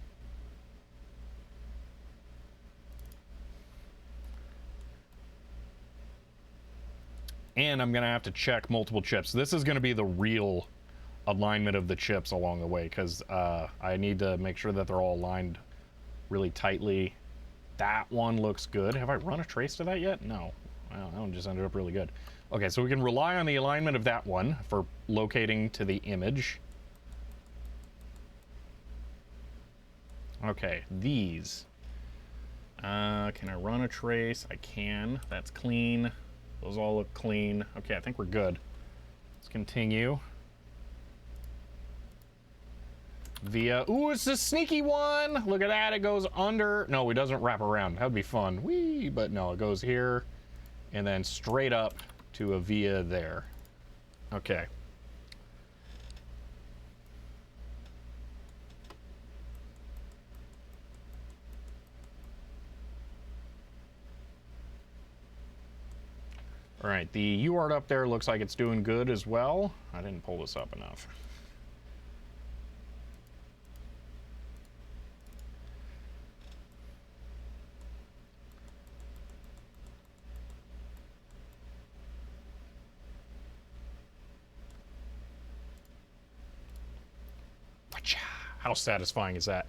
And I'm gonna have to check multiple chips. This is gonna be the real alignment of the chips along the way, because I need to make sure that they're all aligned really tightly. That one looks good. Have I run a trace to that yet? No. Well, that one just ended up really good. Okay, so we can rely on the alignment of that one for locating to the image. Okay, these. Can I run a trace? I can. That's clean. Those all look clean. Okay, I think we're good. Let's continue. Via... Ooh, it's a sneaky one! Look at that, it goes under... No, it doesn't wrap around. That would be fun. Whee! But no, it goes here, and then straight up to a via there. Okay. All right, the UART up there looks like it's doing good as well. I didn't pull this up enough. How satisfying is that?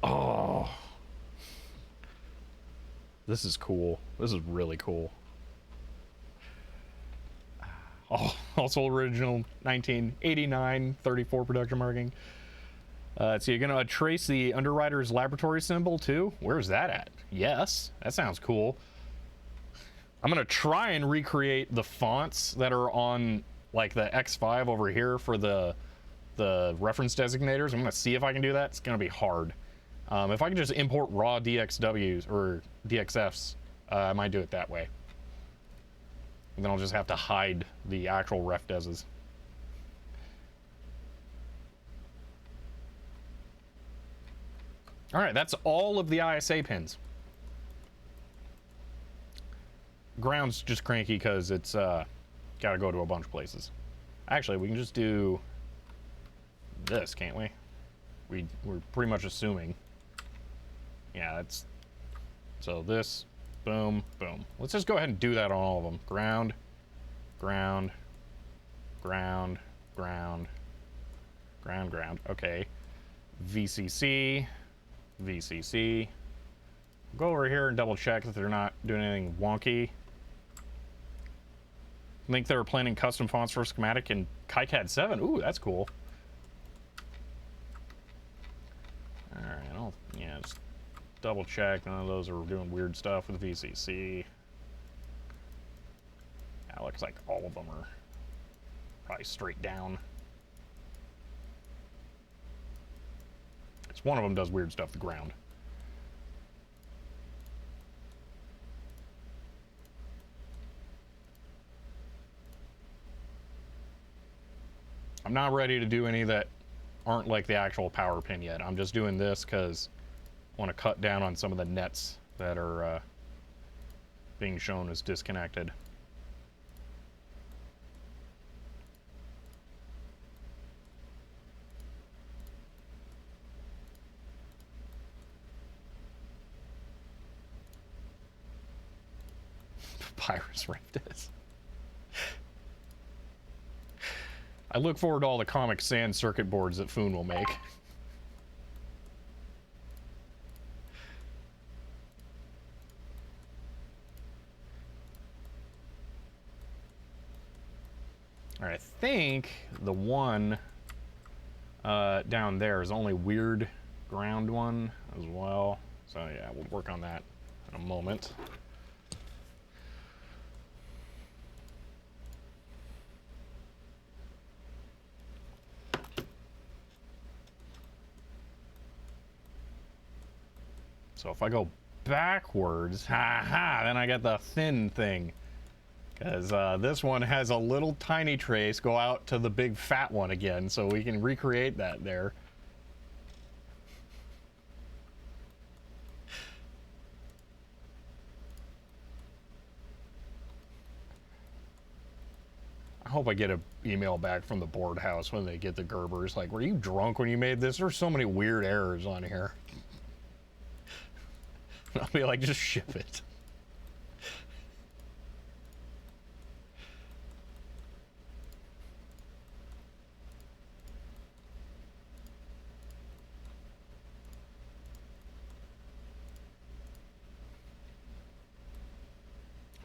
Oh. This is cool. This is really cool. Oh, also original 1989 34 production marking. So you're gonna trace the Underwriter's laboratory symbol too? Where's that at? Yes, that sounds cool. I'm gonna try and recreate the fonts that are on like the X5 over here for the reference designators. I'm gonna see if I can do that. It's gonna be hard. If I can just import raw DXWs or DXFs, I might do it that way. And then I'll just have to hide the actual ref deses. All right, that's all of the ISA pins. Ground's just cranky because it's got to go to a bunch of places. Actually, we can just do this, can't we? We're pretty much assuming. Yeah, that's... So this, boom, boom. Let's just go ahead and do that on all of them. Ground, ground, ground, ground, ground, ground. Okay. VCC, VCC. Go over here and double check that they're not doing anything wonky. I think they were planning custom fonts for schematic in KiCad 7. Ooh, that's cool. Alright, yeah, just double check. None of those are doing weird stuff with VCC. Yeah, looks like all of them are probably straight down. It's one of them does weird stuff, the ground. I'm not ready to do any that aren't like the actual power pin yet. I'm just doing this because I want to cut down on some of the nets that are being shown as disconnected. Papyrus ripped this. I look forward to all the Comic Sans circuit boards that Foon will make. Alright, I think the one down there is only weird ground one as well. So yeah, we'll work on that in a moment. So if I go backwards, haha, then I get the thin thing. Because this one has a little tiny trace go out to the big fat one again, so we can recreate that there. I hope I get an email back from the board house when they get the Gerbers. Like, were you drunk when you made this? There's so many weird errors on here. I'll be like, just ship it.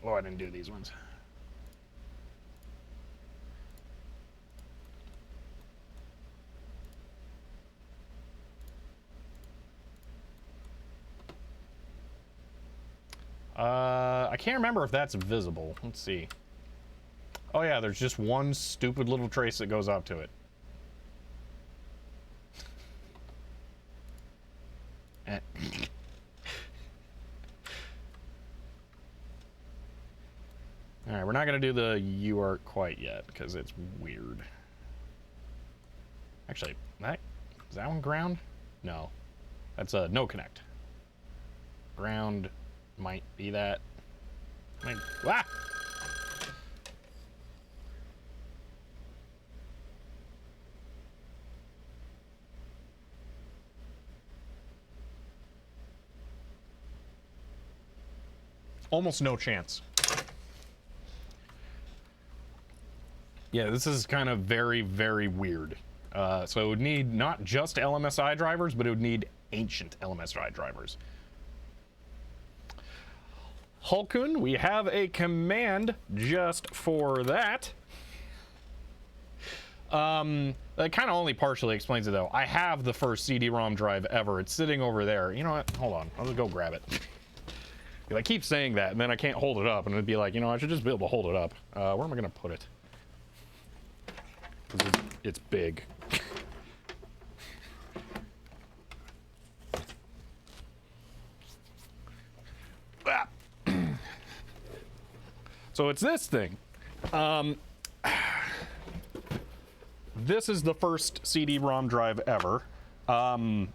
Oh, I didn't do these ones. I can't remember if that's visible. Let's see. Oh yeah, there's just one stupid little trace that goes out to it. Alright, we're not going to do the UART quite yet, because it's weird. Actually, is that one ground? No. That's a no connect. Ground might be that. Ah! Almost no chance. Yeah, this is kind of very, very weird. So it would need not just LMSI drivers, but it would need ancient LMSI drivers. Hulkun, we have a command just for that. That kind of only partially explains it though. I have the first CD-ROM drive ever. It's sitting over there. You know what? Hold on. I'll just go grab it. I keep saying that, and then I can't hold it up, and it'd be like, you know, I should just be able to hold it up. Where am I gonna put it? It's big. So it's this thing. This is the first CD-ROM drive ever. And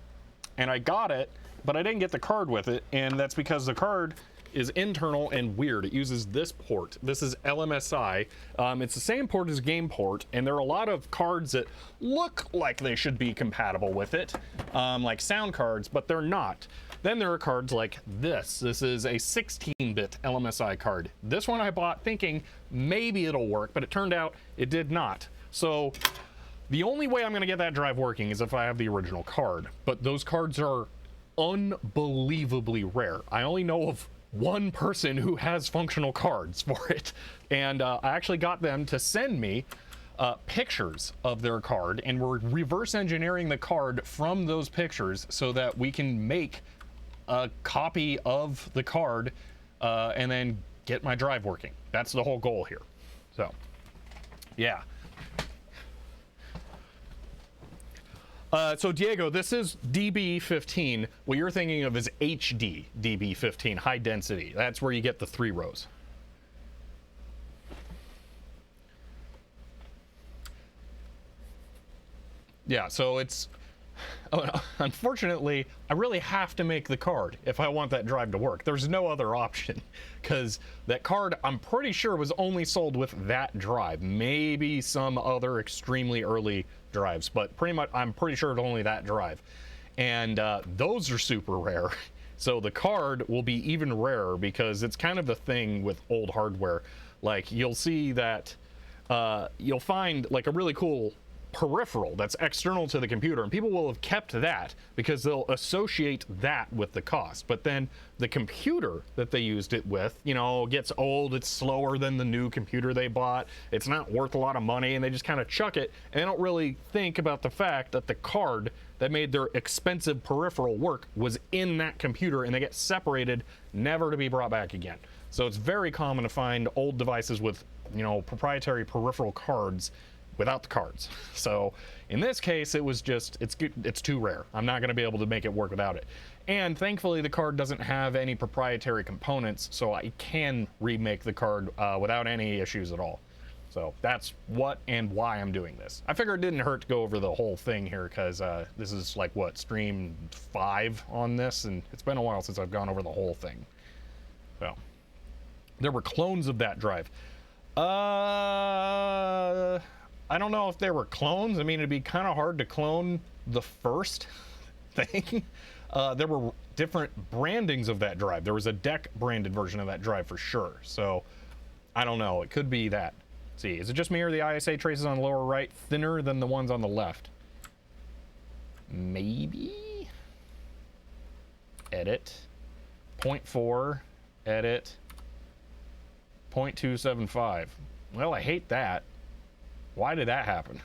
I got it, but I didn't get the card with it, and that's because the card is internal and weird. It uses this port. This is LMSI. It's the same port as game port, and there are a lot of cards that look like they should be compatible with it, like sound cards, but they're not. Then there are cards like this. This is a 16-bit LMSI card. This one I bought thinking maybe it'll work, but it turned out it did not. So the only way I'm gonna get that drive working is if I have the original card, but those cards are unbelievably rare. I only know of one person who has functional cards for it, and I actually got them to send me pictures of their card, and we're reverse engineering the card from those pictures so that we can make a copy of the card and then get my drive working. That's the whole goal here. So yeah. So Diego, this is DB15. What you're thinking of is HD DB15, high density. That's where you get the 3 rows. Yeah, so it's, unfortunately, I really have to make the card if I want that drive to work. There's no other option, because that card, I'm pretty sure, was only sold with that drive. Maybe some other extremely early drives, but pretty much, I'm pretty sure it's only that drive. And those are super rare. So the card will be even rarer, because it's kind of the thing with old hardware. Like, you'll see that, you'll find like a really cool peripheral that's external to the computer, and people will have kept that because they'll associate that with the cost. But then the computer that they used it with, you know, gets old, it's slower than the new computer they bought, it's not worth a lot of money, and they just kind of chuck it, and they don't really think about the fact that the card that made their expensive peripheral work was in that computer, and they get separated, never to be brought back again. So it's very common to find old devices with, you know, proprietary peripheral cards without the cards. So in this case, it was just, it's too rare. I'm not going to be able to make it work without it. And thankfully the card doesn't have any proprietary components, so I can remake the card without any issues at all. So that's what and why I'm doing this. I figured it didn't hurt to go over the whole thing here, because this is like, what, stream 5 on this, and it's been a while since I've gone over the whole thing. So there were clones of that drive. I don't know if they were clones. I mean, it'd be kind of hard to clone the first thing. There were different brandings of that drive. There was a deck branded version of that drive for sure. So I don't know. It could be that. Let's see, is it just me or the ISA traces on the lower right thinner than the ones on the left? Maybe. Edit. 0.4. Edit. 0.275. Well, I hate that. Why did that happen?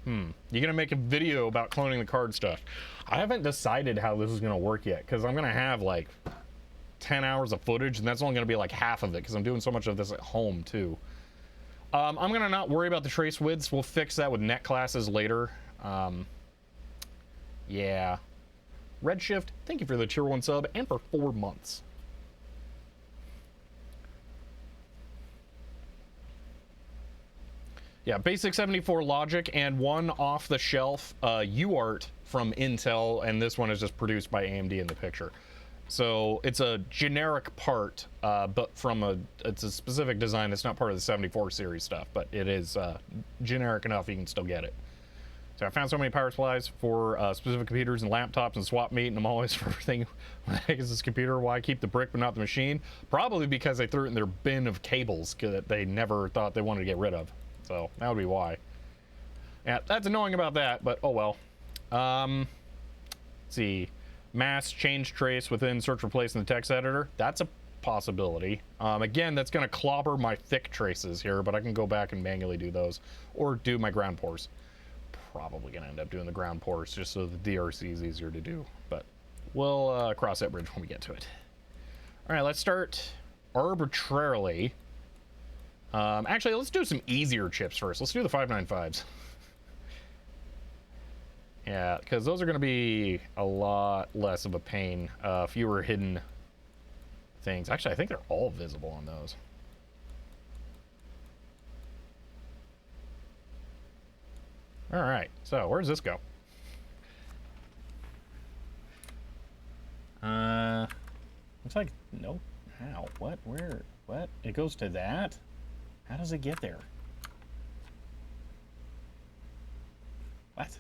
You gonna make a video about cloning the card stuff? I haven't decided how this is gonna work yet, because I'm gonna have like 10 hours of footage, and that's only gonna be like half of it, because I'm doing so much of this at home too. I'm gonna not worry about the trace widths. We'll fix that with net classes later. Yeah. Redshift, thank you for the tier 1 sub and for 4 months. Yeah, basic 74 logic and one off-the-shelf UART from Intel, and this one is just produced by AMD in the picture. So it's a generic part, but it's a specific design that's not part of the 74 series stuff, but it is generic enough you can still get it. So I found so many power supplies for specific computers and laptops and swap meet, and I'm always thinking, what the heck is this computer? Why keep the brick but not the machine? Probably because they threw it in their bin of cables that they never thought they wanted to get rid of. So that would be why. Yeah, that's annoying about that, but oh well. Let's see. Mass change trace within search replace in the text editor. That's a possibility. Again, that's going to clobber my thick traces here, but I can go back and manually do those. Or do my ground pores. Probably going to end up doing the ground pores just so the DRC is easier to do. But we'll cross that bridge when we get to it. Alright, let's start arbitrarily. Actually, let's do some easier chips first. Let's do the 595s. Yeah, because those are going to be a lot less of a pain. Fewer hidden things. Actually, I think they're all visible on those. Alright, so where does this go? Looks like, nope. How? What? Where? What? It goes to that? How does it get there? What?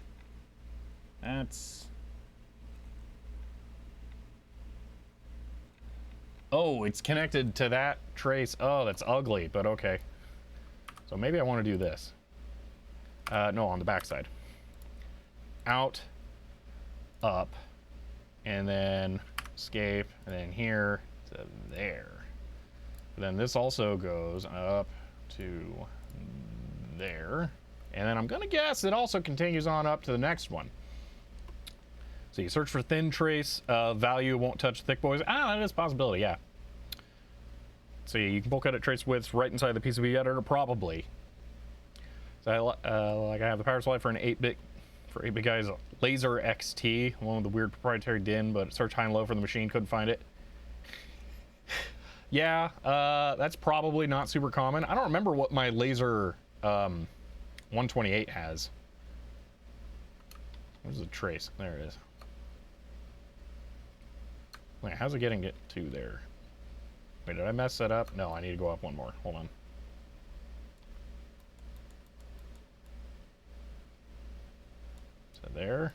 That's... Oh, it's connected to that trace. Oh, that's ugly, but okay. So maybe I want to do this. No, on the backside. Out, up, and then escape, and then here to there. And then this also goes up to there. And then I'm going to guess it also continues on up to the next one. So you search for thin trace, value won't touch thick boys. Ah, that is a possibility, yeah. So you can bulk edit trace widths right inside the PCB editor, probably. So like I have the power supply for an 8-bit, for 8-bit guys, Laser XT, one with the weird proprietary DIN, but search high and low for the machine, couldn't find it. Yeah, that's probably not super common. I don't remember what my Laser 128 has. Where's the trace? There it is. Wait, how's it getting it to there? Wait, did I mess that up? No, I need to go up one more. Hold on. So there.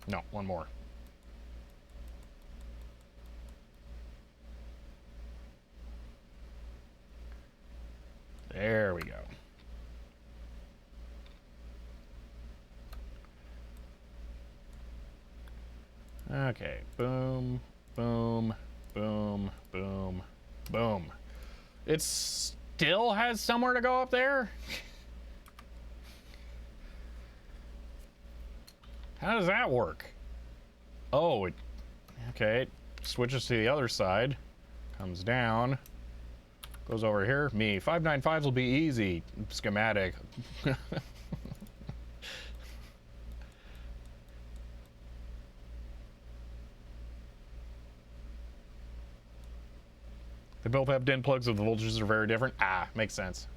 No, one more. There we go. Okay, boom, boom, boom, boom, boom. It still has somewhere to go up there? How does that work? Oh, okay, it switches to the other side, comes down, goes over here. Me, 595s will be easy. Schematic. They both have DIN plugs, so the voltages are very different. Ah, makes sense.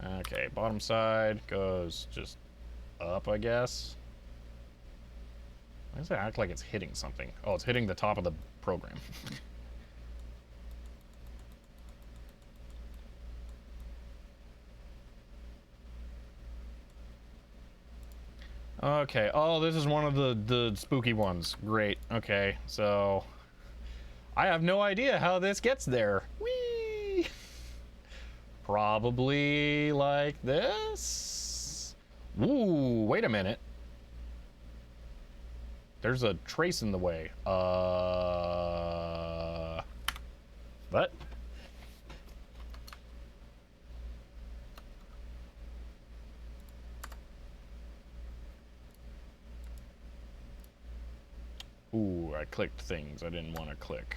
Okay, bottom side goes just up, I guess. Why does it act like it's hitting something? Oh, it's hitting the top of the program. Okay, oh, this is one of the spooky ones. Great, okay, so... I have no idea how this gets there. Whee! Probably like this? Ooh, wait a minute. There's a trace in the way. What? Ooh, I clicked things I didn't want to click.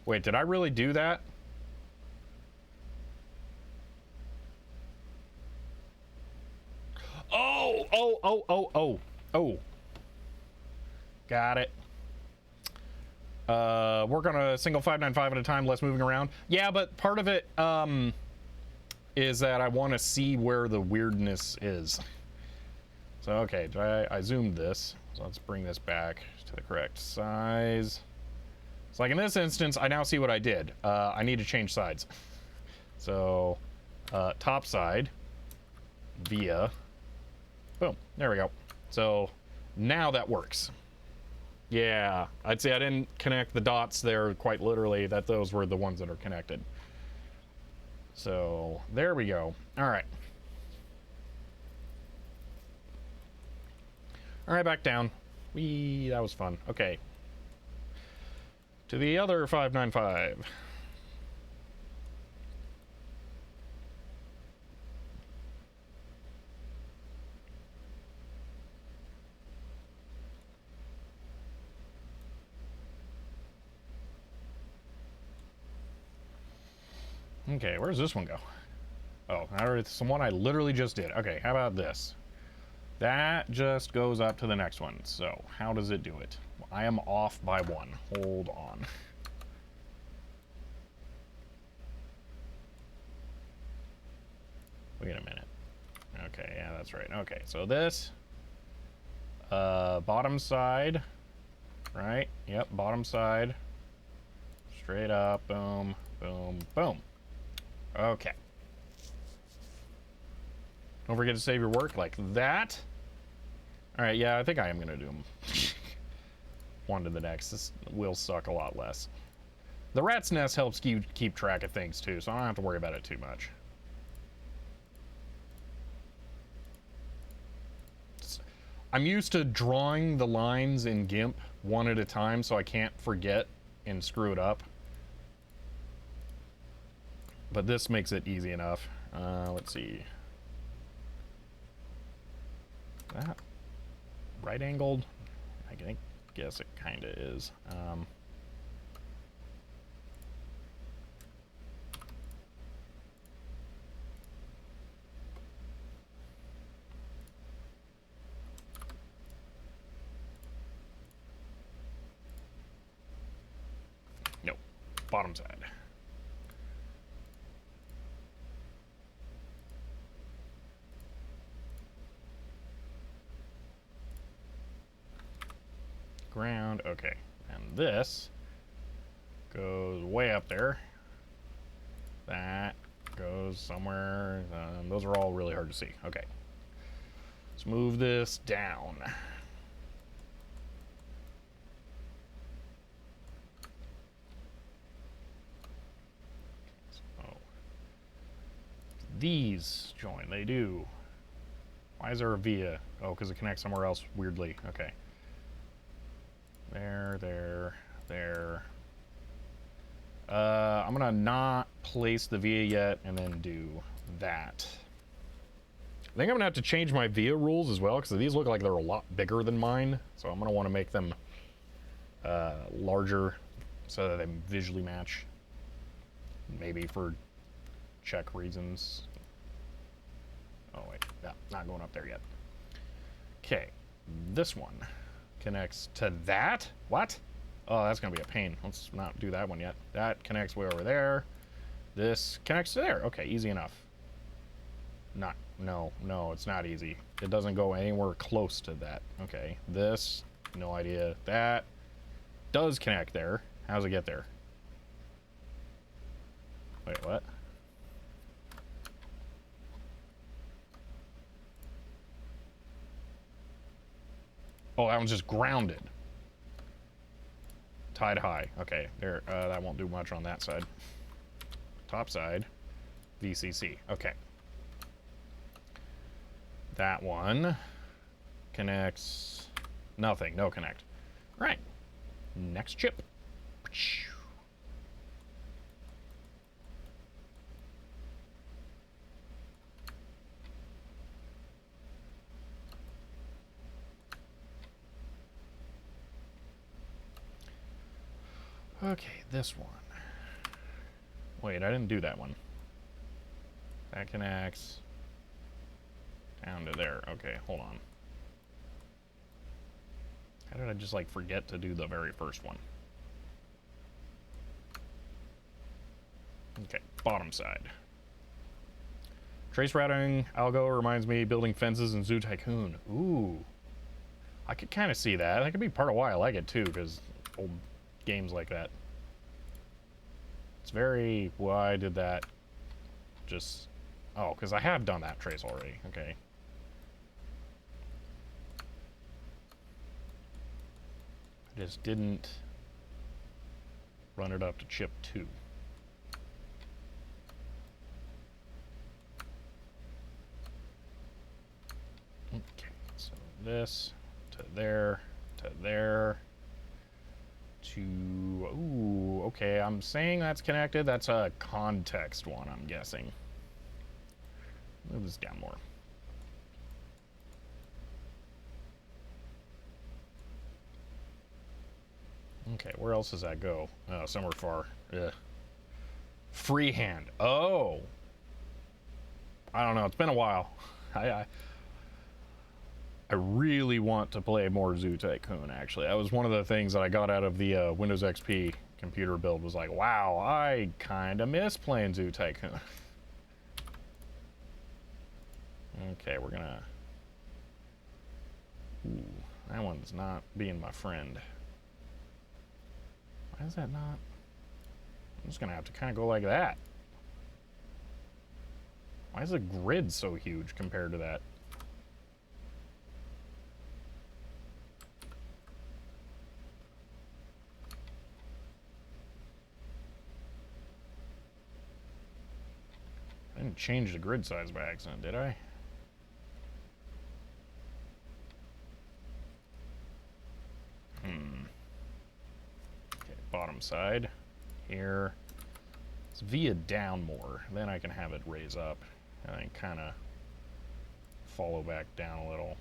Wait, did I really do that? Oh. Got it. Work on a single 595 at a time, less moving around. Yeah, but part of it, is that I want to see where the weirdness is. So, okay, I zoomed this. So let's bring this back to the correct size. So like in this instance, I now see what I did. I need to change sides. So, top side, via, boom, there we go. So now that works. Yeah, I'd say I didn't connect the dots there quite literally, that those were the ones that are connected. So there we go. All right. All right, back down. That was fun. Okay. To the other 595. Okay, where's this one go? Oh, it's the one I literally just did. Okay, how about this? That just goes up to the next one. So, how does it do it? I am off by one. Hold on. Wait a minute. Okay, yeah, that's right. Okay, so this, bottom side, right? Yep, bottom side. Straight up, boom, boom, boom. Okay. Don't forget to save your work like that. All right, yeah, I think I am gonna do them one to the next. This will suck a lot less. The rat's nest helps you keep track of things too, so I don't have to worry about it too much. I'm used to drawing the lines in GIMP one at a time, so I can't forget and screw it up. But this makes it easy enough. Let's see. That right angled? I guess it kind of is. Nope. Bottom side. Ground, okay. And this goes way up there. That goes somewhere. Those are all really hard to see. Okay. Let's move this down. So these join, they do. Why is there a via? Oh, because it connects somewhere else weirdly. Okay. There. I'm gonna not place the via yet and then do that. I think I'm gonna have to change my via rules as well, because these look like they're a lot bigger than mine. So I'm gonna want to make them larger so that they visually match. Maybe for check reasons. Oh wait, no, not going up there yet. Okay, this one connects to that. What? Oh, that's gonna be a pain. Let's not do that one yet. That connects way over there. This connects to there. Okay, easy enough. No, it's not easy. It doesn't go anywhere close to that. Okay, this, no idea. That does connect there. How does it get there? Wait, what? Oh, that one's just grounded. Tied high. Okay, there. That won't do much on that side. Top side, VCC. Okay. That one connects. Nothing. No connect. All right. Next chip. Okay, this one. Wait, I didn't do that one. That connects down to there. Okay, hold on. How did I just like forget to do the very first one? Okay, bottom side. Trace routing algo reminds me building fences in Zoo Tycoon. Ooh. I could kind of see that. That could be part of why I like it too, because old games like that. It's very... Why did that just... Oh, because I have done that trace already. Okay. I just didn't run it up to chip 2. Okay, so this to there to there to... Ooh, okay, I'm saying that's connected. That's a context one, I'm guessing. Move this down more. Okay, where else does that go? Oh, somewhere far. Ugh. Freehand. Oh! I don't know, it's been a while. I really want to play more Zoo Tycoon, actually. That was one of the things that I got out of the Windows XP computer build, was like, wow, I kind of miss playing Zoo Tycoon. Okay, we're gonna... Ooh, that one's not being my friend. Why is that not? I'm just gonna have to kind of go like that. Why is the grid so huge compared to that? I didn't change the grid size by accident, did I? Okay, bottom side. Here. Let's via down more. Then I can have it raise up. And then kind of follow back down a little.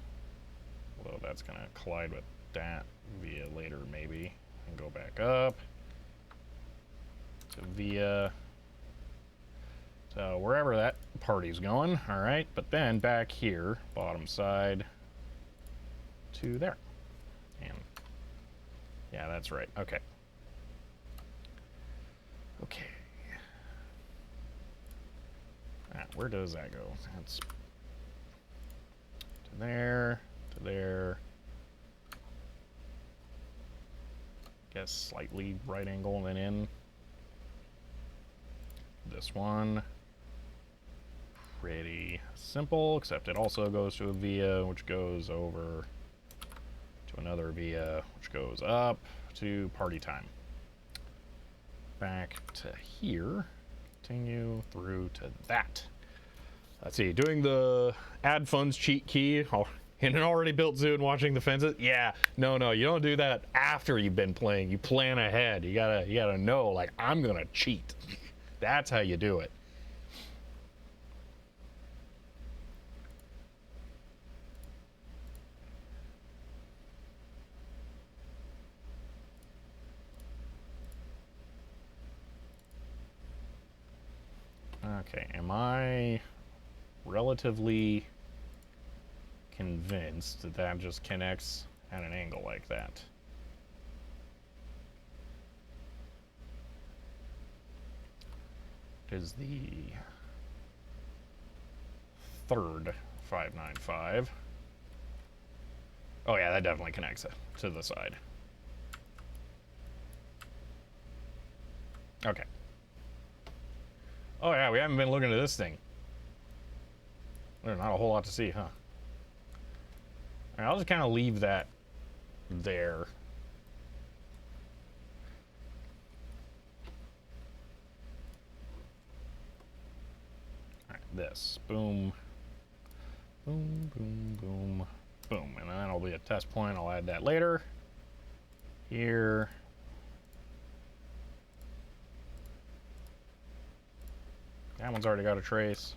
Although that's going to collide with that via later, maybe. And go back up. To via... So wherever that party's going, all right, but then back here, bottom side to there. And yeah, that's right. Okay. Okay. Where does that go? That's to there, to there. Guess slightly right angle and then in. This one. Pretty simple, except it also goes to a via, which goes over to another via, which goes up to party time. Back to here, continue through to that. Let's see, doing the add funds cheat key in an already built zoo and watching the fences. Yeah, no, you don't do that after you've been playing. You plan ahead. You gotta know, like, I'm gonna cheat. That's how you do it. Okay, am I relatively convinced that that just connects at an angle like that? It is the third 595. Oh yeah, that definitely connects it to the side. Okay. Oh yeah, we haven't been looking at this thing. There's not a whole lot to see, huh? All right, I'll just kind of leave that there. All right, this. Boom. Boom, boom, boom. Boom, and that'll be a test point. I'll add that later. Here. That one's already got a trace.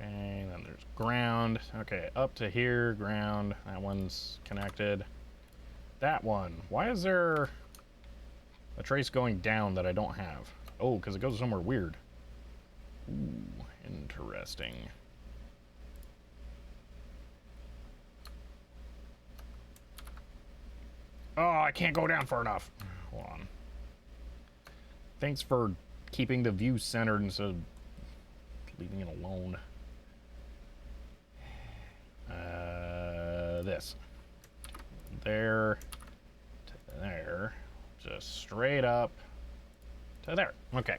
Okay, then there's ground. Okay, up to here, ground. That one's connected. That one. Why is there a trace going down that I don't have? Oh, because it goes somewhere weird. Ooh, interesting. Oh, I can't go down far enough. Hold on. Thanks for keeping the view centered instead of leaving it alone. This. There to there. Just straight up to there. Okay.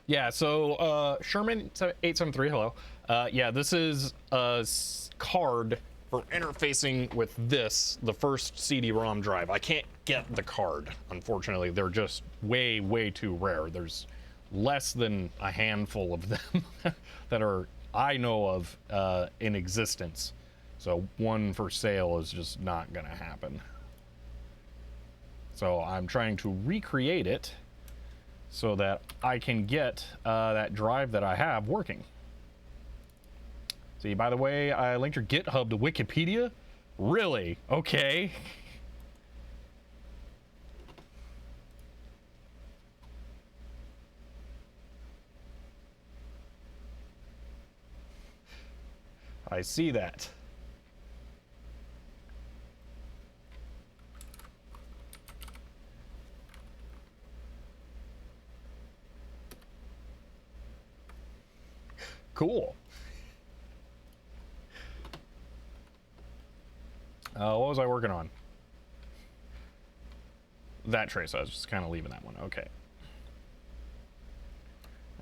Yeah, so Sherman 873, hello. Yeah, this is a card for interfacing with this, the first CD-ROM drive. I can't get the card, unfortunately. They're just way, way too rare. There's less than a handful of them that are, I know of, in existence. So one for sale is just not gonna happen. So I'm trying to recreate it so that I can get that drive that I have working. See, by the way, I linked your GitHub to Wikipedia? Really? Okay. I see that. Cool. What was I working on? That trace. I was just kind of leaving that one. Okay.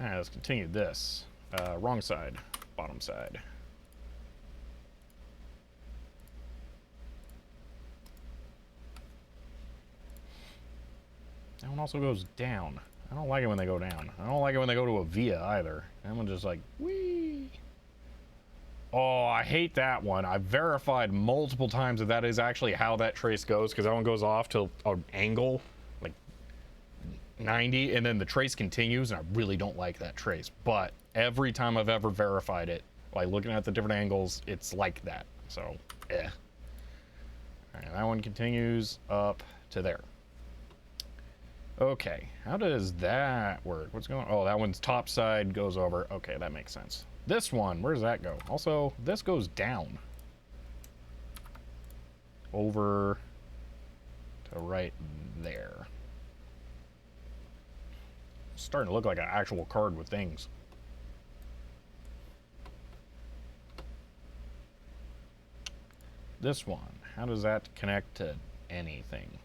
All right, let's continue this. Wrong side. Bottom side. That one also goes down. I don't like it when they go down. I don't like it when they go to a via either. That one just like, whee. Oh, I hate that one. I've verified multiple times that that is actually how that trace goes, because that one goes off to an angle, like 90, and then the trace continues, and I really don't like that trace. But every time I've ever verified it, like looking at the different angles, it's like that. So, eh. All right, that one continues up to there. Okay, how does that work? What's going on? Oh, that one's top side goes over. Okay, that makes sense. This one, where does that go? Also, this goes down. Over to right there. It's starting to look like an actual card with things. This one, how does that connect to anything?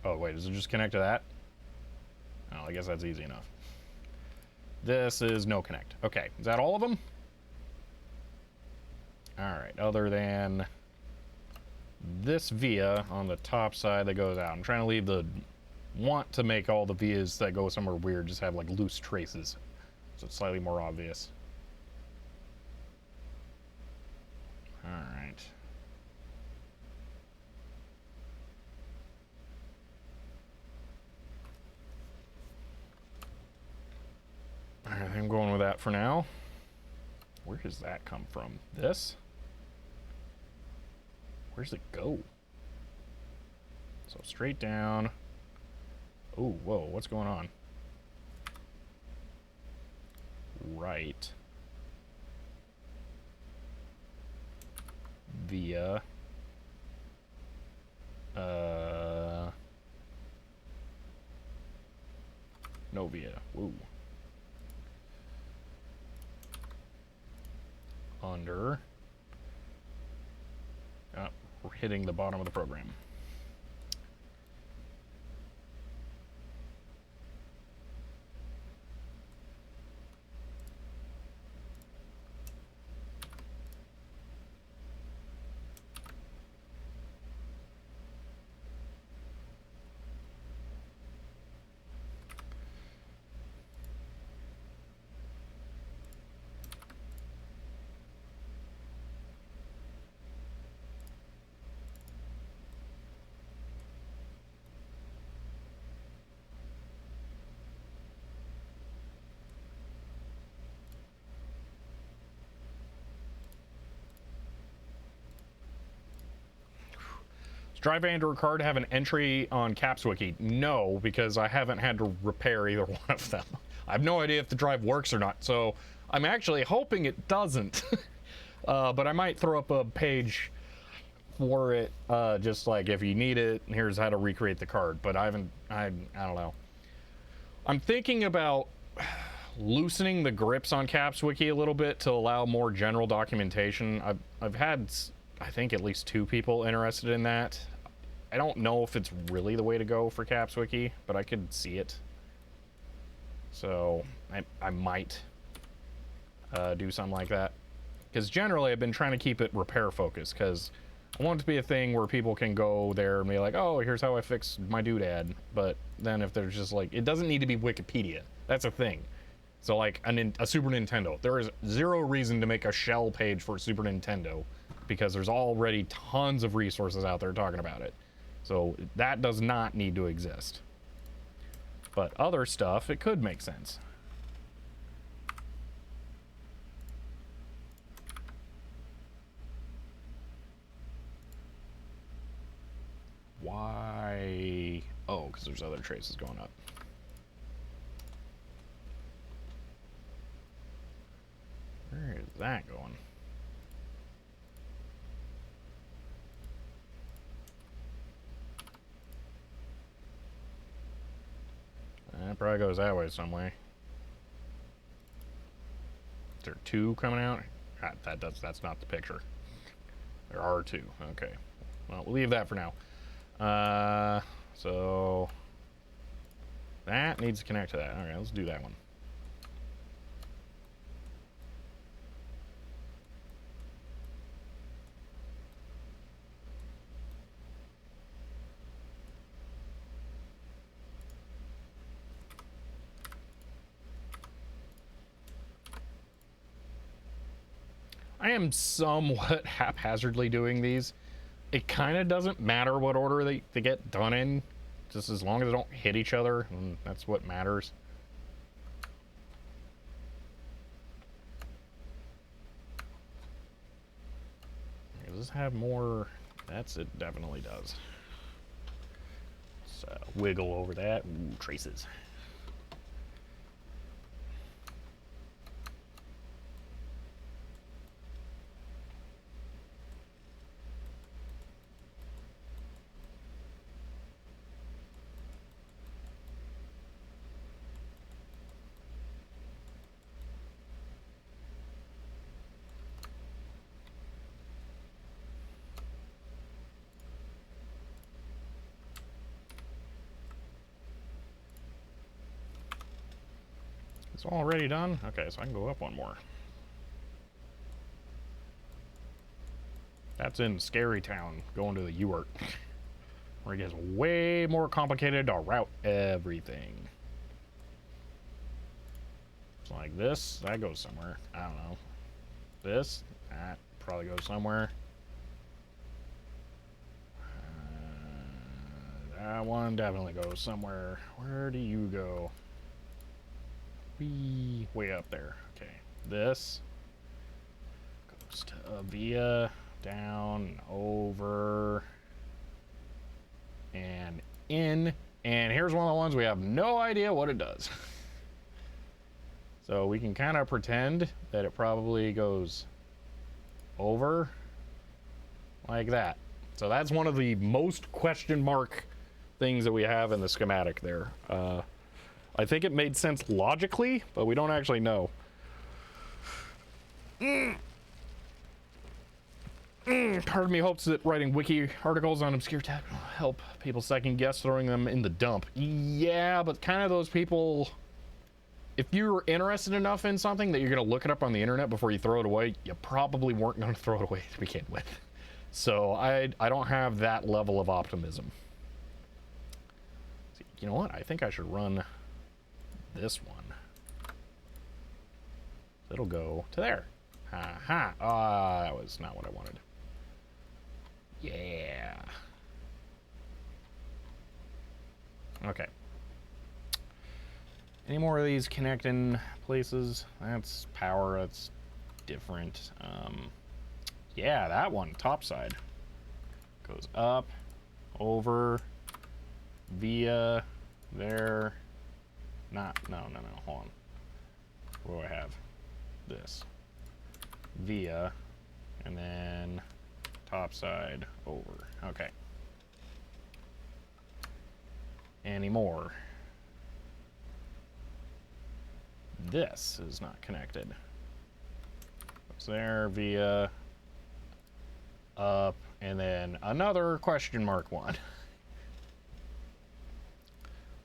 Oh, wait, does it just connect to that? Oh, I guess that's easy enough. This is no connect. Okay, is that all of them? All right, other than this via on the top side that goes out. I'm trying to leave the, want to make all the vias that go somewhere weird just have like loose traces, so it's slightly more obvious. All right. All right, I'm going with that for now. Where does that come from? This? Where's it go? So straight down. Oh, whoa, what's going on? Right. Via. No via. Woo. Under. We're hitting the bottom of the program. Does Drive Android card have an entry on CapsWiki? No, because I haven't had to repair either one of them. I have no idea if the drive works or not, so I'm actually hoping it doesn't. But I might throw up a page for it, just like if you need it, here's how to recreate the card. But I don't know. I'm thinking about loosening the grips on CapsWiki a little bit to allow more general documentation. I've had, I think, at least 2 people interested in that. I don't know if it's really the way to go for CapsWiki, but I could see it. So I might do something like that. Because generally I've been trying to keep it repair focused, because I want it to be a thing where people can go there and be like, oh, here's how I fixed my doodad. But then if there's just like, it doesn't need to be Wikipedia. That's a thing. So like a Super Nintendo, there is 0 reason to make a shell page for Super Nintendo, because there's already tons of resources out there talking about it. So that does not need to exist. But other stuff, it could make sense. Why? Oh, because there's other traces going up. Where is that going? That probably goes that way some way. Is there 2 coming out? That's not the picture. There are 2. Okay. Well, we'll leave that for now. So that needs to connect to that. All right, let's do that one. I am somewhat haphazardly doing these. It kind of doesn't matter what order they get done in, just as long as they don't hit each other, and that's what matters. Does this have more? It definitely does. Let's wiggle over that. Ooh, traces. It's already done? Okay, so I can go up one more. That's in Scary Town, going to the U-Art, where it gets way more complicated to route everything. It's like this, that goes somewhere. I don't know. This, that probably goes somewhere. That one definitely goes somewhere. Where do you go? Way up there. Okay. This goes to via, down, over, and in. And here's one of the ones we have no idea what it does. So we can kind of pretend that it probably goes over like that. So that's one of the most question mark things that we have in the schematic there. I think it made sense logically, but we don't actually know. Part of me hopes that writing wiki articles on obscure tech will help people second guess throwing them in the dump. Yeah, but kind of those people, if you're interested enough in something that you're going to look it up on the internet before you throw it away, you probably weren't going to throw it away to begin with. So I don't have that level of optimism. You know what? I think I should run this one. It'll go to there. Ha ha. That was not what I wanted. Yeah. Okay. Any more of these connecting places? That's power. That's different. Yeah, that one, top side, goes up over via there. No, hold on. What do I have? This. Via, and then top side over. Okay. Any more? This is not connected. It's there via up, and then another question mark one.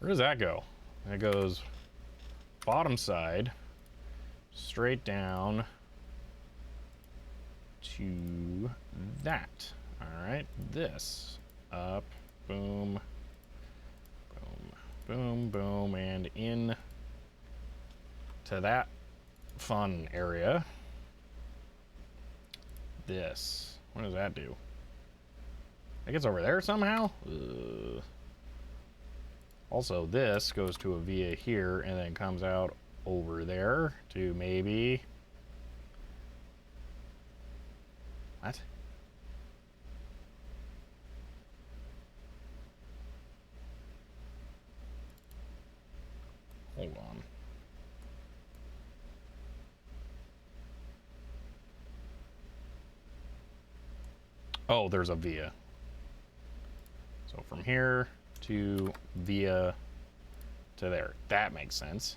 Where does that go? That goes bottom side, straight down to that. All right, this up, boom, boom, boom, boom, and in to that fun area. This, what does that do? It gets over there somehow? Also, this goes to a via here and then comes out over there to maybe... What? Hold on. Oh, there's a via. So from here to via to there. That makes sense.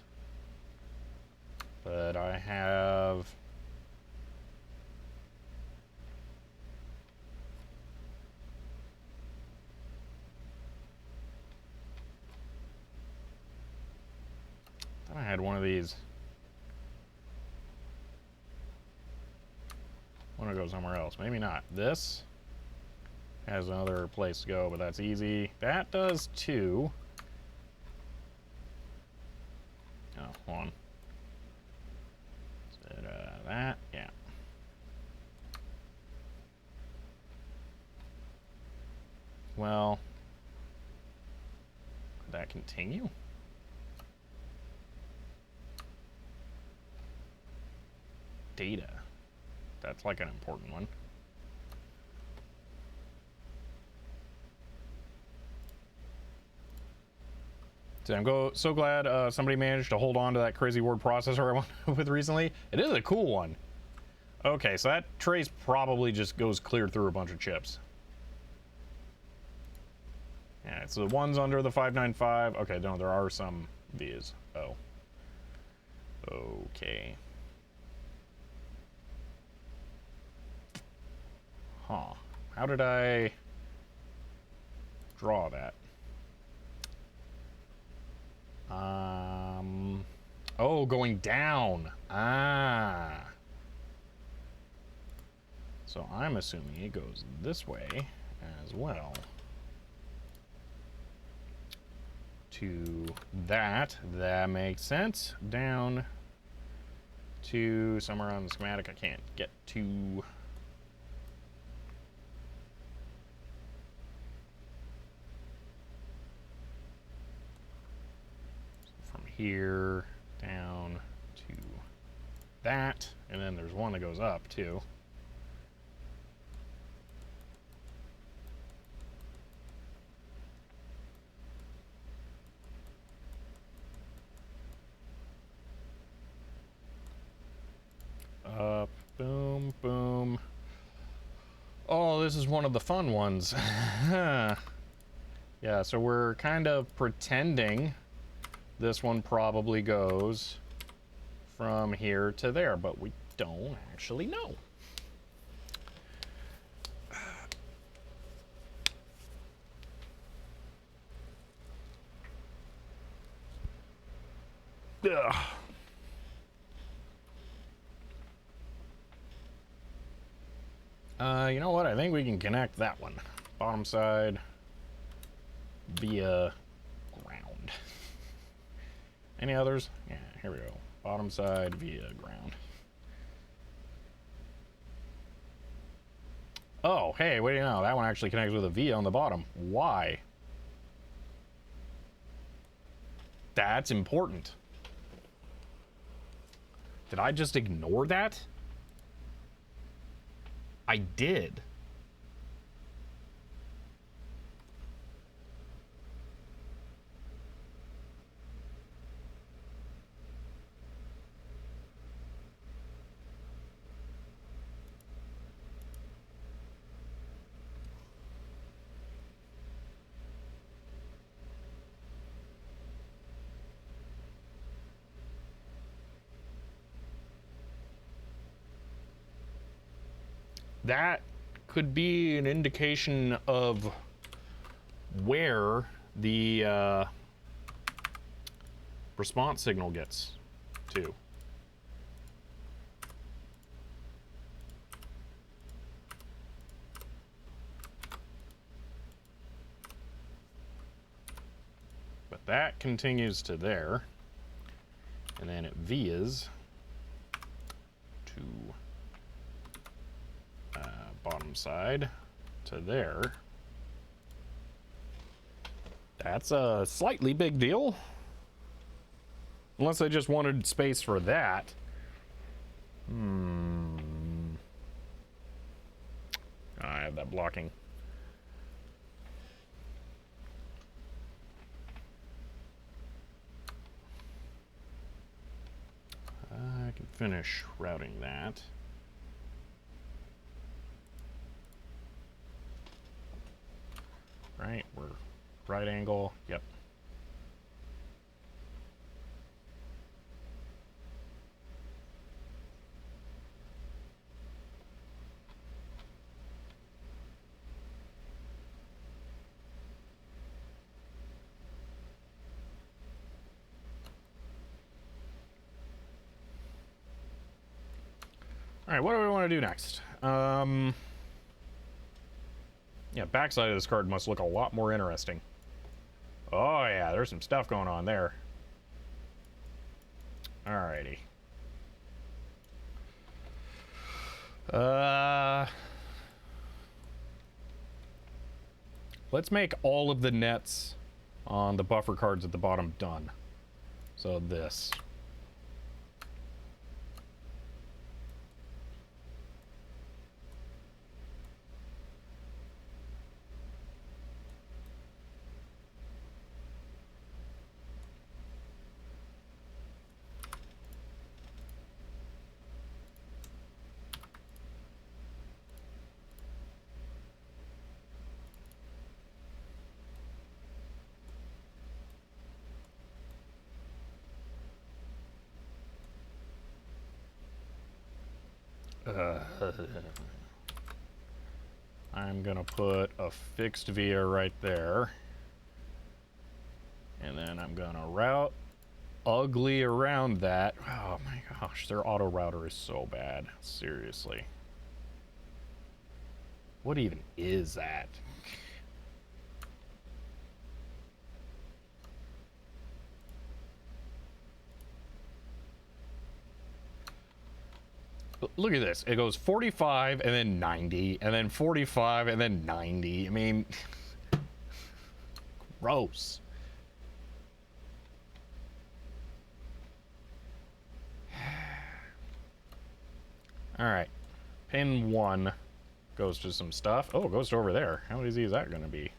But I have... I had one of these. I want to go somewhere else. Maybe not. This has another place to go, but that's easy. That does too. Oh, hold on. Is it, that? Yeah. Well, could that continue? Data. That's like an important one. So I'm so glad somebody managed to hold on to that crazy word processor I went with recently. It is a cool one. Okay, so that trace probably just goes clear through a bunch of chips. Yeah, it's the ones under the 595. Okay, no, there are some vias. Oh. Okay. Huh. How did I draw that? Oh, going down. Ah. So I'm assuming it goes this way as well. To that. That makes sense. Down to somewhere on the schematic I can't get to. From here down to that, and then there's one that goes up too. Up, boom, boom. Oh, this is one of the fun ones. Yeah, so we're kind of pretending this one probably goes from here to there, but we don't actually know. Ugh. You know what? I think we can connect that one. Bottom side via ground. Any others? Yeah, here we go. Bottom side via ground. Oh, hey, wait, no, that one actually connects with a via on the bottom. Why? That's important. Did I just ignore that? I did. that could be an indication of where the response signal gets to. But that continues to there, and then it vias to bottom side to there. That's a slightly big deal. Unless I just wanted space for that. I have that blocking. I can finish routing that. Right, we're right angle, yep. All right, what do we want to do next? Yeah, backside of this card must look a lot more interesting. Oh yeah, there's some stuff going on there. Alrighty. Let's make all of the nets on the buffer cards at the bottom done. So this. I'm gonna put a fixed via right there, and then I'm gonna route ugly around that. Oh my gosh, their auto router is so bad. Seriously, what even is that? Look at this. It goes 45 and then 90 and then 45 and then 90. I mean, gross. All right. Pin 1 goes to some stuff. Oh, it goes to over there. How easy is that going to be?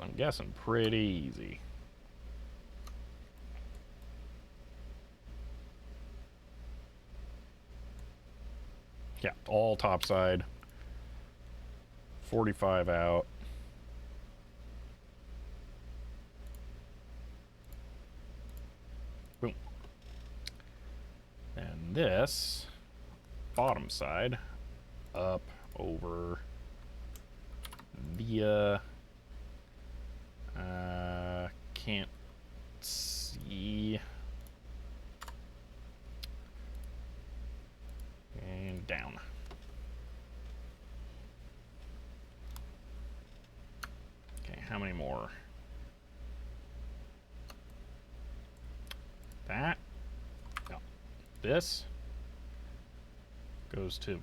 I'm guessing pretty easy. Yeah, all topside. 45 out. Boom. And this, bottom side, up, over, via, can't see, and down. Okay, how many more? That. No. This goes to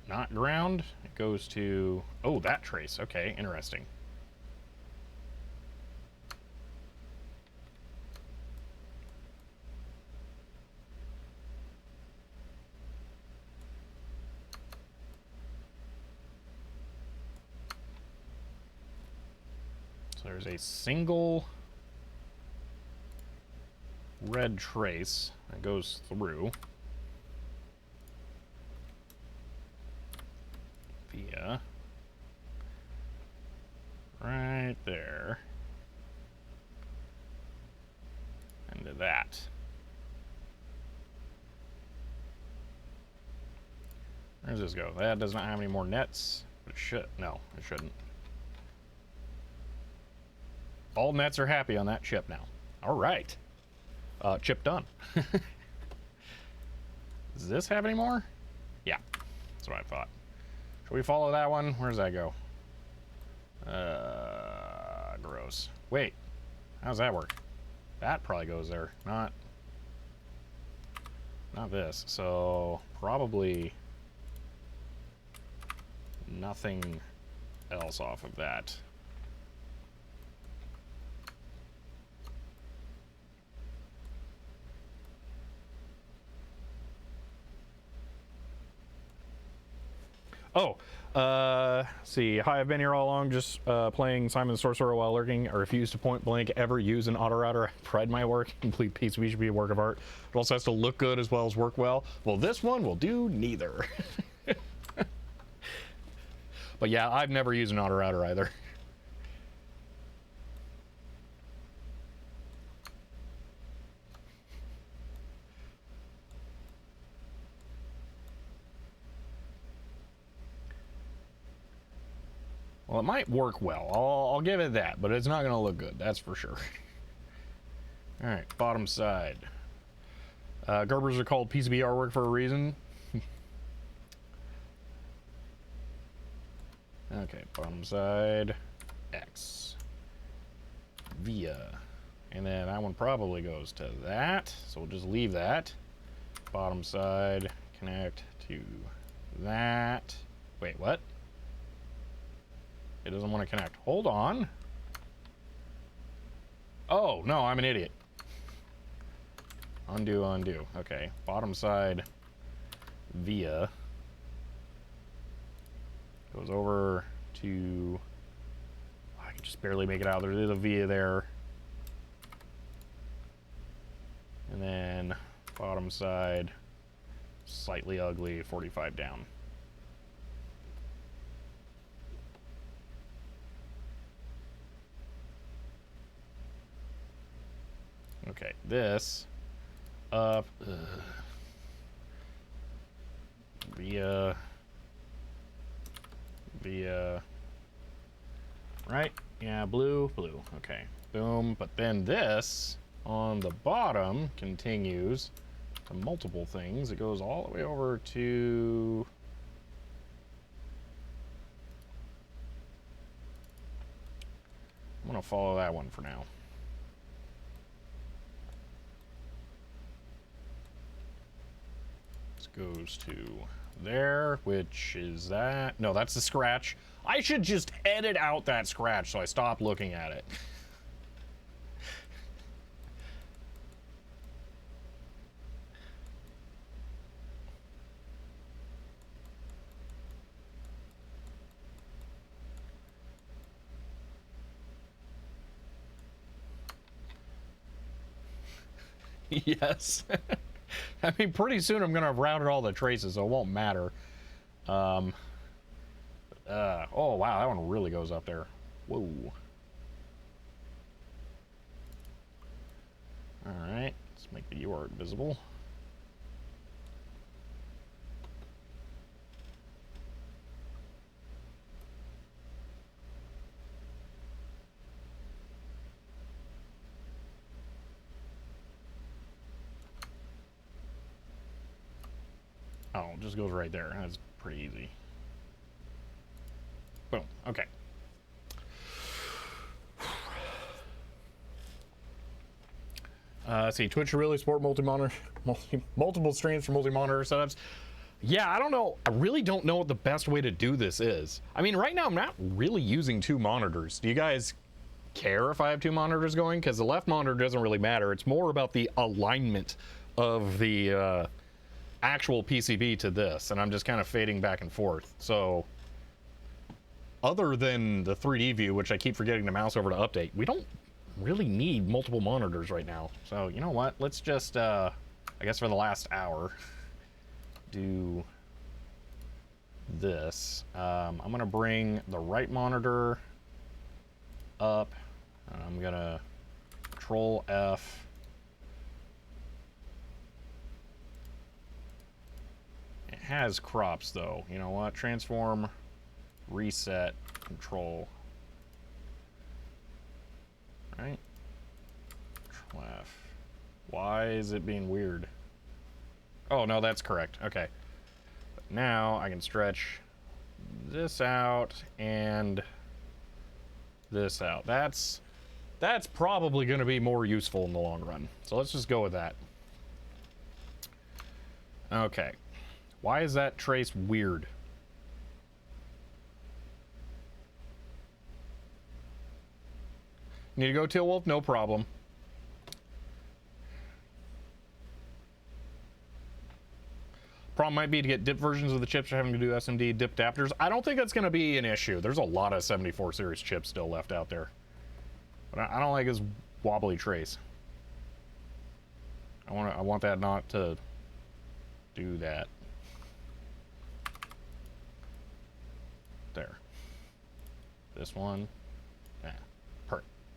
not ground. It goes to, oh, that trace. Okay, interesting. There's a single red trace that goes through via right there into that. Where does this go? That does not have any more nets. But it should. No, it shouldn't. All nets are happy on that chip now. All right. Chip done. Does this have any more? Yeah, that's what I thought. Should we follow that one? Where does that go? Gross. Wait, how does that work? That probably goes there. Not this. So probably nothing else off of that. Oh, see, hi, I've been here all along just playing Simon the Sorcerer while lurking. I refuse to point blank ever use an auto router. I pride my work. Complete PCB should be a work of art. It also has to look good as well as work well. Well, this one will do neither. But yeah, I've never used an auto router either. Well, it might work well. I'll give it that, but it's not going to look good. That's for sure. All right, bottom side. Gerbers are called PCB artwork for a reason. Okay, bottom side, X, via, and then that one probably goes to that, so we'll just leave that. Bottom side, connect to that. Wait, what? It doesn't want to connect. Hold on. Oh, no, I'm an idiot. Undo, undo. Okay, bottom side, via. Goes over to, I can just barely make it out. There's a via there. And then bottom side, slightly ugly, 45 down. Okay, this up, via, right? Yeah, blue, blue. Okay, boom. But then this on the bottom continues to multiple things. It goes all the way over to, I'm gonna follow that one for now. This goes to there, which is that. No, that's the scratch. I should just edit out that scratch so I stop looking at it. Yes. I mean, pretty soon I'm gonna have routed all the traces, so it won't matter. Oh wow, that one really goes up there. Whoa. All right, let's make the UART visible. Oh, it just goes right there. That's pretty easy. Boom. Okay. Let's see. Twitch really support multiple streams for multi-monitor setups. Yeah, I don't know. I really don't know what the best way to do this is. I mean, right now I'm not really using two monitors. Do you guys care if I have two monitors going? Because the left monitor doesn't really matter. It's more about the alignment of the actual PCB to this, and I'm just kind of fading back and forth. So other than the 3D view, which I keep forgetting to mouse over to update, we don't really need multiple monitors right now. So you know what, let's just I guess for the last hour do this. I'm gonna bring the right monitor up, and I'm gonna Control F. has crops, though. You know what? Transform, reset, control. Right? Control F. Why is it being weird? Oh, no, that's correct. Okay. But now I can stretch this out and this out. That's probably going to be more useful in the long run. So let's just go with that. Okay. Why is that trace weird? Need to go Teal Wolf? No problem. Problem might be to get dip versions of the chips or having to do SMD dip adapters. I don't think that's going to be an issue. There's a lot of 74 series chips still left out there. But I don't like his wobbly trace. I want that not to do that. There. This one. Yeah.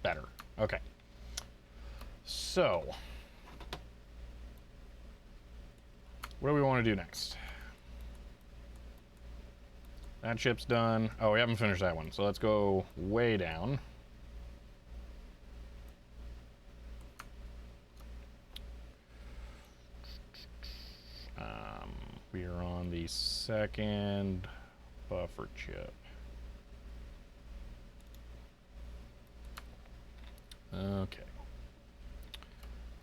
Better. Okay. So. What do we want to do next? That chip's done. Oh, we haven't finished that one. So let's go way down. We are on the second buffer chip. Okay.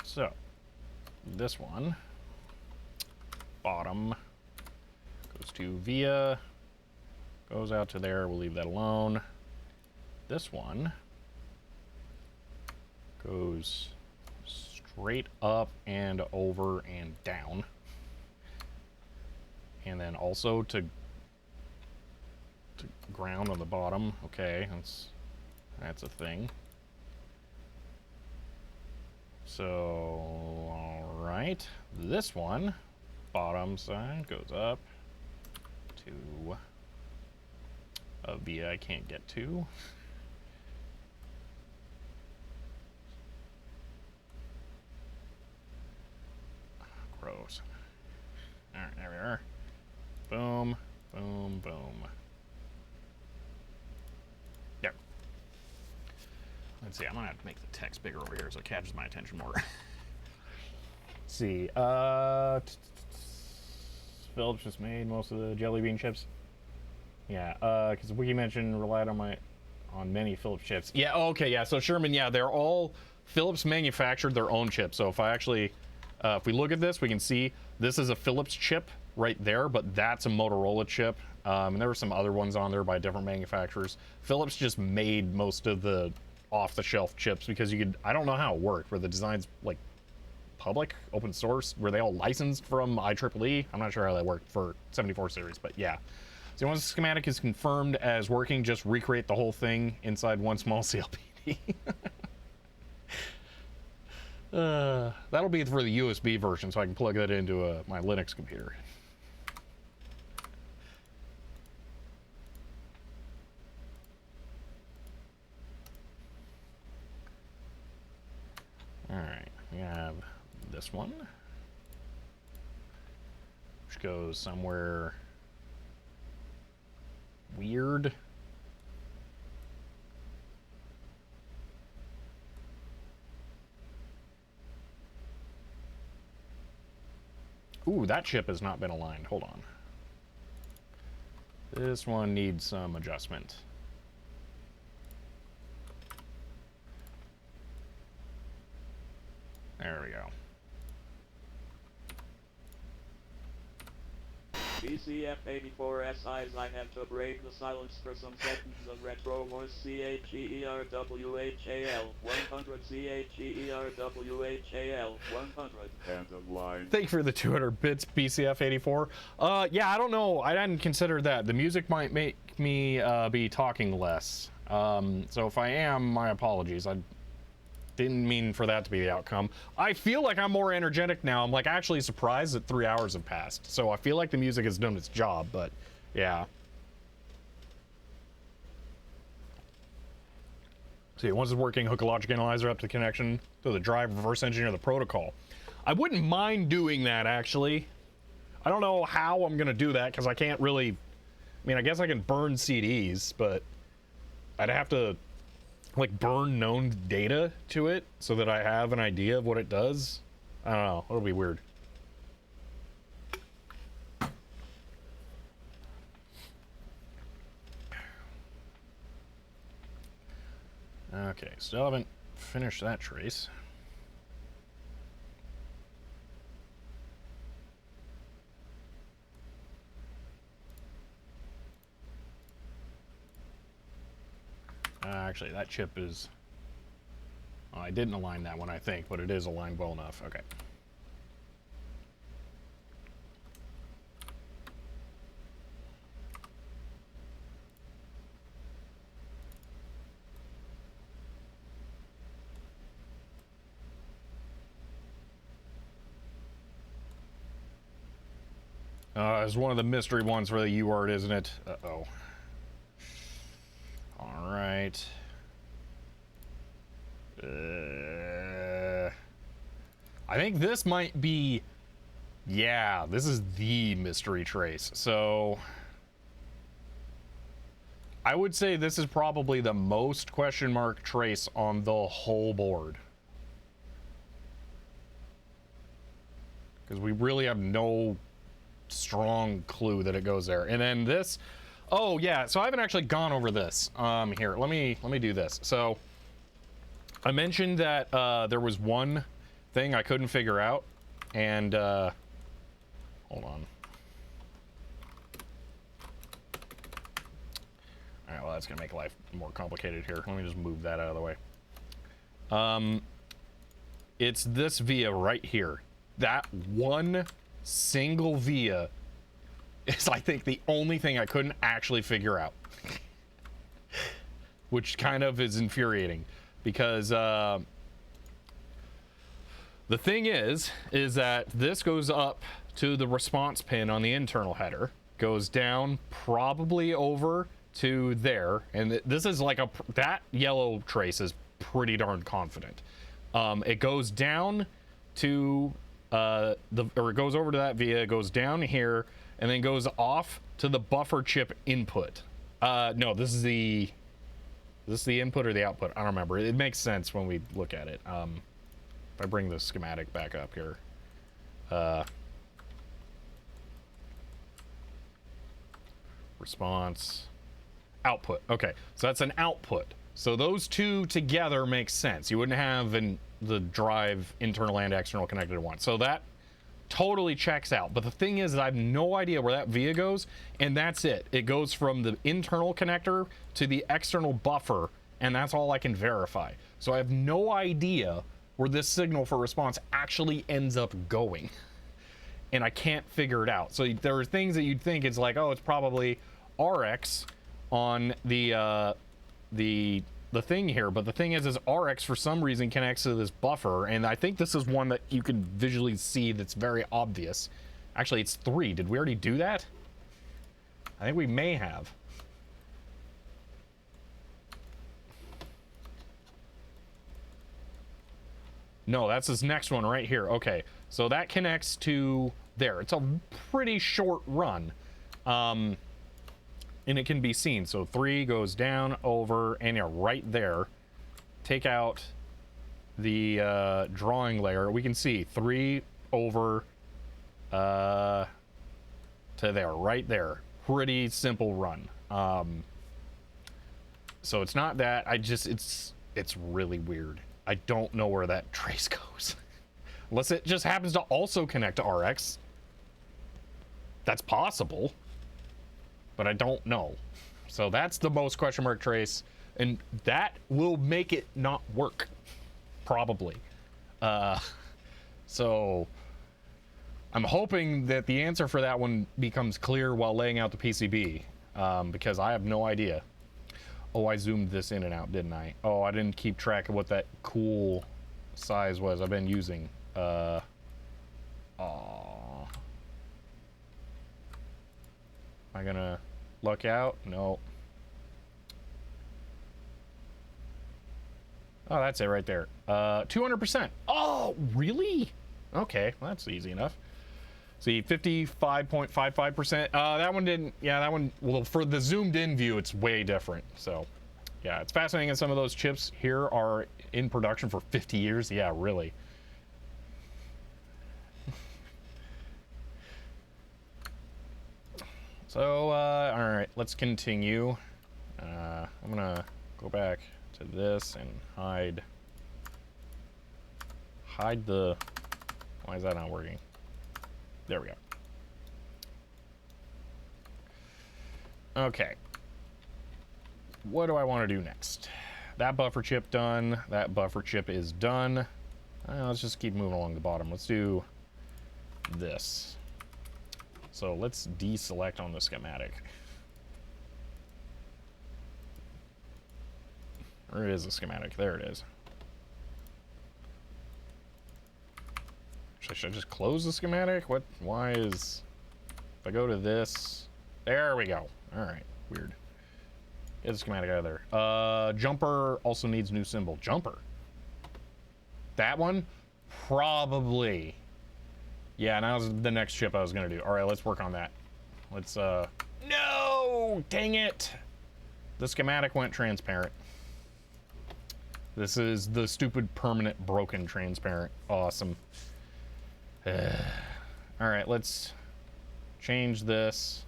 So, this one, bottom, goes to via, goes out to there, we'll leave that alone. This one goes straight up and over and down. And then also to ground on the bottom. Okay, that's a thing. So, all right, this one, bottom side goes up to a via I can't get to. Gross. All right, there we are. Boom, boom, boom. Yep. Let's see, I'm gonna have to make the text bigger over here so it catches my attention more. Let's see, Phillips just made most of the jelly bean chips. Yeah, because Wiki mentioned relied on many Phillips chips. Yeah, okay, yeah, so Sherman, yeah, they're all, Phillips manufactured their own chips. So if I actually, if we look at this, we can see this is a Phillips chip right there, but that's a Motorola chip. And there were some other ones on there by different manufacturers. Philips just made most of the off-the-shelf chips because you could, I don't know how it worked, where the design's like public, open source, were they all licensed from IEEE? I'm not sure how that worked for 74 series, but yeah. So once the schematic is confirmed as working, just recreate the whole thing inside one small CLPD. That'll be for the USB version, so I can plug that into my Linux computer. Alright, we have this one, which goes somewhere weird. Ooh, that chip has not been aligned. Hold on. This one needs some adjustment. There we go. BCF84SIs, I have to break the silence for some seconds of retro voice. CHERWHAL 100 CHERWHAL 100 end of line. Thank you for the 200 bits, BCF84. Yeah, I don't know. I hadn't considered that. The music might make me be talking less. So if I am, my apologies. I didn't mean for that to be the outcome. I feel like I'm more energetic now. I'm like actually surprised that 3 hours have passed. So I feel like the music has done its job, but yeah. See, once it's working, hook a logic analyzer up to the connection to the drive, reverse engineer the protocol. I wouldn't mind doing that, actually. I don't know how I'm gonna do that because I can't really. I mean, I guess I can burn CDs, but I'd have to like burn known data to it so that I have an idea of what it does. I don't know. It'll be weird. Okay, still haven't finished that trace. Actually, that chip is... Oh, I didn't align that one, I think, but it is aligned well enough. Okay. It's one of the mystery ones for the UART, isn't it? Uh-oh. All right. I think this might be... Yeah, this is the mystery trace. So... I would say this is probably the most question mark trace on the whole board. Because we really have no strong clue that it goes there. And then this... Oh, yeah, so I haven't actually gone over this. Here, let me do this. So, I mentioned that there was one thing I couldn't figure out, and, hold on. Alright, well, that's gonna make life more complicated here. Let me just move that out of the way. It's this via right here. That one single via is, I think, the only thing I couldn't actually figure out. Which kind of is infuriating, because the thing is that this goes up to the response pin on the internal header, goes down probably over to there, and this is like that yellow trace is pretty darn confident. It goes down to or it goes over to that via, it goes down here, and then goes off to the buffer chip input. No, this is the input or the output? I don't remember. It makes sense when we look at it. If I bring the schematic back up here. Response. Output. Okay, so that's an output. So those two together make sense. You wouldn't have the drive internal and external connected at once. So that totally checks out. But the thing is, I have no idea where that via goes, and that's it. It goes from the internal connector to the external buffer, and that's all I can verify. So I have no idea where this signal for response actually ends up going, and I can't figure it out. So there are things that you'd think it's like, oh, it's probably RX on the thing here, but the thing is RX for some reason connects to this buffer, and I think this is one that you can visually see that's very obvious. Actually, it's 3. Did we already do that? I think we may have. No, that's this next one right here. Okay, so that connects to there. It's a pretty short run. And it can be seen. So 3 goes down, over, and yeah, right there. Take out the drawing layer. We can see 3 over to there, right there. Pretty simple run. So it's not that. It's really weird. I don't know where that trace goes. Unless it just happens to also connect to RX. That's possible. But I don't know. So that's the most question mark trace, and that will make it not work, probably. So I'm hoping that the answer for that one becomes clear while laying out the PCB, because I have no idea. Oh, I zoomed this in and out, didn't I? Oh, I didn't keep track of what that cool size was I've been using. Aw. Am I gonna luck out? No. Oh, that's it right there. 200%. Oh, really? Okay, well, that's easy enough. See, 55.55%. That one didn't, yeah, that one, well, for the zoomed in view, it's way different. So, yeah, it's fascinating that some of those chips here are in production for 50 years. Yeah, really. So, all right, let's continue. I'm gonna go back to this and hide the, why is that not working? There we go. Okay. What do I want to do next? That buffer chip done. That buffer chip is done. Let's just keep moving along the bottom. Let's do this. So let's deselect on the schematic. Where is the schematic? There it is. Should I just close the schematic? What? Why is... If I go to this... There we go. Alright. Weird. Get the schematic out of there. Jumper also needs new symbol. Jumper. That one? Probably. Yeah, now is the next chip I was going to do. Alright, let's work on that. Let's, No! Dang it! The schematic went transparent. This is the stupid permanent broken transparent. Awesome. Alright, let's change this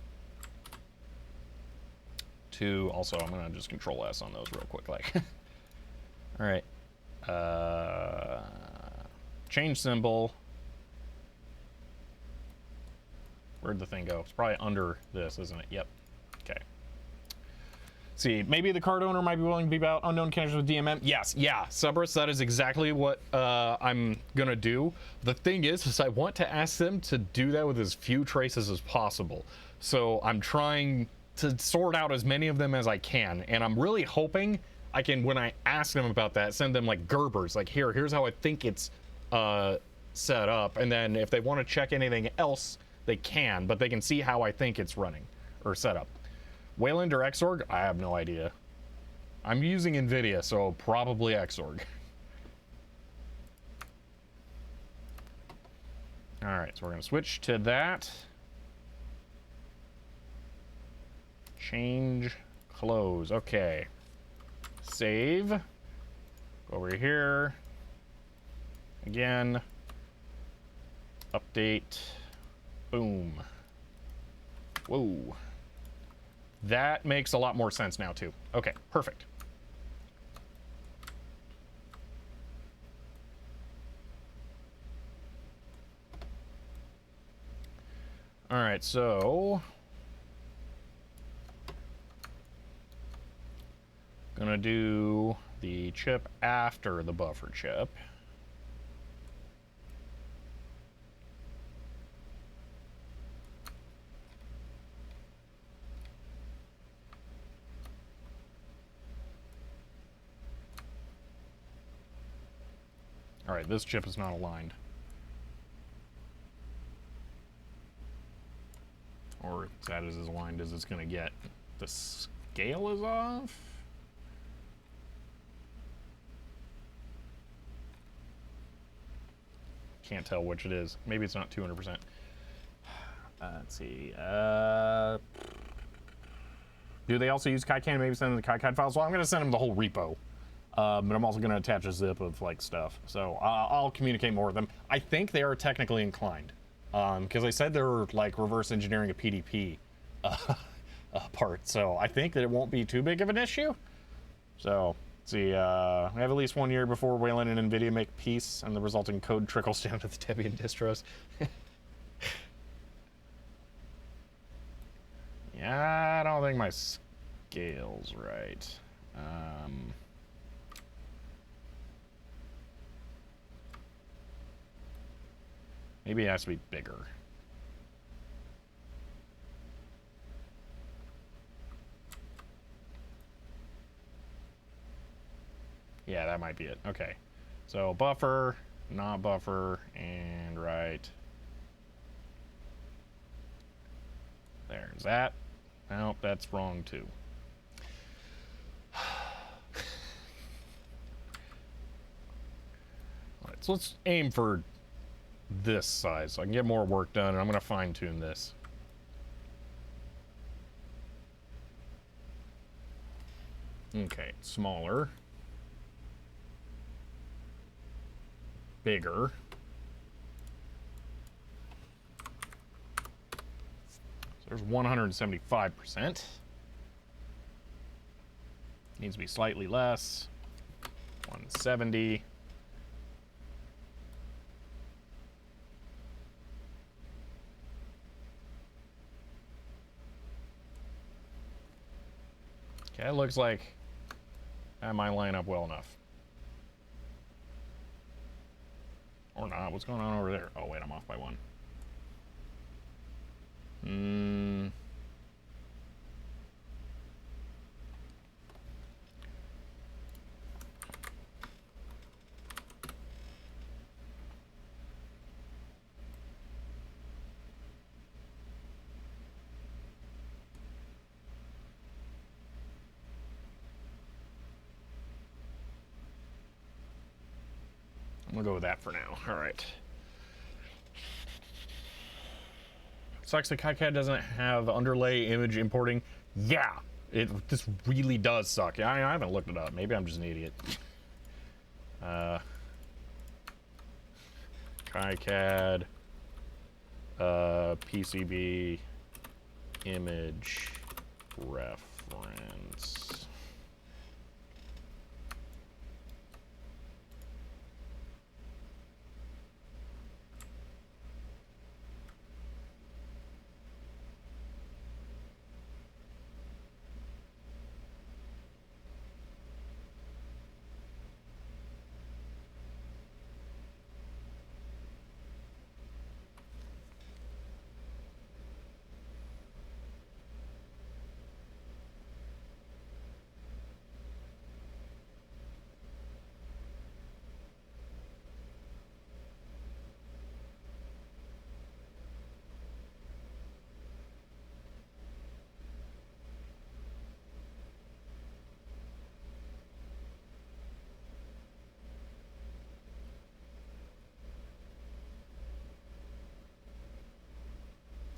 to, also I'm gonna just control S on those real quick, like. Alright. Change symbol. Where'd the thing go? It's probably under this, isn't it? Yep. Okay. See, maybe the card owner might be willing to be about unknown connections with DMM. Yes, yeah, Subrus, that is exactly what I'm gonna do. The thing is I want to ask them to do that with as few traces as possible. So I'm trying to sort out as many of them as I can, and I'm really hoping I can, when I ask them about that, send them like Gerbers, like here's how I think it's set up, and then if they want to check anything else, they can, but they can see how I think it's running or set up. Wayland or Xorg? I have no idea. I'm using NVIDIA, so probably Xorg. Alright, so we're going to switch to that. Change, close. Okay. Save. Go over here. Again. Update. Boom. Whoa. That makes a lot more sense now, too. Okay, perfect. All right, so... Gonna do the chip after the buffer chip. All right, this chip is not aligned. Or that is as aligned as it's gonna get. The scale is off? Can't tell which it is. Maybe it's not 200%. Let's see. Do they also use KiCad? Maybe send them the KiCad files? Well, I'm going to send them the whole repo. But I'm also going to attach a zip of like stuff. So I'll communicate more with them. I think they are technically inclined. Because they said they were like reverse engineering a PDP part. So I think that it won't be too big of an issue. So... See, we have at least 1 year before Wayland and NVIDIA make peace, and the resulting code trickles down to the Debian distros. Yeah, I don't think my scale's right. Maybe it has to be bigger. Yeah, that might be it. Okay. So buffer, not buffer, and right. There's that. Nope, that's wrong too. Alright, so let's aim for this size so I can get more work done, and I'm going to fine tune this. Okay, smaller. Bigger. So there's 175%. Needs to be slightly less. 170. Okay, it looks like that might line up well enough. Or not. What's going on over there? Oh, wait, I'm off by one. I'm gonna go with that for now. All right. Sucks that KiCad doesn't have underlay image importing. Yeah, this really does suck. I haven't looked it up. Maybe I'm just an idiot. KiCad, PCB, image, reference.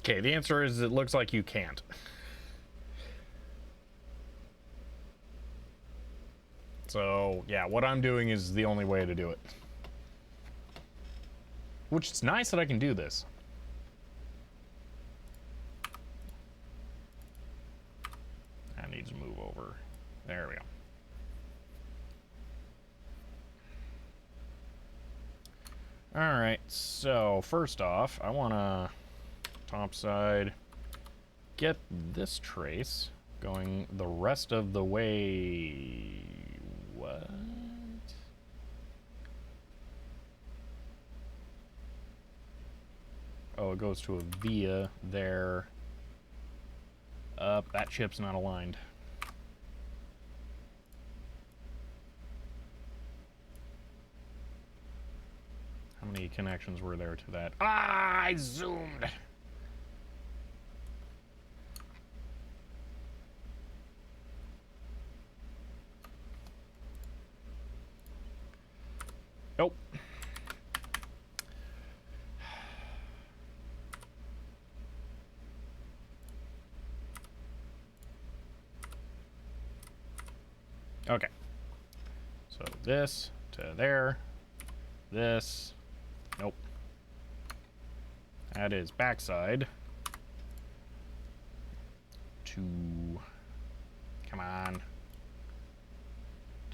Okay, the answer is it looks like you can't. So, yeah, what I'm doing is the only way to do it. Which it's nice that I can do this. That needs to move over. There we go. Alright, so first off, I want to top side get this trace going the rest of the way. What? Oh, it goes to a via there. That chip's not aligned. How many connections were there to that? Ah, I zoomed! Nope. Okay. So this to there. This. Nope. That is backside. To. Come on.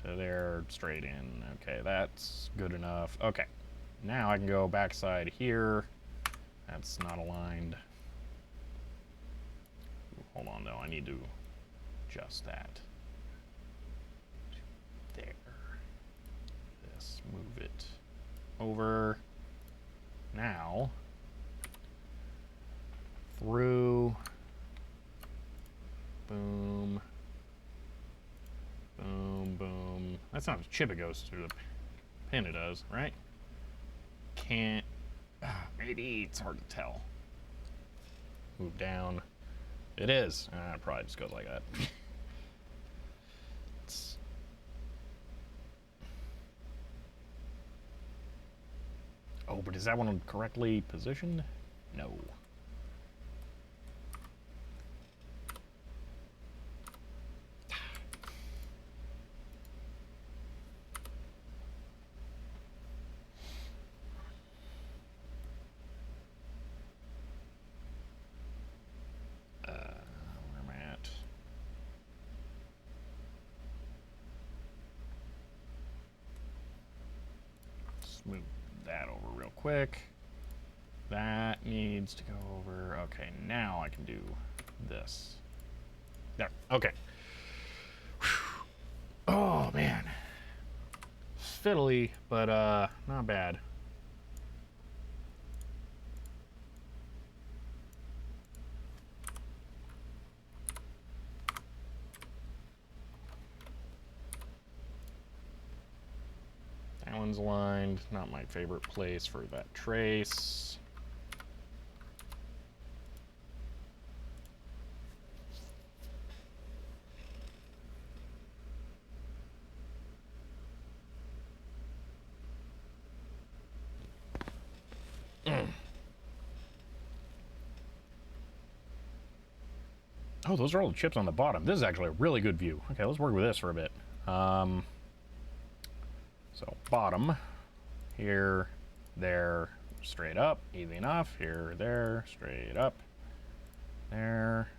To there, straight in. Okay, that's good enough. Okay. Now I can go backside here. That's not aligned. Hold on, though. I need to adjust that. There. This. Move it over. Now. Through. Boom. Boom, boom. That's not a chip it goes through, the pin it does, right? Can't. Maybe it's hard to tell. Move down. It is. It probably just goes like that. Oh, Oh, but is that one correctly positioned? No. Where am I at? Smooth that over real quick. That needs to go over. Okay, now I can do this. There. Okay. Whew. Oh, man. Fiddly, but not bad. That one's aligned. Not my favorite place for that trace. Oh, those are all the chips on the bottom. This is actually a really good view. Okay, let's work with this for a bit. So bottom, here, there, straight up, easy enough. Here, there, straight up, there,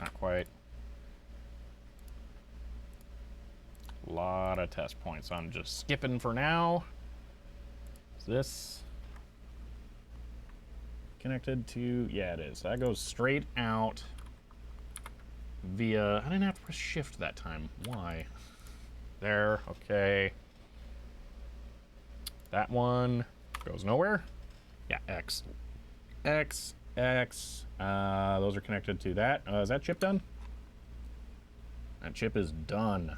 not quite. A lot of test points. I'm just skipping for now. Is this connected to? Yeah, it is. That goes straight out via. I didn't have to press shift that time. Why? There. Okay. That one goes nowhere. Yeah, X. X. X. Those are connected to that. Is that chip done? That chip is done.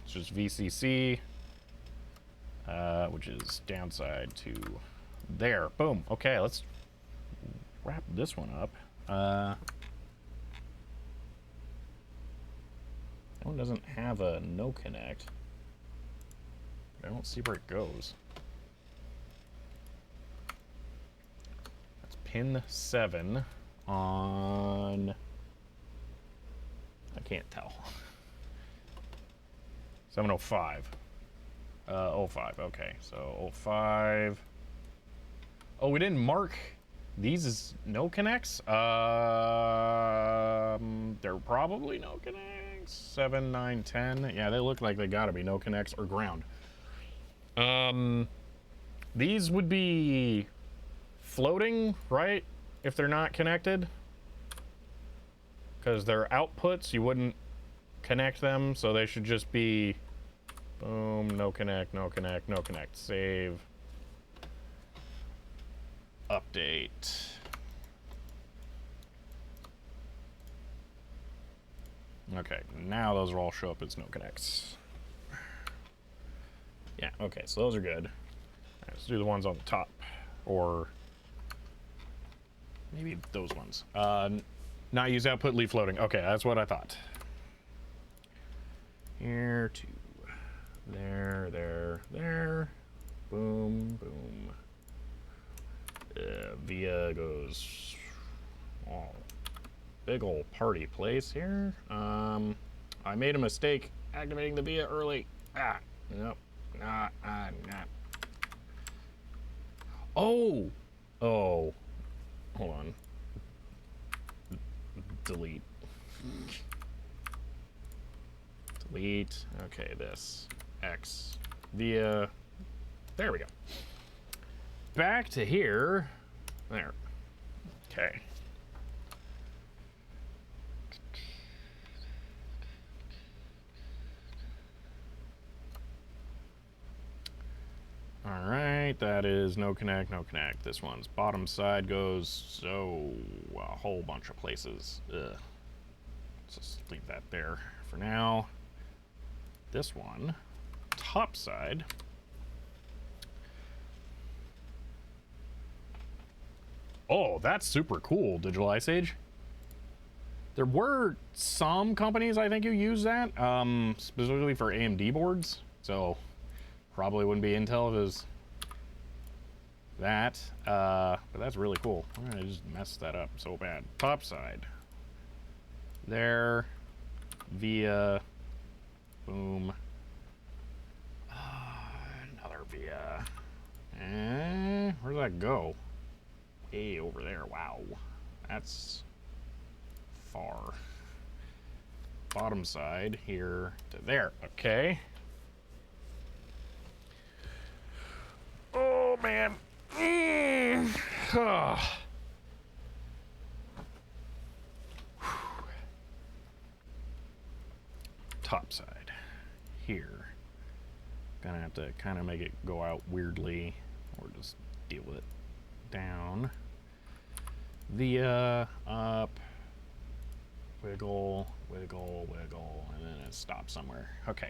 It's just VCC, which is downside to there. Boom. Okay, let's wrap this one up. That one doesn't have a no connect. I don't see where it goes. That's pin 7 on. I can't tell. 705. 05. Okay, so 05. Oh, we didn't mark these as no connects. They're probably no connects. 7, 9, 10. Yeah, they look like they gotta be no connects or ground. These would be floating, right? If they're not connected, because they're outputs, you wouldn't connect them, so they should just be boom, no connect, no connect, no connect. Save. Update. Okay, now those will all show up as no connects. Yeah, okay, so those are good. All right, let's do the ones on the top, or maybe those ones. Not use output, leave floating. Okay, that's what I thought. Here to there, there, there. Boom, boom. Via goes. Oh, big old party place here. I made a mistake activating the via early. Ah, nope. Not. Oh, oh. Hold on. Delete. Delete. Okay, this. X. Via. There we go. Back to here. There. Okay. All right, that is no connect, no connect. This one's bottom side goes so a whole bunch of places. Ugh. Let's just leave that there for now. This one, top side. Oh, that's super cool, Digital Ice Age. There were some companies, I think, who use that, specifically for AMD boards. So Probably wouldn't be Intel if it was that, but that's really cool. I'm gonna just mess that up so bad. Top side. There. Via. Boom. Another via. Where did that go? Way over there. Wow. That's far. Bottom side here to there. Okay. Oh, man. Oh. Top side here. Gonna have to kind of make it go out weirdly, or just deal with it. Down. Via, up, wiggle, wiggle, wiggle, and then it stops somewhere. Okay.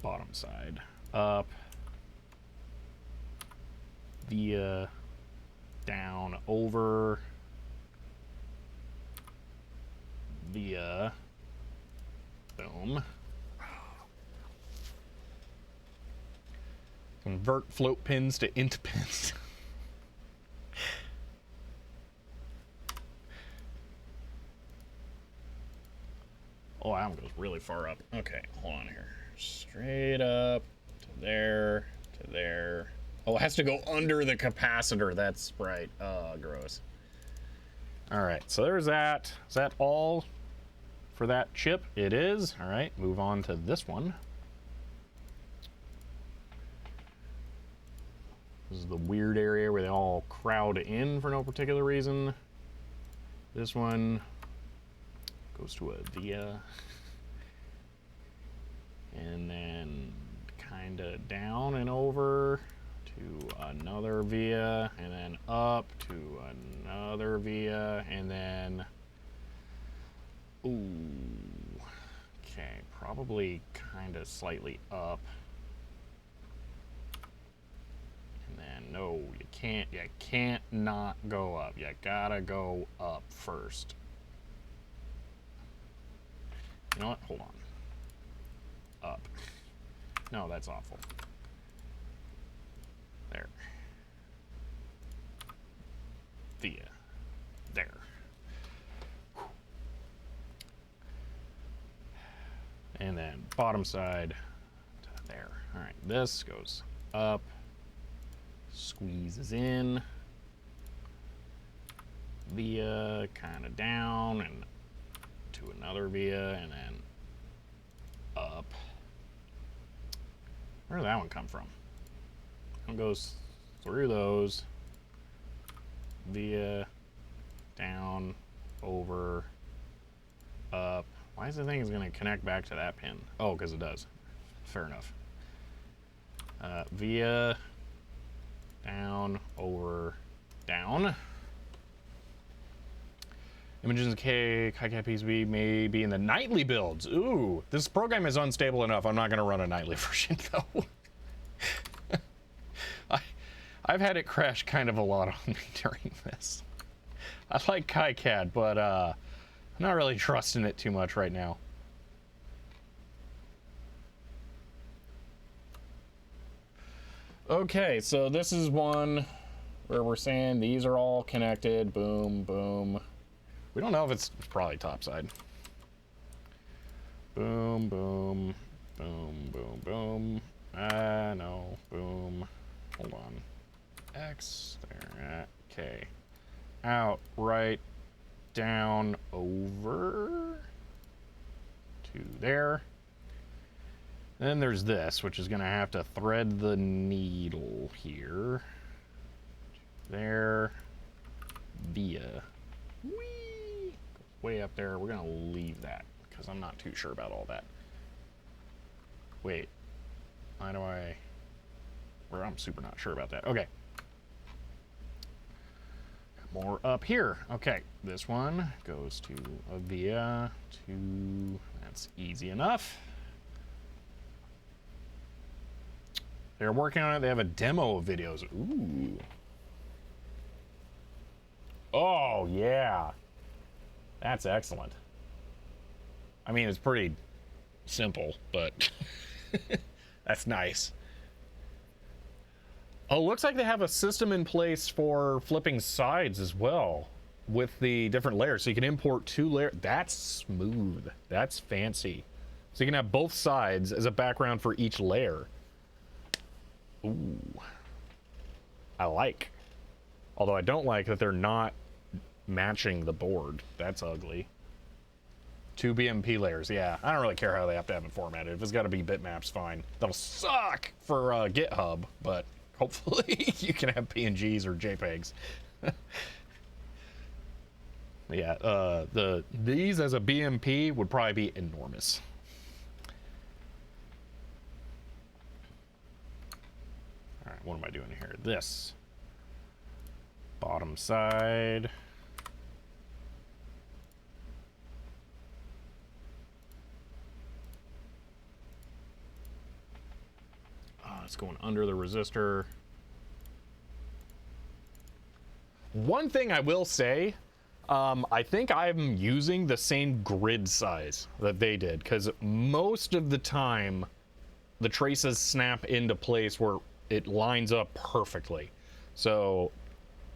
Bottom side. Up. Via, down, over. Via, boom. Convert float pins to int pins. Oh, that one goes really far up. Okay, hold on here. Straight up to there, to there. Oh, it has to go under the capacitor. That's right. Oh, gross. All right, so there's that. Is that all for that chip? It is. All right, move on to this one. This is the weird area where they all crowd in for no particular reason. This one goes to a via. And then kind of down and over to another via. And then up to another via. And then... Ooh. Okay, probably kind of slightly up. No, you can't not go up. You gotta go up first. You know what? Hold on. Up. No, that's awful. There. Via. There. And then bottom side to there. All right, this goes up. Squeezes in, via, kind of down, and to another via, and then up. Where did that one come from? It goes through those, via, down, over, up. Why is the thing going to connect back to that pin? Oh, because it does. Fair enough. Via, down, over, down. Images in KiCad PCB may be in the nightly builds. Ooh, this program is unstable enough. I'm not going to run a nightly version, though. I've had it crash kind of a lot on me during this. I like KiCad, but I'm not really trusting it too much right now. Okay, so this is one where we're saying these are all connected. Boom, boom. We don't know if it's probably topside. Boom, boom, boom, boom, boom. No, boom. Hold on. X, there, okay. Out, right, down, over to there. Then there's this, which is going to have to thread the needle here. There. Via. Whee! Way up there. We're going to leave that, because I'm not too sure about all that. Wait. Why do I... Well, I'm super not sure about that. Okay. More up here. Okay. This one goes to a via to... That's easy enough. They're working on it. They have a demo of videos. Ooh. Oh, yeah. That's excellent. I mean, it's pretty simple, but that's nice. Oh, looks like they have a system in place for flipping sides as well with the different layers. So you can import 2 layers. That's smooth. That's fancy. So you can have both sides as a background for each layer. Ooh. I like. Although I don't like that they're not matching the board. That's ugly. 2 BMP layers. Yeah, I don't really care how they have to have it formatted. If it's got to be bitmaps, fine. That'll suck for GitHub, but hopefully you can have PNGs or JPEGs. Yeah, these as a BMP would probably be enormous. All right, what am I doing here? This bottom side. It's going under the resistor. One thing I will say, I think I'm using the same grid size that they did, because most of the time the traces snap into place where it lines up perfectly. So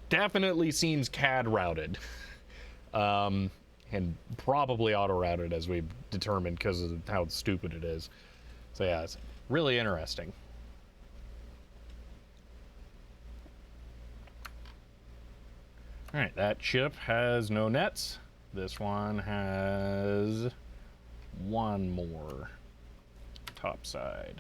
definitely seems CAD routed. And probably auto routed, as we've determined, because of how stupid it is. So yeah, it's really interesting. All right, that chip has no nets. This one has 1 more top side.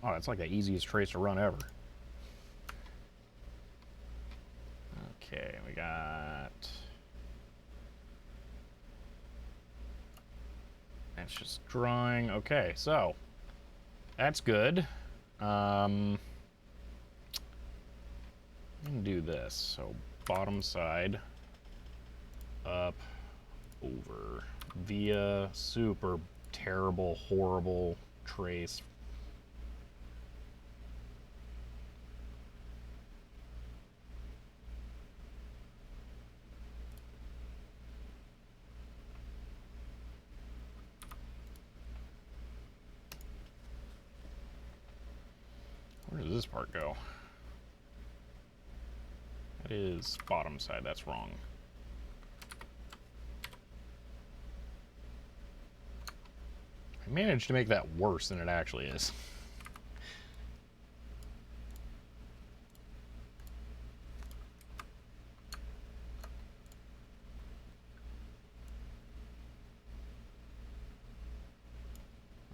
Oh, that's like the easiest trace to run ever. Okay, we got... That's just drawing. Okay, so that's good. I'm gonna do this. So bottom side, up, over, via super terrible, horrible trace. Where does this part go? That is bottom side, that's wrong. I managed to make that worse than it actually is.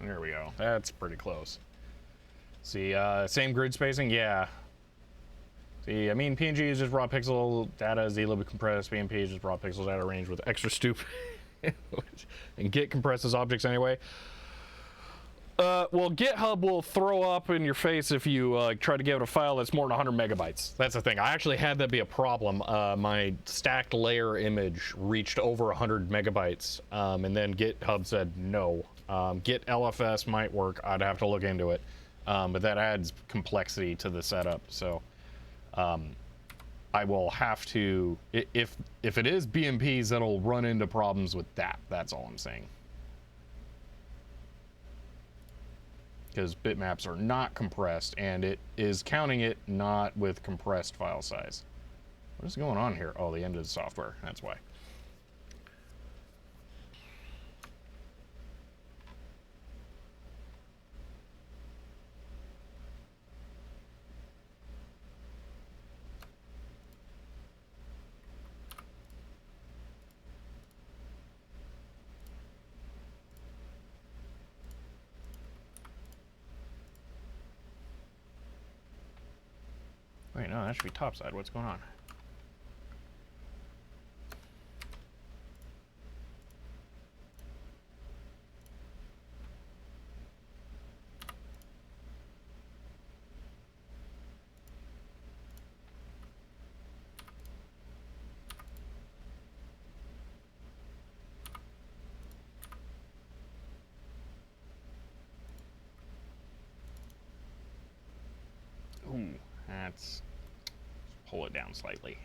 There we go. That's pretty close. See, same grid spacing? Yeah. See, I mean, PNG is just raw pixel data is a little bit compressed. BMP is just raw pixel data range with extra stoop. And Git compresses objects anyway. Well, GitHub will throw up in your face if you try to give it a file that's more than 100 megabytes. That's the thing. I actually had that be a problem. My stacked layer image reached over 100 megabytes, and then GitHub said no. Git LFS might work. I'd have to look into it. But that adds complexity to the setup, so I will have to, if it is BMPs, that'll run into problems with that. That's all I'm saying. Because bitmaps are not compressed, and it is counting it not with compressed file size. What is going on here? Oh, the end of the software. That's why. Wait, no, that should be topside. What's going on? Ooh, that's... pull it down slightly.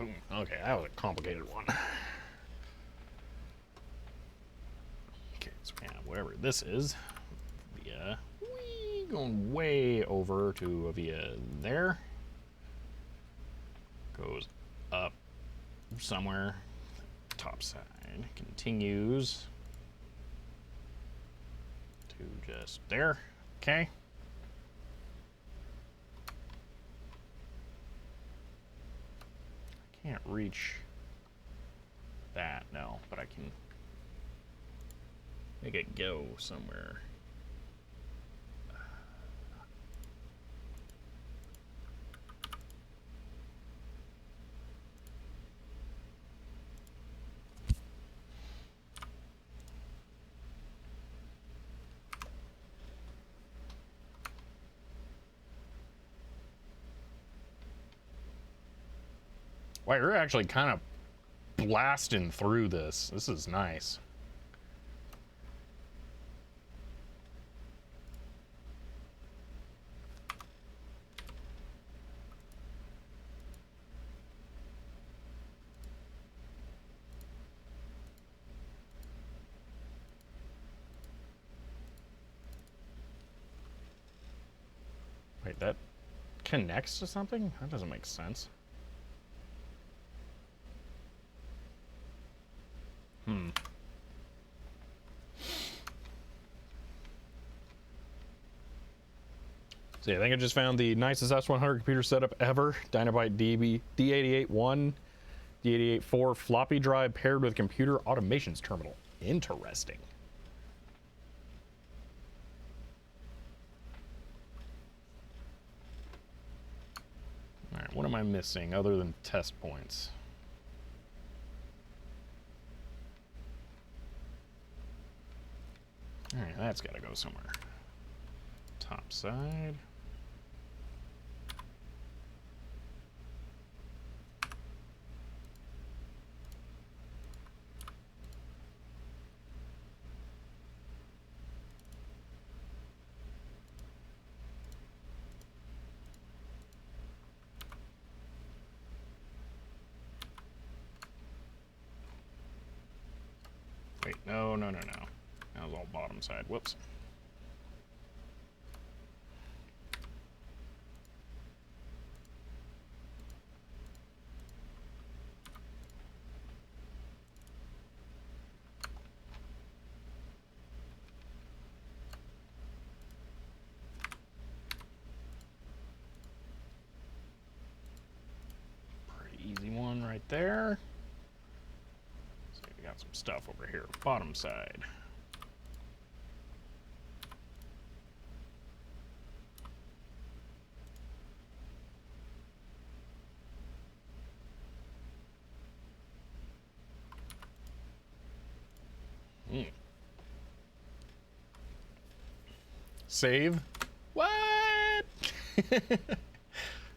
Boom. Okay, that was a complicated one. Okay, so yeah, wherever this is, via, whee, going way over to via there. Goes up somewhere, top side, continues to just there. Okay. Can't reach that, no, but I can make it go somewhere. Wow, you're actually kind of blasting through this. This is nice. Wait, that connects to something? That doesn't make sense. So yeah, I think I just found the nicest S100 computer setup ever. Dynabyte D88-1, D88-4 floppy drive paired with computer automations terminal. Interesting. All right, what am I missing other than test points? All right, that's got to go somewhere. Top side. Wait, no. That was all bottom side. Whoops. Pretty easy one right there. So we got some stuff over here. Bottom side. Save. What?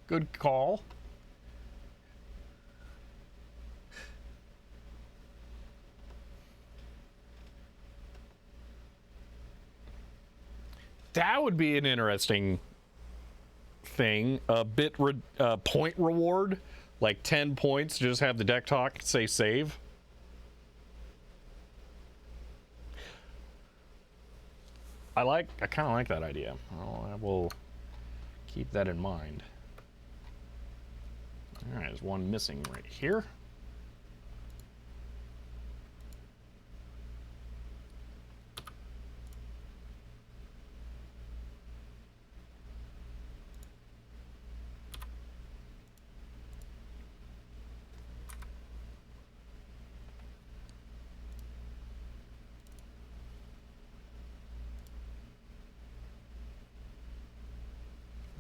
Good call. That would be an interesting thing. A point reward, like 10 points. Just have the deck talk say save. I kind of like that idea. I will keep that in mind. All right, there's one missing right here.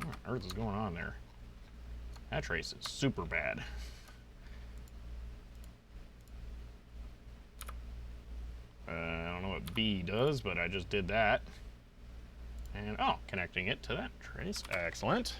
What on earth is going on there? That trace is super bad. I don't know what B does, but I just did that. And, oh, connecting it to that trace. Excellent.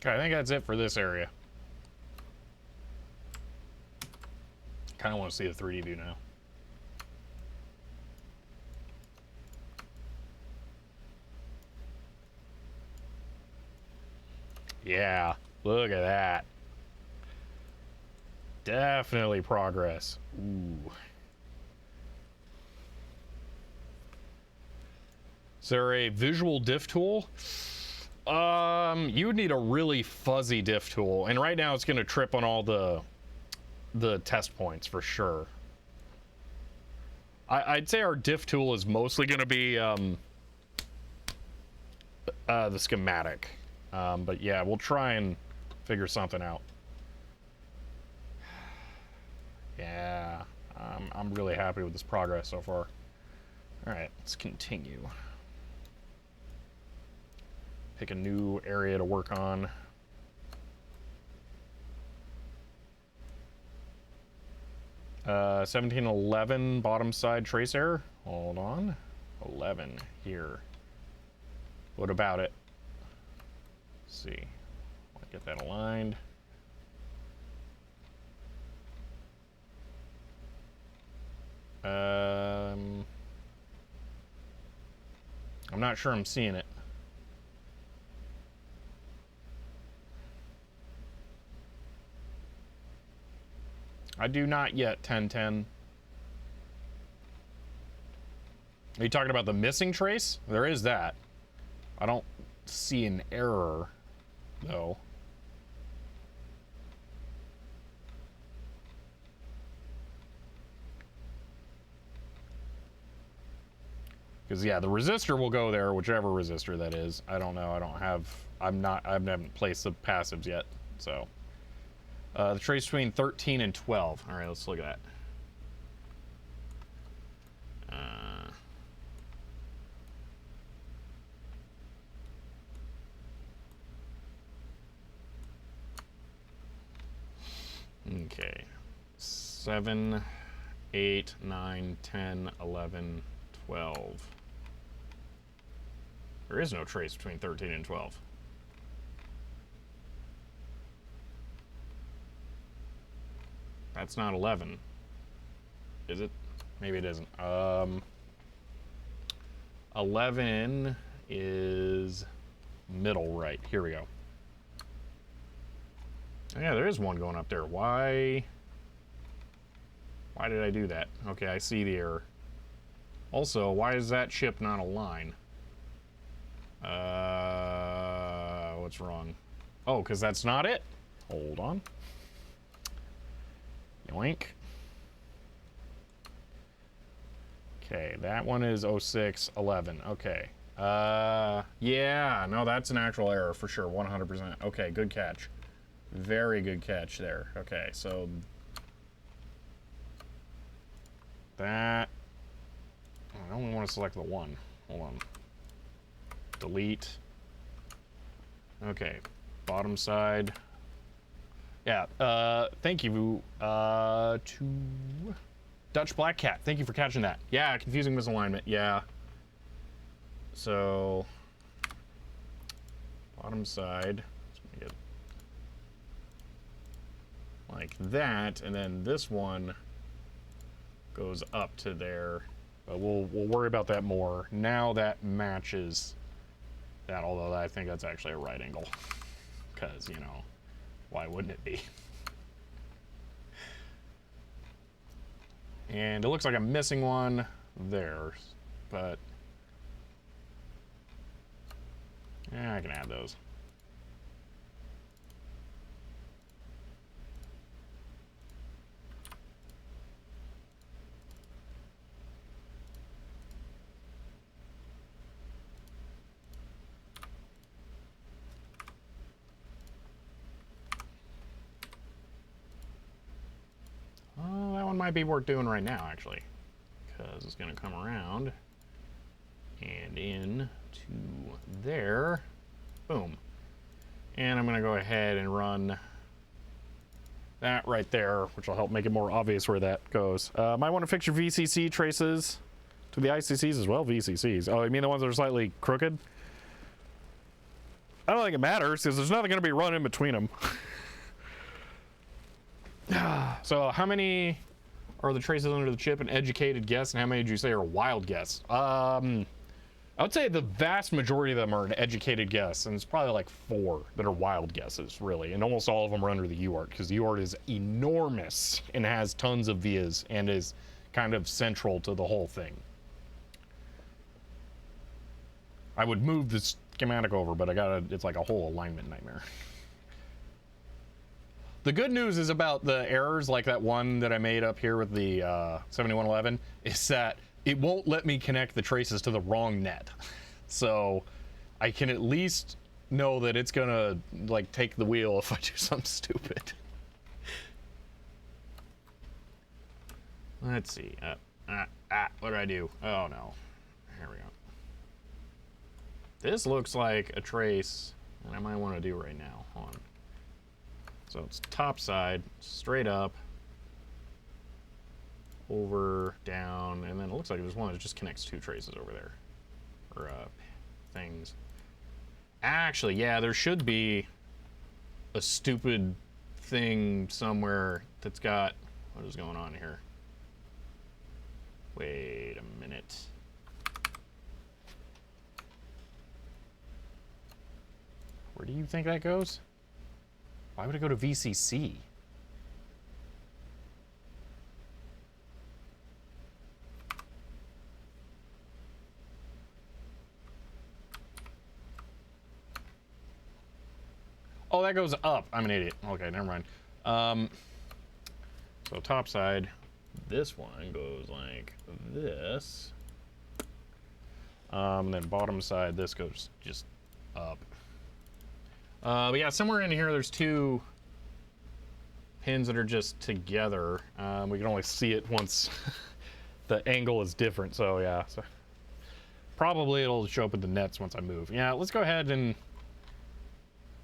Okay, I think that's it for this area. Kind of want to see the 3D view now. Yeah, look at that. Definitely progress. Ooh. Is there a visual diff tool? You would need a really fuzzy diff tool, and right now it's going to trip on all the test points for sure. I'd say our diff tool is mostly going to be the schematic, but yeah, we'll try and figure something out. Yeah, I'm really happy with this progress so far. All right, let's continue. Pick a new area to work on. Uh, 1711 bottom side trace error. Hold on. 11 here. What about it? Let's see. Get that aligned. I'm not sure I'm seeing it. I do not yet, 1010. Are you talking about the missing trace? There is that. I don't see an error, though. Because yeah, the resistor will go there, whichever resistor that is. I don't know. I haven't placed the passives yet, so. The trace between 13 and 12. All right, let's look at that. Okay. 7, 8, 9, 10, 11, 12. There is no trace between 13 and 12. That's not 11. Is it? Maybe it isn't. 11 is middle right. Here we go. Oh, yeah, there is one going up there. Why did I do that? Okay, I see the error. Also, why is that chip not a line? What's wrong? Oh, because that's not it? Hold on. Yoink. Okay, that one is 0611. Okay. Yeah, no, that's an actual error for sure, 100%. Okay, good catch. Very good catch there. Okay, so that I only want to select the one. Hold on. Delete. Okay, bottom side. Yeah, thank you to Dutch Black Cat. Thank you for catching that. Yeah, confusing misalignment. Yeah. So, bottom side. Let's make it like that, and then this one goes up to there. But we'll worry about that more. Now that matches that, although I think that's actually a right angle, because, you know, why wouldn't it be? And it looks like I'm missing one there, but yeah, I can add those. That one might be worth doing right now, actually, because it's going to come around and in to there. Boom. And I'm going to go ahead and run that right there, which will help make it more obvious where that goes. Might want to fix your VCC traces to the ICCs as well. VCCs. Oh, you mean the ones that are slightly crooked? I don't think it matters because there's nothing going to be run in between them. So how many are the traces under the chip an educated guess, and how many did you say are a wild guess? I would say the vast majority of them are an educated guess, and it's probably like 4 that are wild guesses, really. And almost all of them are under the UART, because the UART is enormous and has tons of vias and is kind of central to the whole thing. I would move the schematic over, but it's like a whole alignment nightmare. The good news is about the errors, like that one that I made up here with the 7111, is that it won't let me connect the traces to the wrong net. So I can at least know that it's gonna like take the wheel if I do something stupid. Let's see. What did I do? Oh no. Here we go. This looks like a trace that I might want to do right now. Hold on. So it's top side, straight up, over, down, and then it looks like there's one that just connects 2 traces over there. Or things. Actually, yeah, there should be a stupid thing somewhere that's got... What is going on here? Wait a minute. Where do you think that goes? Why would it go to VCC? Oh, that goes up. I'm an idiot. Okay, never mind. So top side, this one goes like this. And then bottom side, this goes just up. But yeah, somewhere in here, there's 2 pins that are just together. We can only see it once the angle is different. So yeah, so probably it'll show up in the nets once I move. Yeah, let's go ahead and...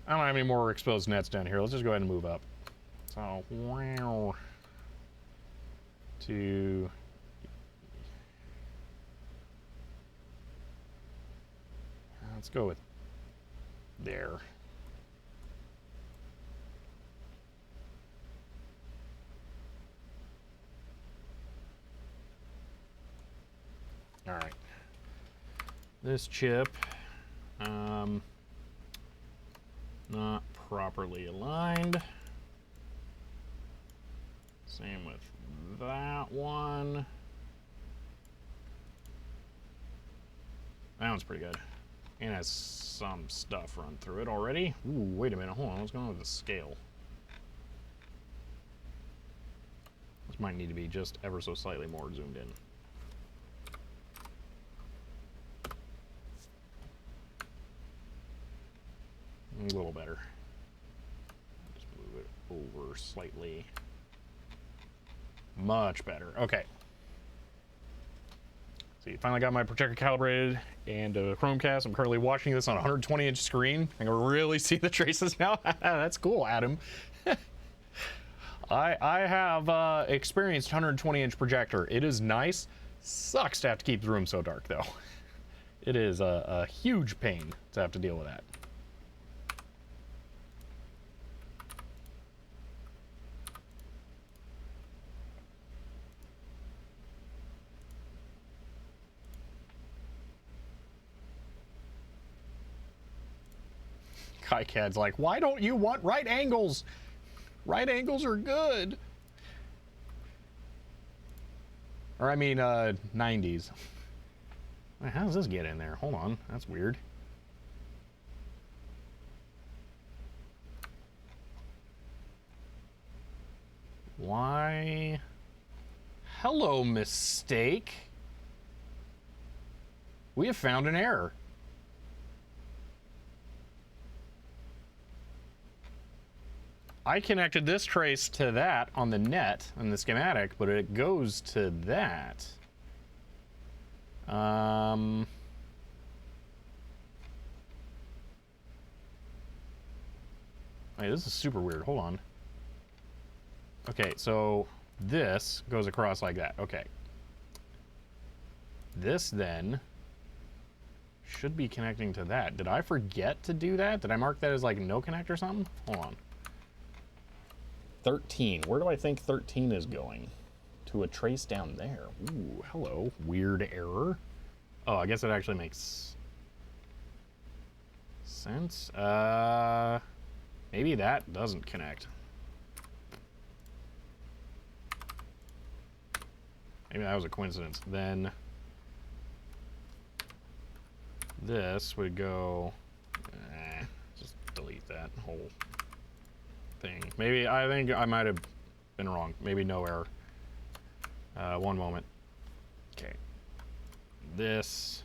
I don't have any more exposed nets down here. Let's just go ahead and move up. So, wow. To... Let's go with there. All right. This chip, not properly aligned. Same with that one. That one's pretty good. And has some stuff run through it already. Ooh, wait a minute, hold on, what's going on with the scale? This might need to be just ever so slightly more zoomed in. A little better. Just move it over slightly. Much better. Okay. So you finally got my projector calibrated and a Chromecast. I'm currently watching this on a 120-inch screen. I can really see the traces now. That's cool, Adam. I have experienced 120-inch projector. It is nice. Sucks to have to keep the room so dark, though. It is a huge pain to have to deal with that. KiCad's like, why don't you want right angles? Right angles are good. Or I mean, 90s. How does this get in there? Hold on, that's weird. Why? Hello, mistake. We have found an error. I connected this trace to that on the net on the schematic, but it goes to that. Hey, this is super weird. Hold on. Okay, so this goes across like that. Okay. This then should be connecting to that. Did I forget to do that? Did I mark that as like no connect or something? Hold on. 13. Where do I think 13 is going? To a trace down there. Ooh, hello. Weird error. Oh, I guess it actually makes sense. Maybe that doesn't connect. Maybe that was a coincidence. Then this would go, just delete that whole thing. Maybe, I think I might have been wrong. Maybe no error. One moment. Okay. This,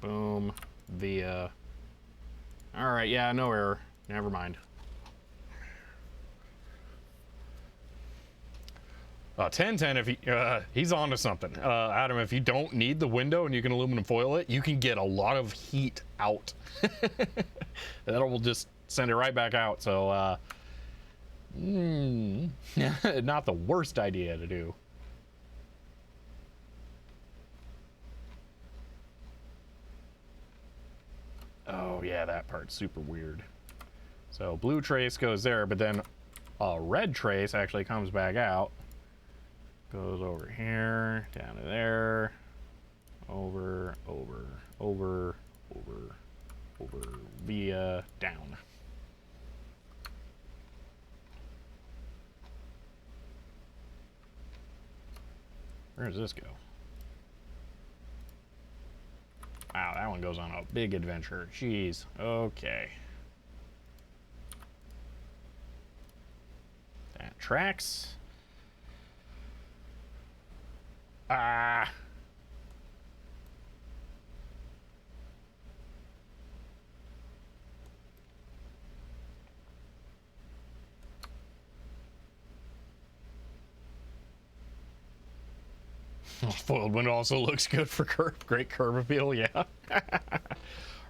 boom, via, all right, yeah, no error. Never mind. 1010, if he's onto something. Adam, if you don't need the window and you can aluminum foil it, you can get a lot of heat out. That will just send it right back out. So, not the worst idea to do. Oh yeah, that part's super weird. So blue trace goes there, but then a red trace actually comes back out. Goes over here, down to there, over, via down. Where does this go? Wow, that one goes on a big adventure. Jeez. Okay. That tracks. Ah. Foiled window also looks good for great curb appeal, yeah. Are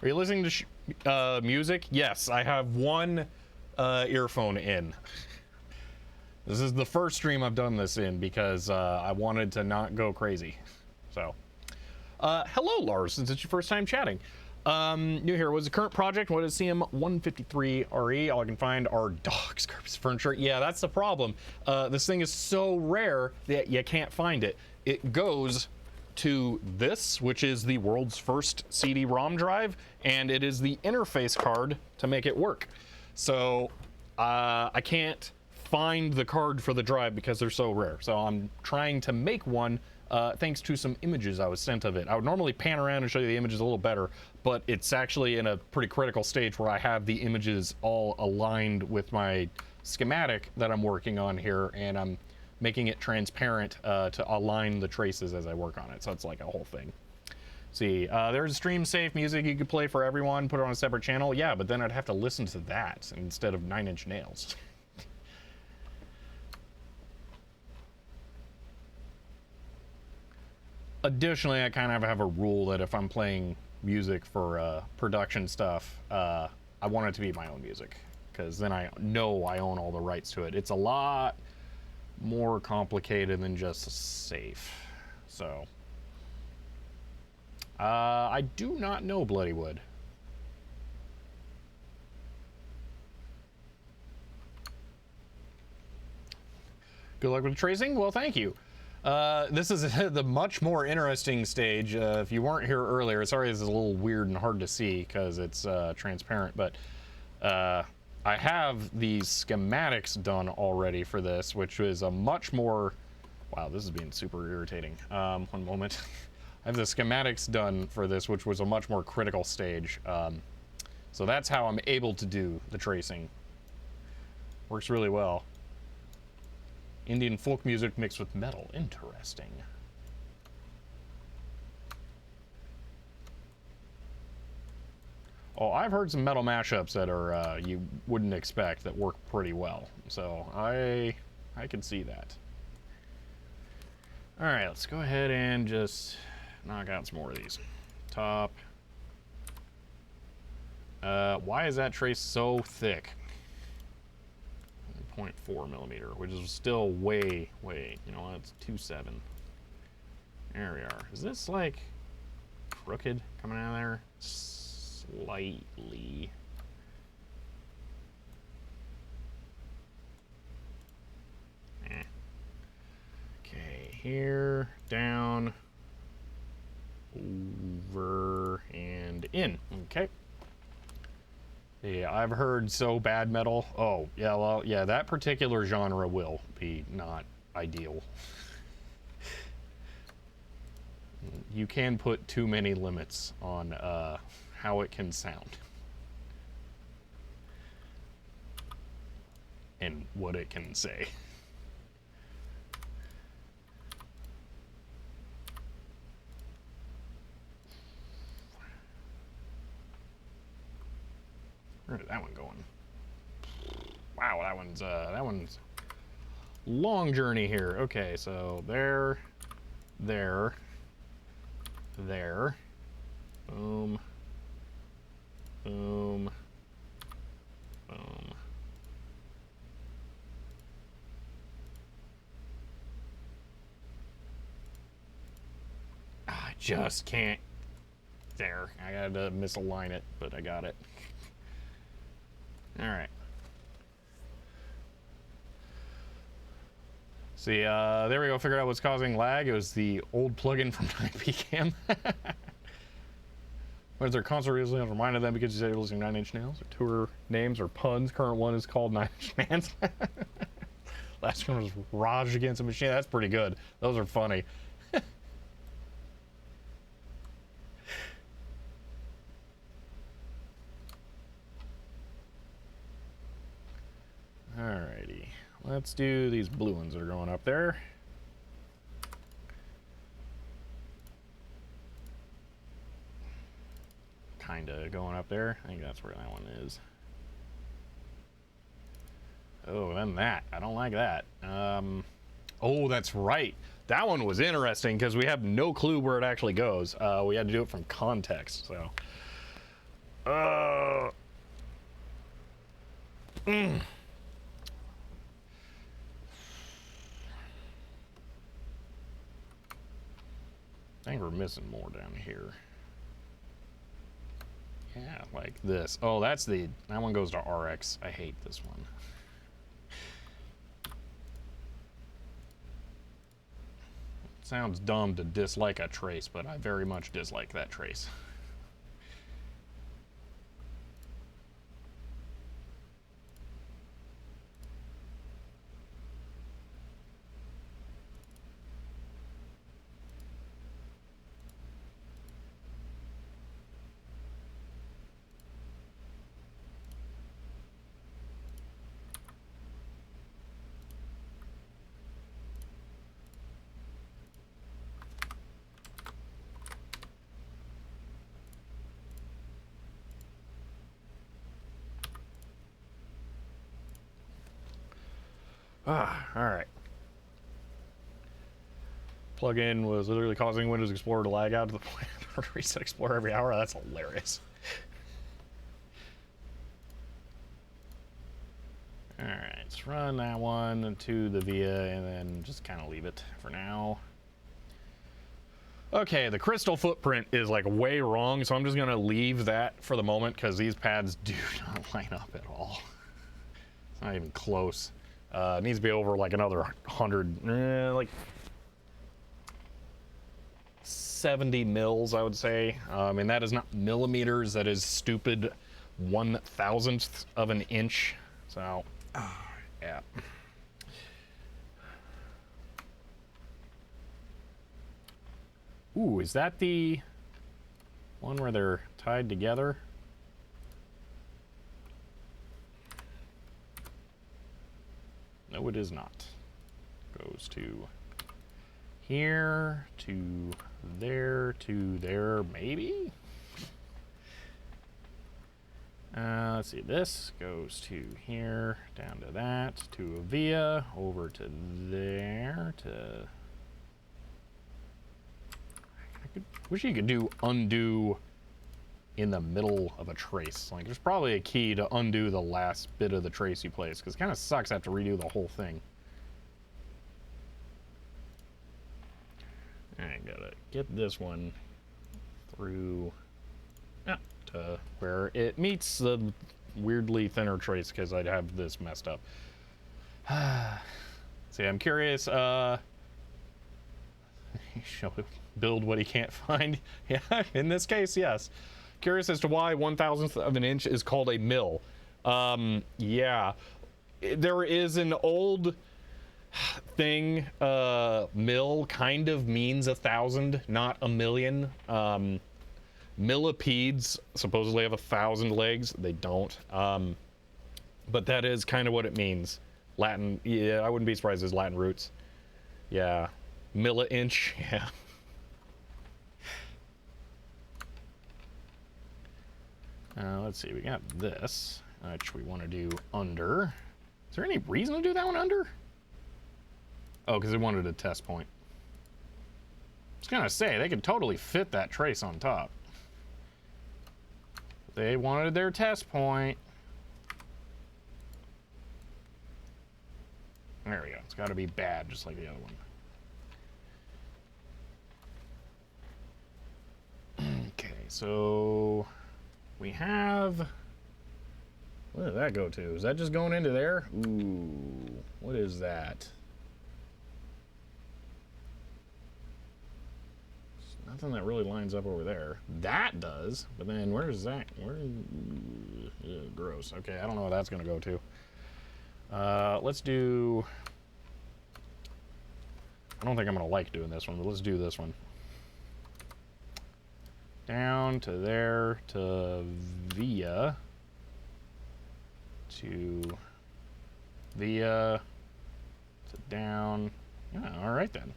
you listening to music? Yes, I have one earphone in. This is the first stream I've done this in because I wanted to not go crazy. So, hello Lars, since it's your first time chatting. New here, what's the current project? What is CM-153 RE? All I can find are dogs, carpets, furniture. Yeah, that's the problem. This thing is so rare that you can't find it. It goes to this, which is the world's first CD-ROM drive, and it is the interface card to make it work. So, I can't find the card for the drive because they're so rare. So I'm trying to make one thanks to some images I was sent of it. I would normally pan around and show you the images a little better, but it's actually in a pretty critical stage where I have the images all aligned with my schematic that I'm working on here, and I'm making it transparent to align the traces as I work on it. So it's like a whole thing. See, there's stream safe music you could play for everyone, put it on a separate channel. Yeah, but then I'd have to listen to that instead of Nine Inch Nails. Additionally, I kind of have a rule that if I'm playing music for production stuff, I want it to be my own music, because then I know I own all the rights to it. It's a lot more complicated than just safe. So, I do not know Bloodywood. Good luck with the tracing. Well, thank you. This is the much more interesting stage. If you weren't here earlier, sorry this is a little weird and hard to see because it's transparent, but I have these schematics done already for this, which is a much more... Wow, this is being super irritating. One moment. I have the schematics done for this, which was a much more critical stage. So that's how I'm able to do the tracing. Works really well. Indian folk music mixed with metal. Interesting. Oh, I've heard some metal mashups that are you wouldn't expect that work pretty well. So I could see that. All right, let's go ahead and just knock out some more of these. Top. Why is that trace so thick? 0.4 millimeter, which is still way, you know, it's 2.7. There we are. Is this like... crooked coming out of there? Slightly. Okay, here, down, over, and in. Okay. Yeah, I've heard so bad metal. Oh, yeah, well, yeah, that particular genre will be not ideal. You can put too many limits on how it can sound. And what it can say. Where did that one going? Wow, that one's long journey here. Okay, so there, there, boom, boom, boom. I just can't. There, I had to misalign it, but I got it. All right. See, there we go. Figured out what's causing lag. It was the old plugin from IPCam. What is their console recently? I reminded them because you said you're listening to 9 Inch Nails or tour names or puns. Current one is called 9 Inch Nails. Last one was Raj Against the Machine. That's pretty good. Those are funny. Alrighty, let's do these blue ones that are going up there. Kinda going up there. I think that's where that one is. Oh, then that. I don't like that. Oh, that's right. That one was interesting because we have no clue where it actually goes. We had to do it from context, so. I think we're missing more down here. Yeah, like this. Oh, that one goes to RX. I hate this one. It sounds dumb to dislike a trace, but I very much dislike that trace. Alright. Plugin was literally causing Windows Explorer to lag out to the point to reset Explorer every hour. That's hilarious. Alright, let's run that one to the VIA and then just kind of leave it for now. Okay, the crystal footprint is like way wrong, so I'm just gonna leave that for the moment because these pads do not line up at all. It's not even close. It needs to be over like another 100, like 70 mils, I would say. And that is not millimeters, that is stupid 1,000th of an inch. So, yeah. Ooh, is that the one where they're tied together? No, it is not. Goes to here, to there, maybe? Let's see, this goes to here, down to that, to a via, over to there, to... Wish you could do undo in the middle of a trace. Like, there's probably a key to undo the last bit of the trace you place, because it kind of sucks to have to redo the whole thing. I gotta get this one through to where it meets the weirdly thinner trace because I'd have this messed up. See, I'm curious. Build what he can't find. Yeah, in this case, yes. Curious as to why 1/1000th of an inch is called a mil. Yeah, there is an old thing. Mil kind of means 1,000, not a million. Millipedes supposedly have 1,000 legs. They don't. But that is kind of what it means. Latin. Yeah, I wouldn't be surprised as Latin roots. Yeah, milli-inch. Yeah. Let's see. We got this, which we want to do under. Is there any reason to do that one under? Oh, because they wanted a test point. I was gonna say they could totally fit that trace on top. They wanted their test point. There we go. It's got to be bad, just like the other one. Okay, so we have. What did that go to? Is that just going into there? Ooh, what is that? Nothing that really lines up over there. That does, but then where is that? Where? Gross. Okay, I don't know what that's gonna go to. Let's do. I don't think I'm gonna like doing this one, but let's do this one. Down to there to via to via to down. Yeah, all right then.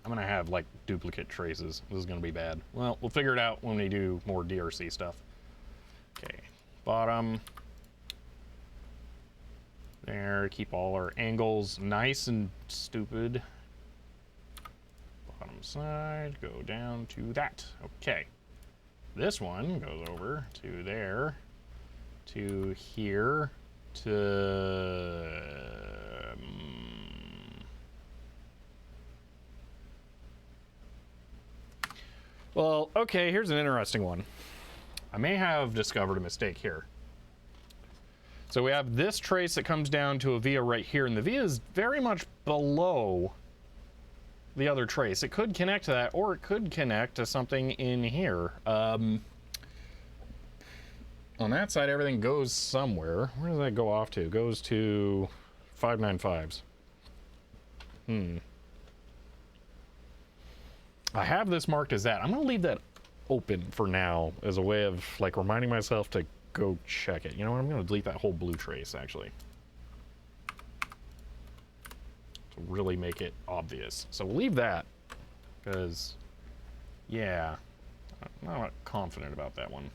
I'm gonna have like duplicate traces. This is gonna be bad. Well, we'll figure it out when we do more DRC stuff. Okay, bottom. There, keep all our angles nice and stupid. Bottom side, go down to that. Okay. This one goes over to there, to here, to... Well, okay, here's an interesting one. I may have discovered a mistake here. So we have this trace that comes down to a via right here, and the via is very much below the other trace. It could connect to that, or it could connect to something in here. On that side, everything goes somewhere. Where does that go off to? It goes to 595s. I have this marked as that. I'm going to leave that open for now as a way of like reminding myself to go check it. You know what? I'm going to delete that whole blue trace actually to really make it obvious. So we'll leave that because, yeah, I'm not confident about that one.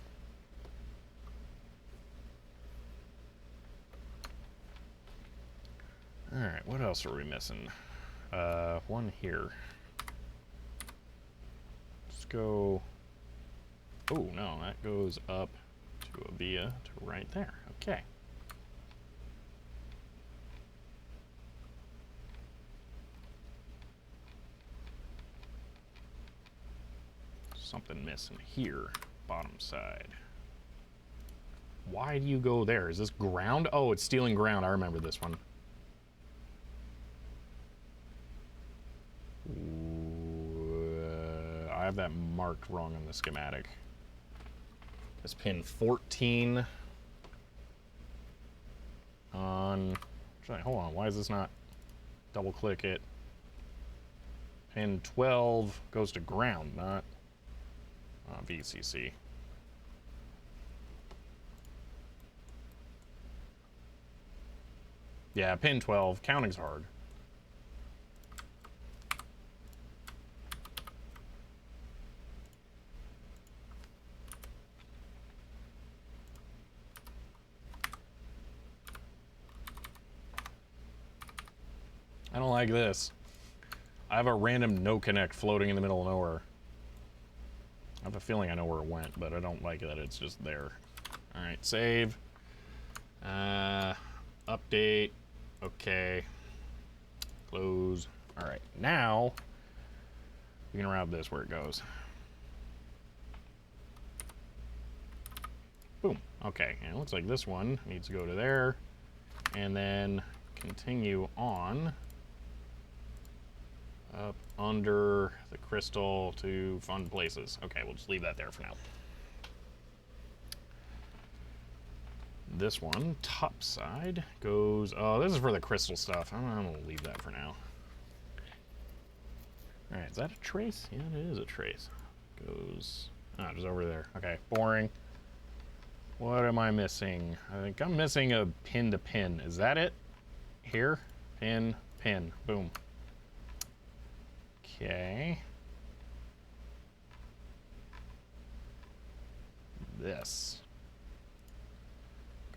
All right, what else are we missing? One here. Go. Oh no, that goes up to a via to right there. Okay. Something missing here, bottom side. Why do you go there? Is this ground? Oh, it's stealing ground. I remember this one. I have that marked wrong on the schematic. This pin 14 on. Actually, hold on. Why is this not? Double click it. Pin 12 goes to ground, not VCC. Yeah, pin 12. Counting's hard. I don't like this. I have a random no connect floating in the middle of nowhere. I have a feeling I know where it went, but I don't like that it's just there. All right, save. Update. Okay. Close. All right, now we can route this where it goes. Boom. Okay, and it looks like this one needs to go to there, and then continue on up under the crystal to fun places. Okay, we'll just leave that there for now. This one, top side, goes... Oh, this is for the crystal stuff. I'm gonna leave that for now. Alright, is that a trace? Yeah, it is a trace. Goes... Oh, just over there. Okay, boring. What am I missing? I think I'm missing a pin to pin. Is that it? Here? Pin, pin. Boom. Okay. This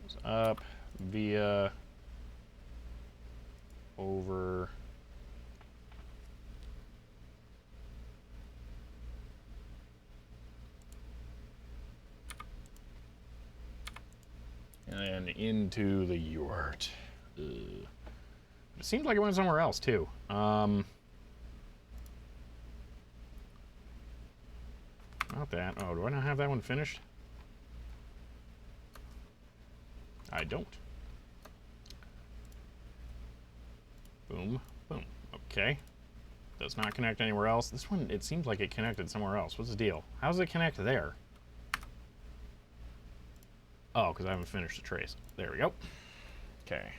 goes up via over and then into the yurt. It seems like it went somewhere else too. Not that. Oh, do I not have that one finished? I don't. Boom, boom. Okay. Does not connect anywhere else. This one, it seems like it connected somewhere else. What's the deal? How does it connect there? Oh, because I haven't finished the trace. There we go. Okay.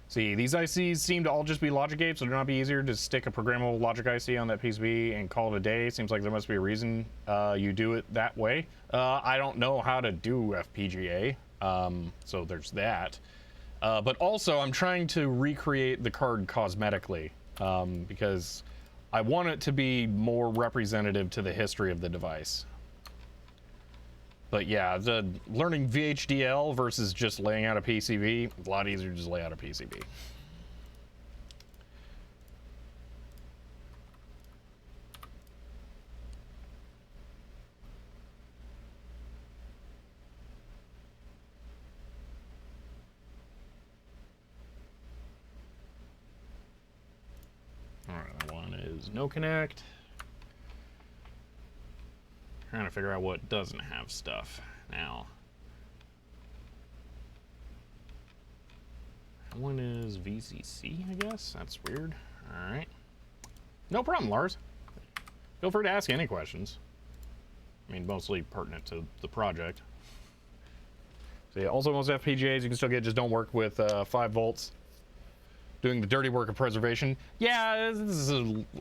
See, these ICs seem to all just be logic gates, so it'd not be easier to stick a programmable logic IC on that PCB and call it a day. Seems like there must be a reason you do it that way. I don't know how to do FPGA, so there's that. But also, I'm trying to recreate the card cosmetically, because I want it to be more representative to the history of the device. But yeah, the learning VHDL versus just laying out a PCB, a lot easier to just lay out a PCB. All right, that one is no connect. Trying to figure out what doesn't have stuff now. That one is VCC, I guess. That's weird. All right. No problem, Lars. Feel free to ask any questions. I mean, mostly pertinent to the project. So yeah, also most FPGAs you can still get just don't work with 5 volts. Doing the dirty work of preservation. Yeah, this is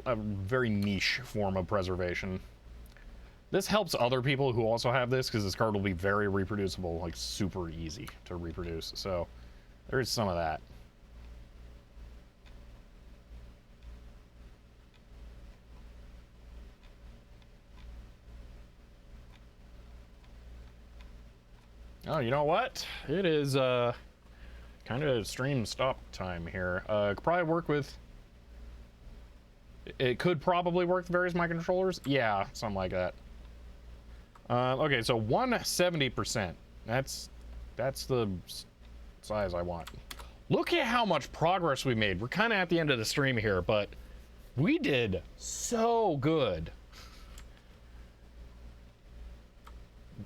a very niche form of preservation. This helps other people who also have this because this card will be very reproducible, like super easy to reproduce. So there is some of that. Oh, you know what? It is kind of stream stop time here. Could probably work with... It could probably work with various microcontrollers. Yeah, something like that. Okay, so 170%. That's the size I want. Look at how much progress we made. We're kind of at the end of the stream here, but we did so good.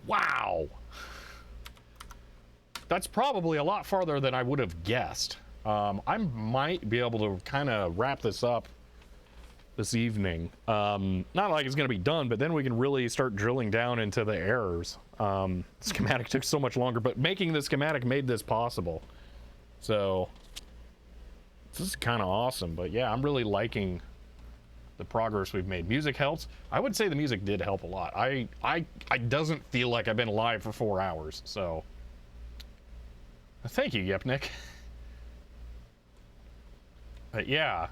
Wow. That's probably a lot farther than I would have guessed. I might be able to kind of wrap this up this evening. Not like it's going to be done, but then we can really start drilling down into the errors. Schematic took so much longer, but making the schematic made this possible. So this is kind of awesome. But yeah, I'm really liking the progress we've made. Music helps. I would say the music did help a lot. I doesn't feel like I've been live for 4 hours. So thank you, Yepnik. But yeah,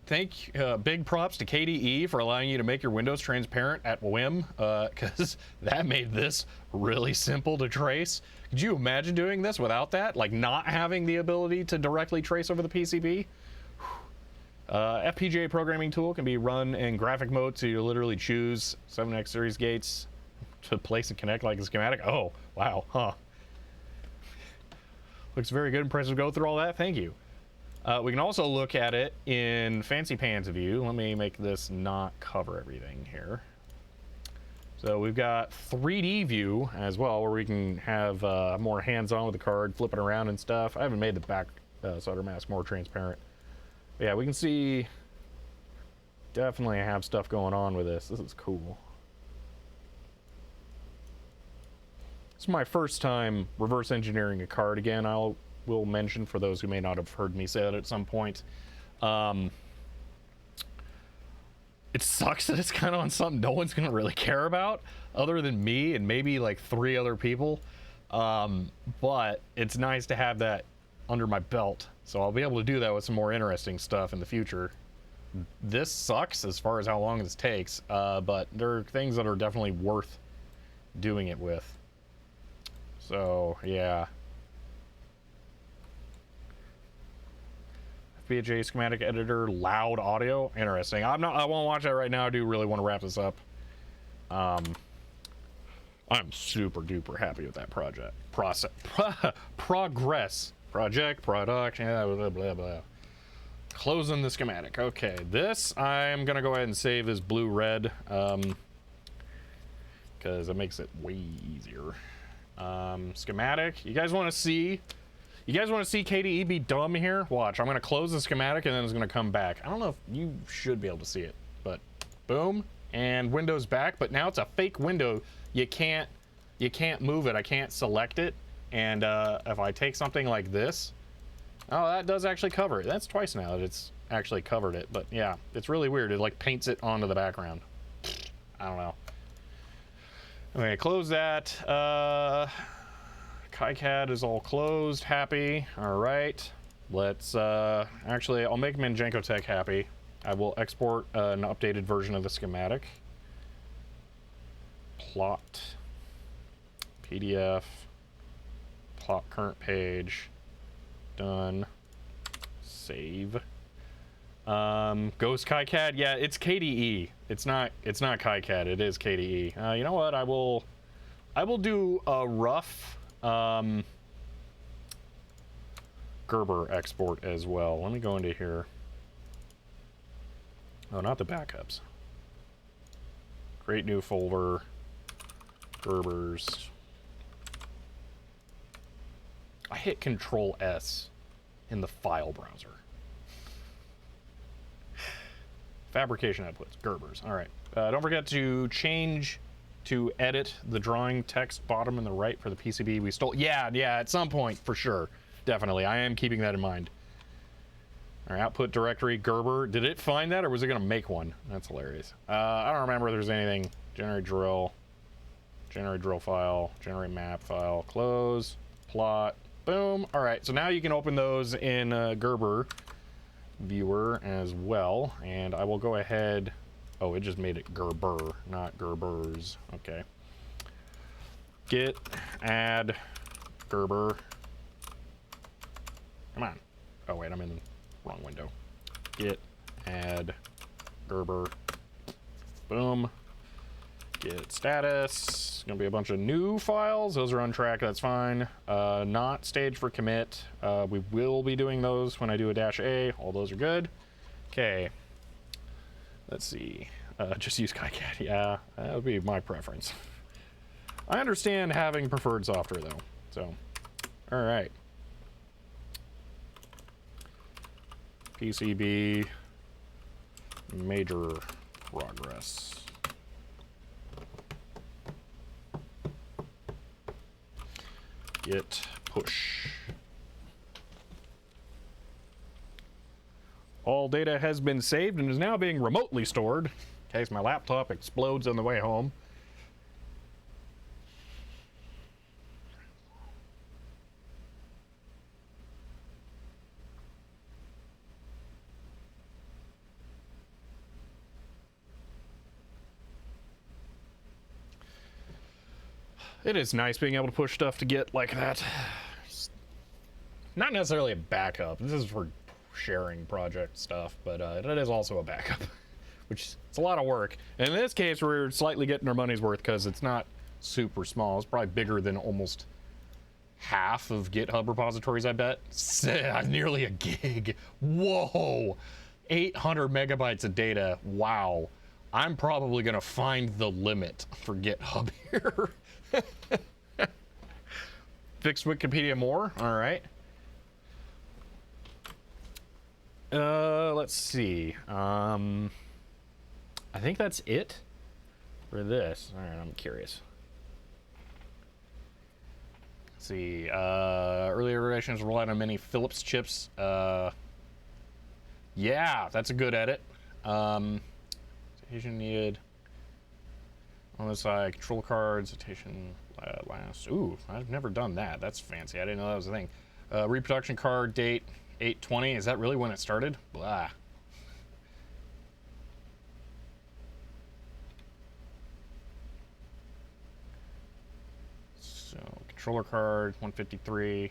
big props to KDE for allowing you to make your windows transparent at whim, because that made this really simple to trace. Could you imagine doing this without that? Like not having the ability to directly trace over the PCB? FPGA programming tool can be run in graphic mode, so you literally choose 7X series gates to place and connect like a schematic. Oh, wow, huh. Looks very good. Impressive. Go through all that. Thank you. We can also look at it in fancy pants view. Let me make this not cover everything here. So we've got 3D view as well, where we can have more hands-on with the card, flipping around and stuff. I haven't made the back solder mask more transparent. But yeah, we can see, definitely have stuff going on with this. This is cool. It's my first time reverse engineering a card again. Will mention for those who may not have heard me say that at some point. It sucks that it's kind of on something no one's gonna really care about other than me and maybe like 3 other people. But it's nice to have that under my belt, so I'll be able to do that with some more interesting stuff in the future. This sucks as far as how long this takes, but there are things that are definitely worth doing it with. So yeah. FPGA schematic editor, loud audio, interesting. I won't watch that right now. I do really want to wrap this up. I'm super duper happy with that project. Progress. Project, product, yeah, blah, blah, blah. Closing the schematic. Okay, this I'm gonna go ahead and save as blue-red, because it makes it way easier. Schematic. You guys want to see KDE be dumb here? Watch. I'm gonna close the schematic and then it's gonna come back. I don't know if you should be able to see it, but boom, and Windows back. But now it's a fake window. You can't move it. I can't select it. And if I take something like this, oh, that does actually cover it. That's twice now that it's actually covered it. But yeah, it's really weird. It like paints it onto the background. I don't know. Okay, close that. KiCad is all closed. Happy. All right. Let's actually, I'll make Manjenko Tech happy. I will export an updated version of the schematic. Plot. PDF. Plot current page. Done. Save. Ghost KiCad. Yeah, it's KDE. It's not KiCad. It is KDE. You know what? I will do a rough Gerber export as well. Let me go into here. Oh, not the backups. Create new folder. Gerbers. I hit Control S in the file browser. Fabrication outputs, Gerbers. All right. Don't forget to change to edit the drawing text bottom and the right for the PCB we stole. Yeah, at some point, for sure. Definitely. I am keeping that in mind. Our output directory, Gerber. Did it find that, or was it going to make one? That's hilarious. I don't remember if there's anything. Generate drill file, generate map file, close, plot, boom. All right, so now you can open those in Gerber viewer as well, and I will go ahead. Oh, it just made it Gerber, not Gerbers. Okay. Git add Gerber. Come on. Oh wait, I'm in the wrong window. Git add Gerber. Boom. Git status. Gonna be a bunch of new files. Those are on track. That's fine. Not staged for commit. We will be doing those when I do a -A. All those are good. Okay. Let's see. Just use KiCad. Yeah, that would be my preference. I understand having preferred software though. So, all right. PCB major progress. Git push. All data has been saved and is now being remotely stored in case my laptop explodes on the way home. It is nice being able to push stuff to Git like that. It's not necessarily a backup. This is for sharing project stuff, but it is also a backup, which it's a lot of work. And in this case, we're slightly getting our money's worth because it's not super small. It's probably bigger than almost half of GitHub repositories, I bet. Nearly a gig. Whoa. 800 megabytes of data. Wow. I'm probably going to find the limit for GitHub here. Fixed Wikipedia more. All right. Let's see. I think that's it for this. All right, I'm curious. Let's see. Earlier iterations relied on many Philips chips. Yeah, that's a good edit. Citation needed. On the side, control card, citation last. Ooh, I've never done that. That's fancy. I didn't know that was a thing. Reproduction card date 8/20. Is that really when it started? Blah. So, controller card 153.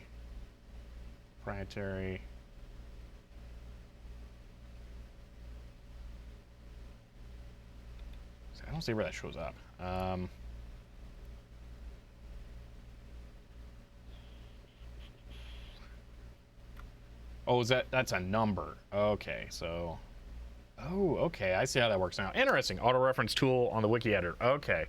Proprietary. I don't see where that shows up. Oh, that's a number. Okay, so. Oh, okay. I see how that works now. Interesting. Auto-reference tool on the wiki editor. Okay.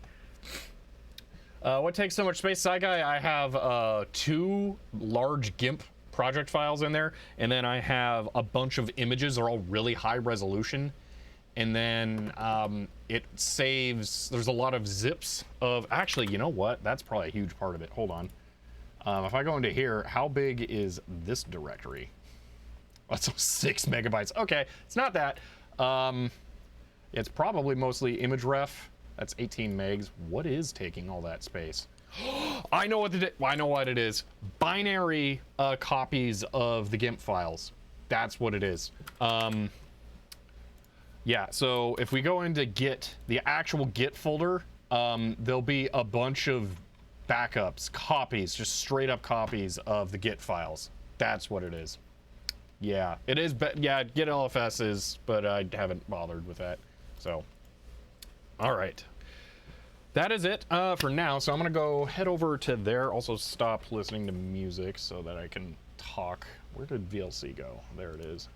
What takes so much space? Side guy, I have 2 large GIMP project files in there, and then I have a bunch of images. They're all really high resolution. And then it saves, there's a lot of zips of, actually, you know what? That's probably a huge part of it. Hold on. If I go into here, how big is this directory? That's 6 megabytes. Okay, it's not that. It's probably mostly image ref. That's 18 megs. What is taking all that space? I know what it is. Binary copies of the GIMP files. That's what it is. Yeah, so if we go into Git, the actual Git folder, there'll be a bunch of backups, copies, just straight up copies of the Git files. That's what it is. Yeah, it is. Yeah, Git LFS is, but I haven't bothered with that. So, all right. That is it for now. So I'm going to go head over to there. Also stop listening to music so that I can talk. Where did VLC go? There it is.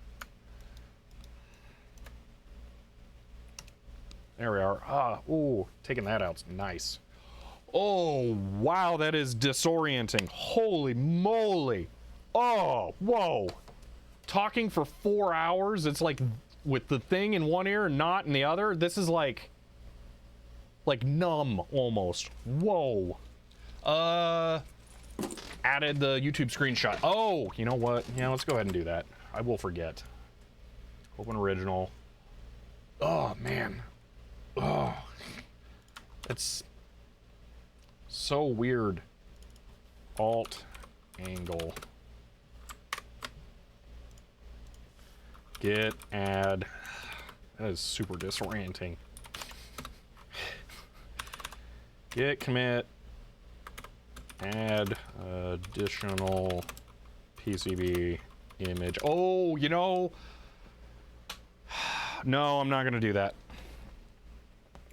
There we are. Ah, ooh, taking that out's nice. Oh, wow, that is disorienting. Holy moly. Oh, whoa. Talking for 4 hours, it's like with the thing in one ear and not in the other. This is like numb almost. Whoa. Added the YouTube screenshot. Oh, you know what? Yeah, let's go ahead and do that. I will forget. Open original. Oh, man. Oh, it's so weird. Alt angle. Git add. That is super disorienting. Git commit. Add additional PCB image. Oh, you know. No, I'm not going to do that.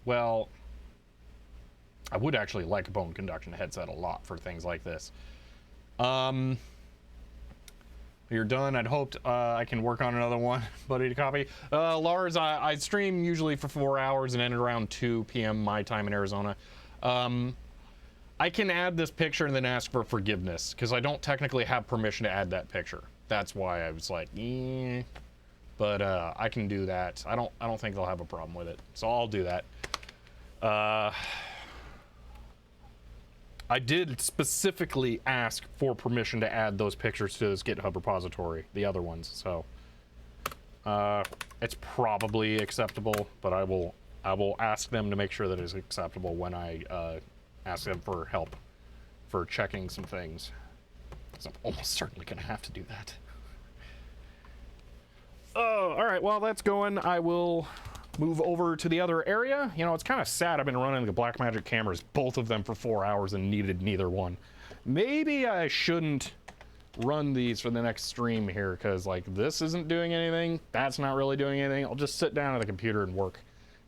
Well, I would actually like a bone conduction headset a lot for things like this. You're done. I'd hoped I can work on another one, buddy, to copy. Lars, I stream usually for 4 hours and end around 2 p.m. my time in Arizona. I can add this picture and then ask for forgiveness because I don't technically have permission to add that picture. That's why I was like, eh. But I can do that. I don't think they'll have a problem with it. So I'll do that. I did specifically ask for permission to add those pictures to this GitHub repository, the other ones. So it's probably acceptable, but I will ask them to make sure that it's acceptable when I ask them for help for checking some things. Because I'm almost certainly going to have to do that. Oh, all right. Well, that's going. I will move over to the other area. You know, it's kind of sad. I've been running the Blackmagic cameras, both of them for 4 hours and needed neither one. Maybe I shouldn't run these for the next stream here because, like, this isn't doing anything. That's not really doing anything. I'll just sit down at the computer and work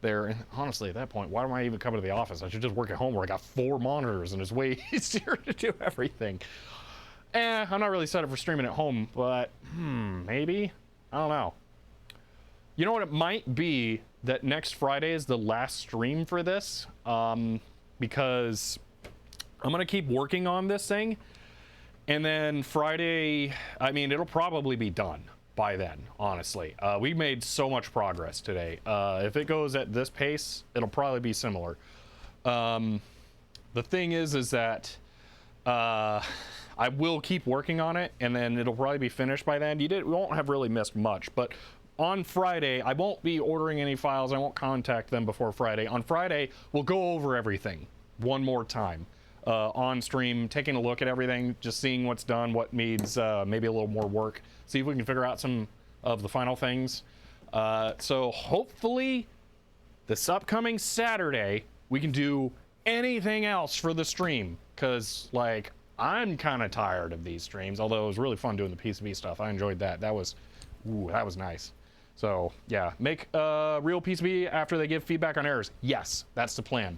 there. And honestly, at that point, why am I even coming to the office? I should just work at home where I got 4 monitors and it's way easier to do everything. I'm not really set up for streaming at home, but maybe, I don't know. You know what, it might be that next Friday is the last stream for this, because I'm gonna keep working on this thing, and then Friday, I mean, it'll probably be done by then, honestly. We made so much progress today. If it goes at this pace, it'll probably be similar. The thing is that I will keep working on it, and then it'll probably be finished by then. We won't have really missed much, but on Friday, I won't be ordering any files. I won't contact them before Friday. On Friday, we'll go over everything one more time on stream, taking a look at everything, just seeing what's done, what needs maybe a little more work, see if we can figure out some of the final things. So hopefully this upcoming Saturday, we can do anything else for the stream, because like I'm kind of tired of these streams, although it was really fun doing the PCB stuff. I enjoyed that. That was nice. So yeah, make real PCB after they give feedback on errors. Yes, that's the plan.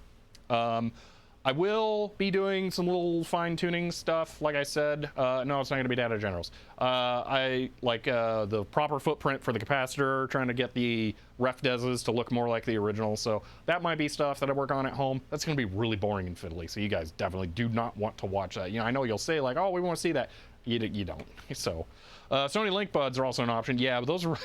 I will be doing some little fine-tuning stuff, like I said. No, it's not going to be data generals. I like the proper footprint for the capacitor, trying to get the ref deses to look more like the original. So that might be stuff that I work on at home. That's going to be really boring and fiddly, so you guys definitely do not want to watch that. You know, I know you'll say like, oh, we want to see that. You don't. So Sony Link Buds are also an option. Yeah, but those are,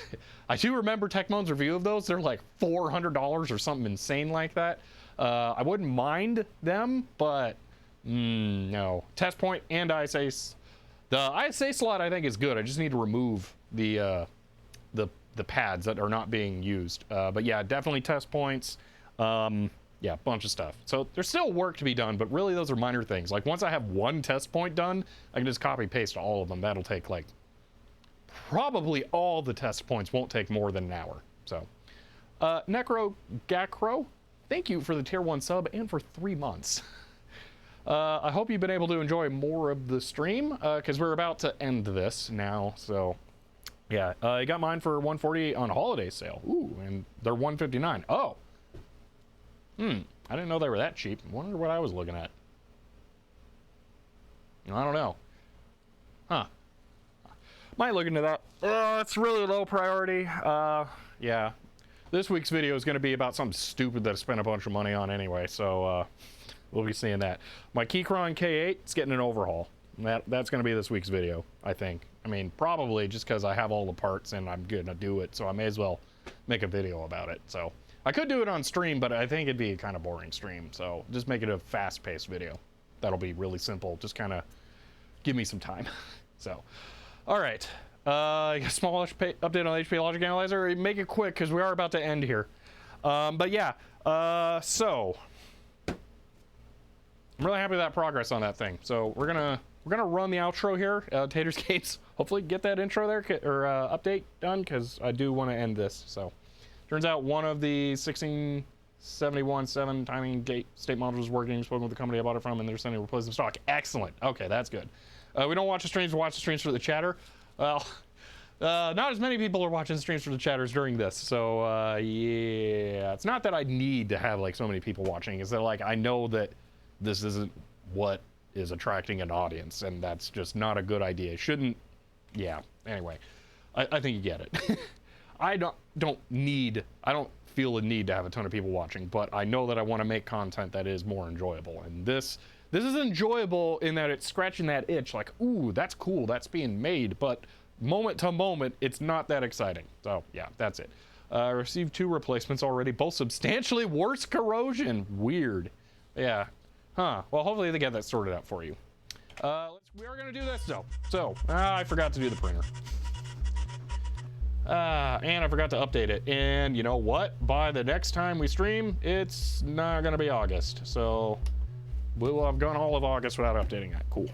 I do remember Tecmon's review of those. They're like $400 or something insane like that. I wouldn't mind them, but no. Test point and ISA. The ISA slot I think is good. I just need to remove the pads that are not being used. But yeah, definitely test points. Yeah, bunch of stuff. So there's still work to be done, but really those are minor things. Like once I have one test point done, I can just copy paste all of them. That'll take like, probably all the test points won't take more than an hour. So Necro Gacro, thank you for the tier 1 sub and for 3 months. I hope you've been able to enjoy more of the stream, because we're about to end this now. So yeah, I got mine for 148 on holiday sale. Ooh, and they're 159. Oh. I didn't know they were that cheap. I wonder what I was looking at. I don't know. Huh. Might look into that. It's really low priority. Yeah. This week's video is going to be about something stupid that I spent a bunch of money on anyway, so we'll be seeing that. My Keychron K8 is getting an overhaul. That's going to be this week's video, I think. I mean, probably just because I have all the parts and I'm going to do it, so I may as well make a video about it. So I could do it on stream, but I think it'd be a kind of boring stream, so just make it a fast-paced video. That'll be really simple. Just kind of give me some time. So, all right. Small update on the HP Logic Analyzer. Make it quick because we are about to end here. But yeah, so I'm really happy with that progress on that thing. So we're gonna run the outro here. Taters Games, hopefully get that intro there or update done, because I do want to end this. So turns out one of the 16717 timing gate state modules is working. Spoken with the company I bought it from, and they're sending replacement stock. Excellent. Okay, that's good. We don't watch the streams. We watch the streams for the chatter. Well, not as many people are watching streams for the chatters during this, so yeah, it's not that I need to have like so many people watching. It's that like I know that this isn't what is attracting an audience, and that's just not a good idea. It shouldn't. Yeah. Anyway, I think you get it. I don't feel a need to have a ton of people watching, but I know that I want to make content that is more enjoyable, and this is enjoyable in that it's scratching that itch, like, ooh, that's cool, that's being made, but moment to moment, it's not that exciting. So yeah, that's it. Received 2 replacements already, both substantially worse corrosion. Weird. Yeah. Huh. Well, hopefully they get that sorted out for you. We are gonna do this though. So, I forgot to do the printer. And I forgot to update it. And you know what? By the next time we stream, it's not gonna be August. So we will have gone all of August without updating that. Cool.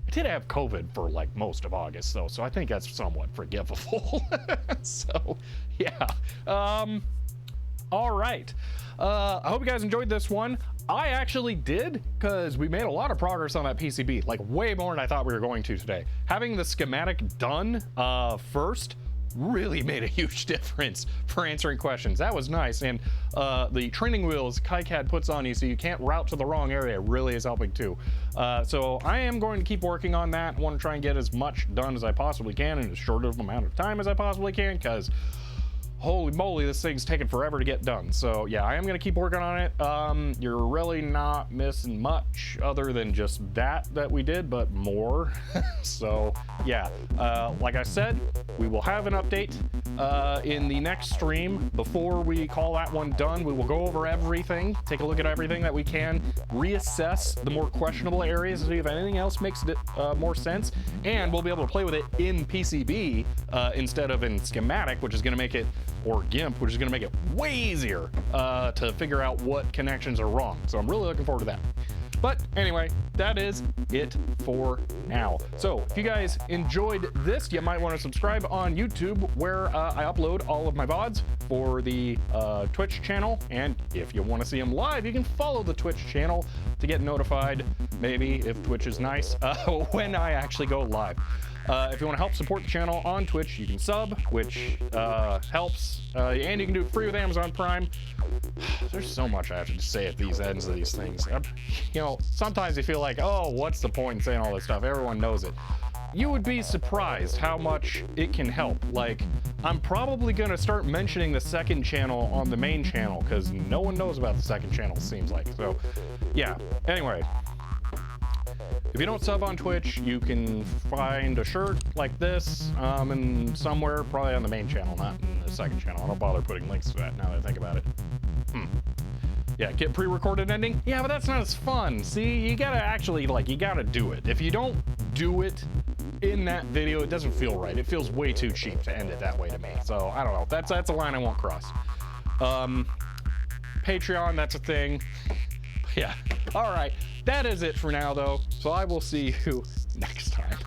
I did have COVID for like most of August though, so I think that's somewhat forgivable. So yeah. All right. I hope you guys enjoyed this one. I actually did, because we made a lot of progress on that PCB, like way more than I thought we were going to today. Having the schematic done first really made a huge difference for answering questions. That was nice. And the training wheels KiCad puts on you so you can't route to the wrong area really is helping too. So I am going to keep working on that. I want to try and get as much done as I possibly can in as short of amount of time as I possibly can, because holy moly, this thing's taking forever to get done. So yeah, I am going to keep working on it. You're really not missing much other than just that we did, but more. So yeah, like I said, we will have an update in the next stream. Before we call that one done, we will go over everything, take a look at everything that we can, reassess the more questionable areas, see if anything else makes it more sense, and we'll be able to play with it in PCB instead of in schematic, which is going to make it, or GIMP, which is going to make it way easier to figure out what connections are wrong. So I'm really looking forward to that. But anyway, that is it for now. So if you guys enjoyed this, you might want to subscribe on YouTube, where I upload all of my VODs for the Twitch channel. And if you want to see them live, you can follow the Twitch channel to get notified, maybe if Twitch is nice, when I actually go live. If you want to help support the channel on Twitch, you can sub, which helps, and you can do it free with Amazon Prime. There's so much I have to say at these ends of these things. You know, sometimes you feel like, oh, what's the point in saying all this stuff? Everyone knows it. You would be surprised how much it can help. Like, I'm probably gonna start mentioning the second channel on the main channel, because no one knows about the second channel, it seems like. So, yeah. Anyway. If you don't sub on Twitch, you can find a shirt like this and somewhere, probably on the main channel, not in the second channel. I don't bother putting links to that now that I think about it. Yeah, get pre-recorded ending? Yeah, but that's not as fun. See, you gotta actually, like, you gotta do it. If you don't do it in that video, it doesn't feel right. It feels way too cheap to end it that way to me. So, I don't know. That's a line I won't cross. Patreon, that's a thing. Yeah. All right. That is it for now, though. So I will see you next time.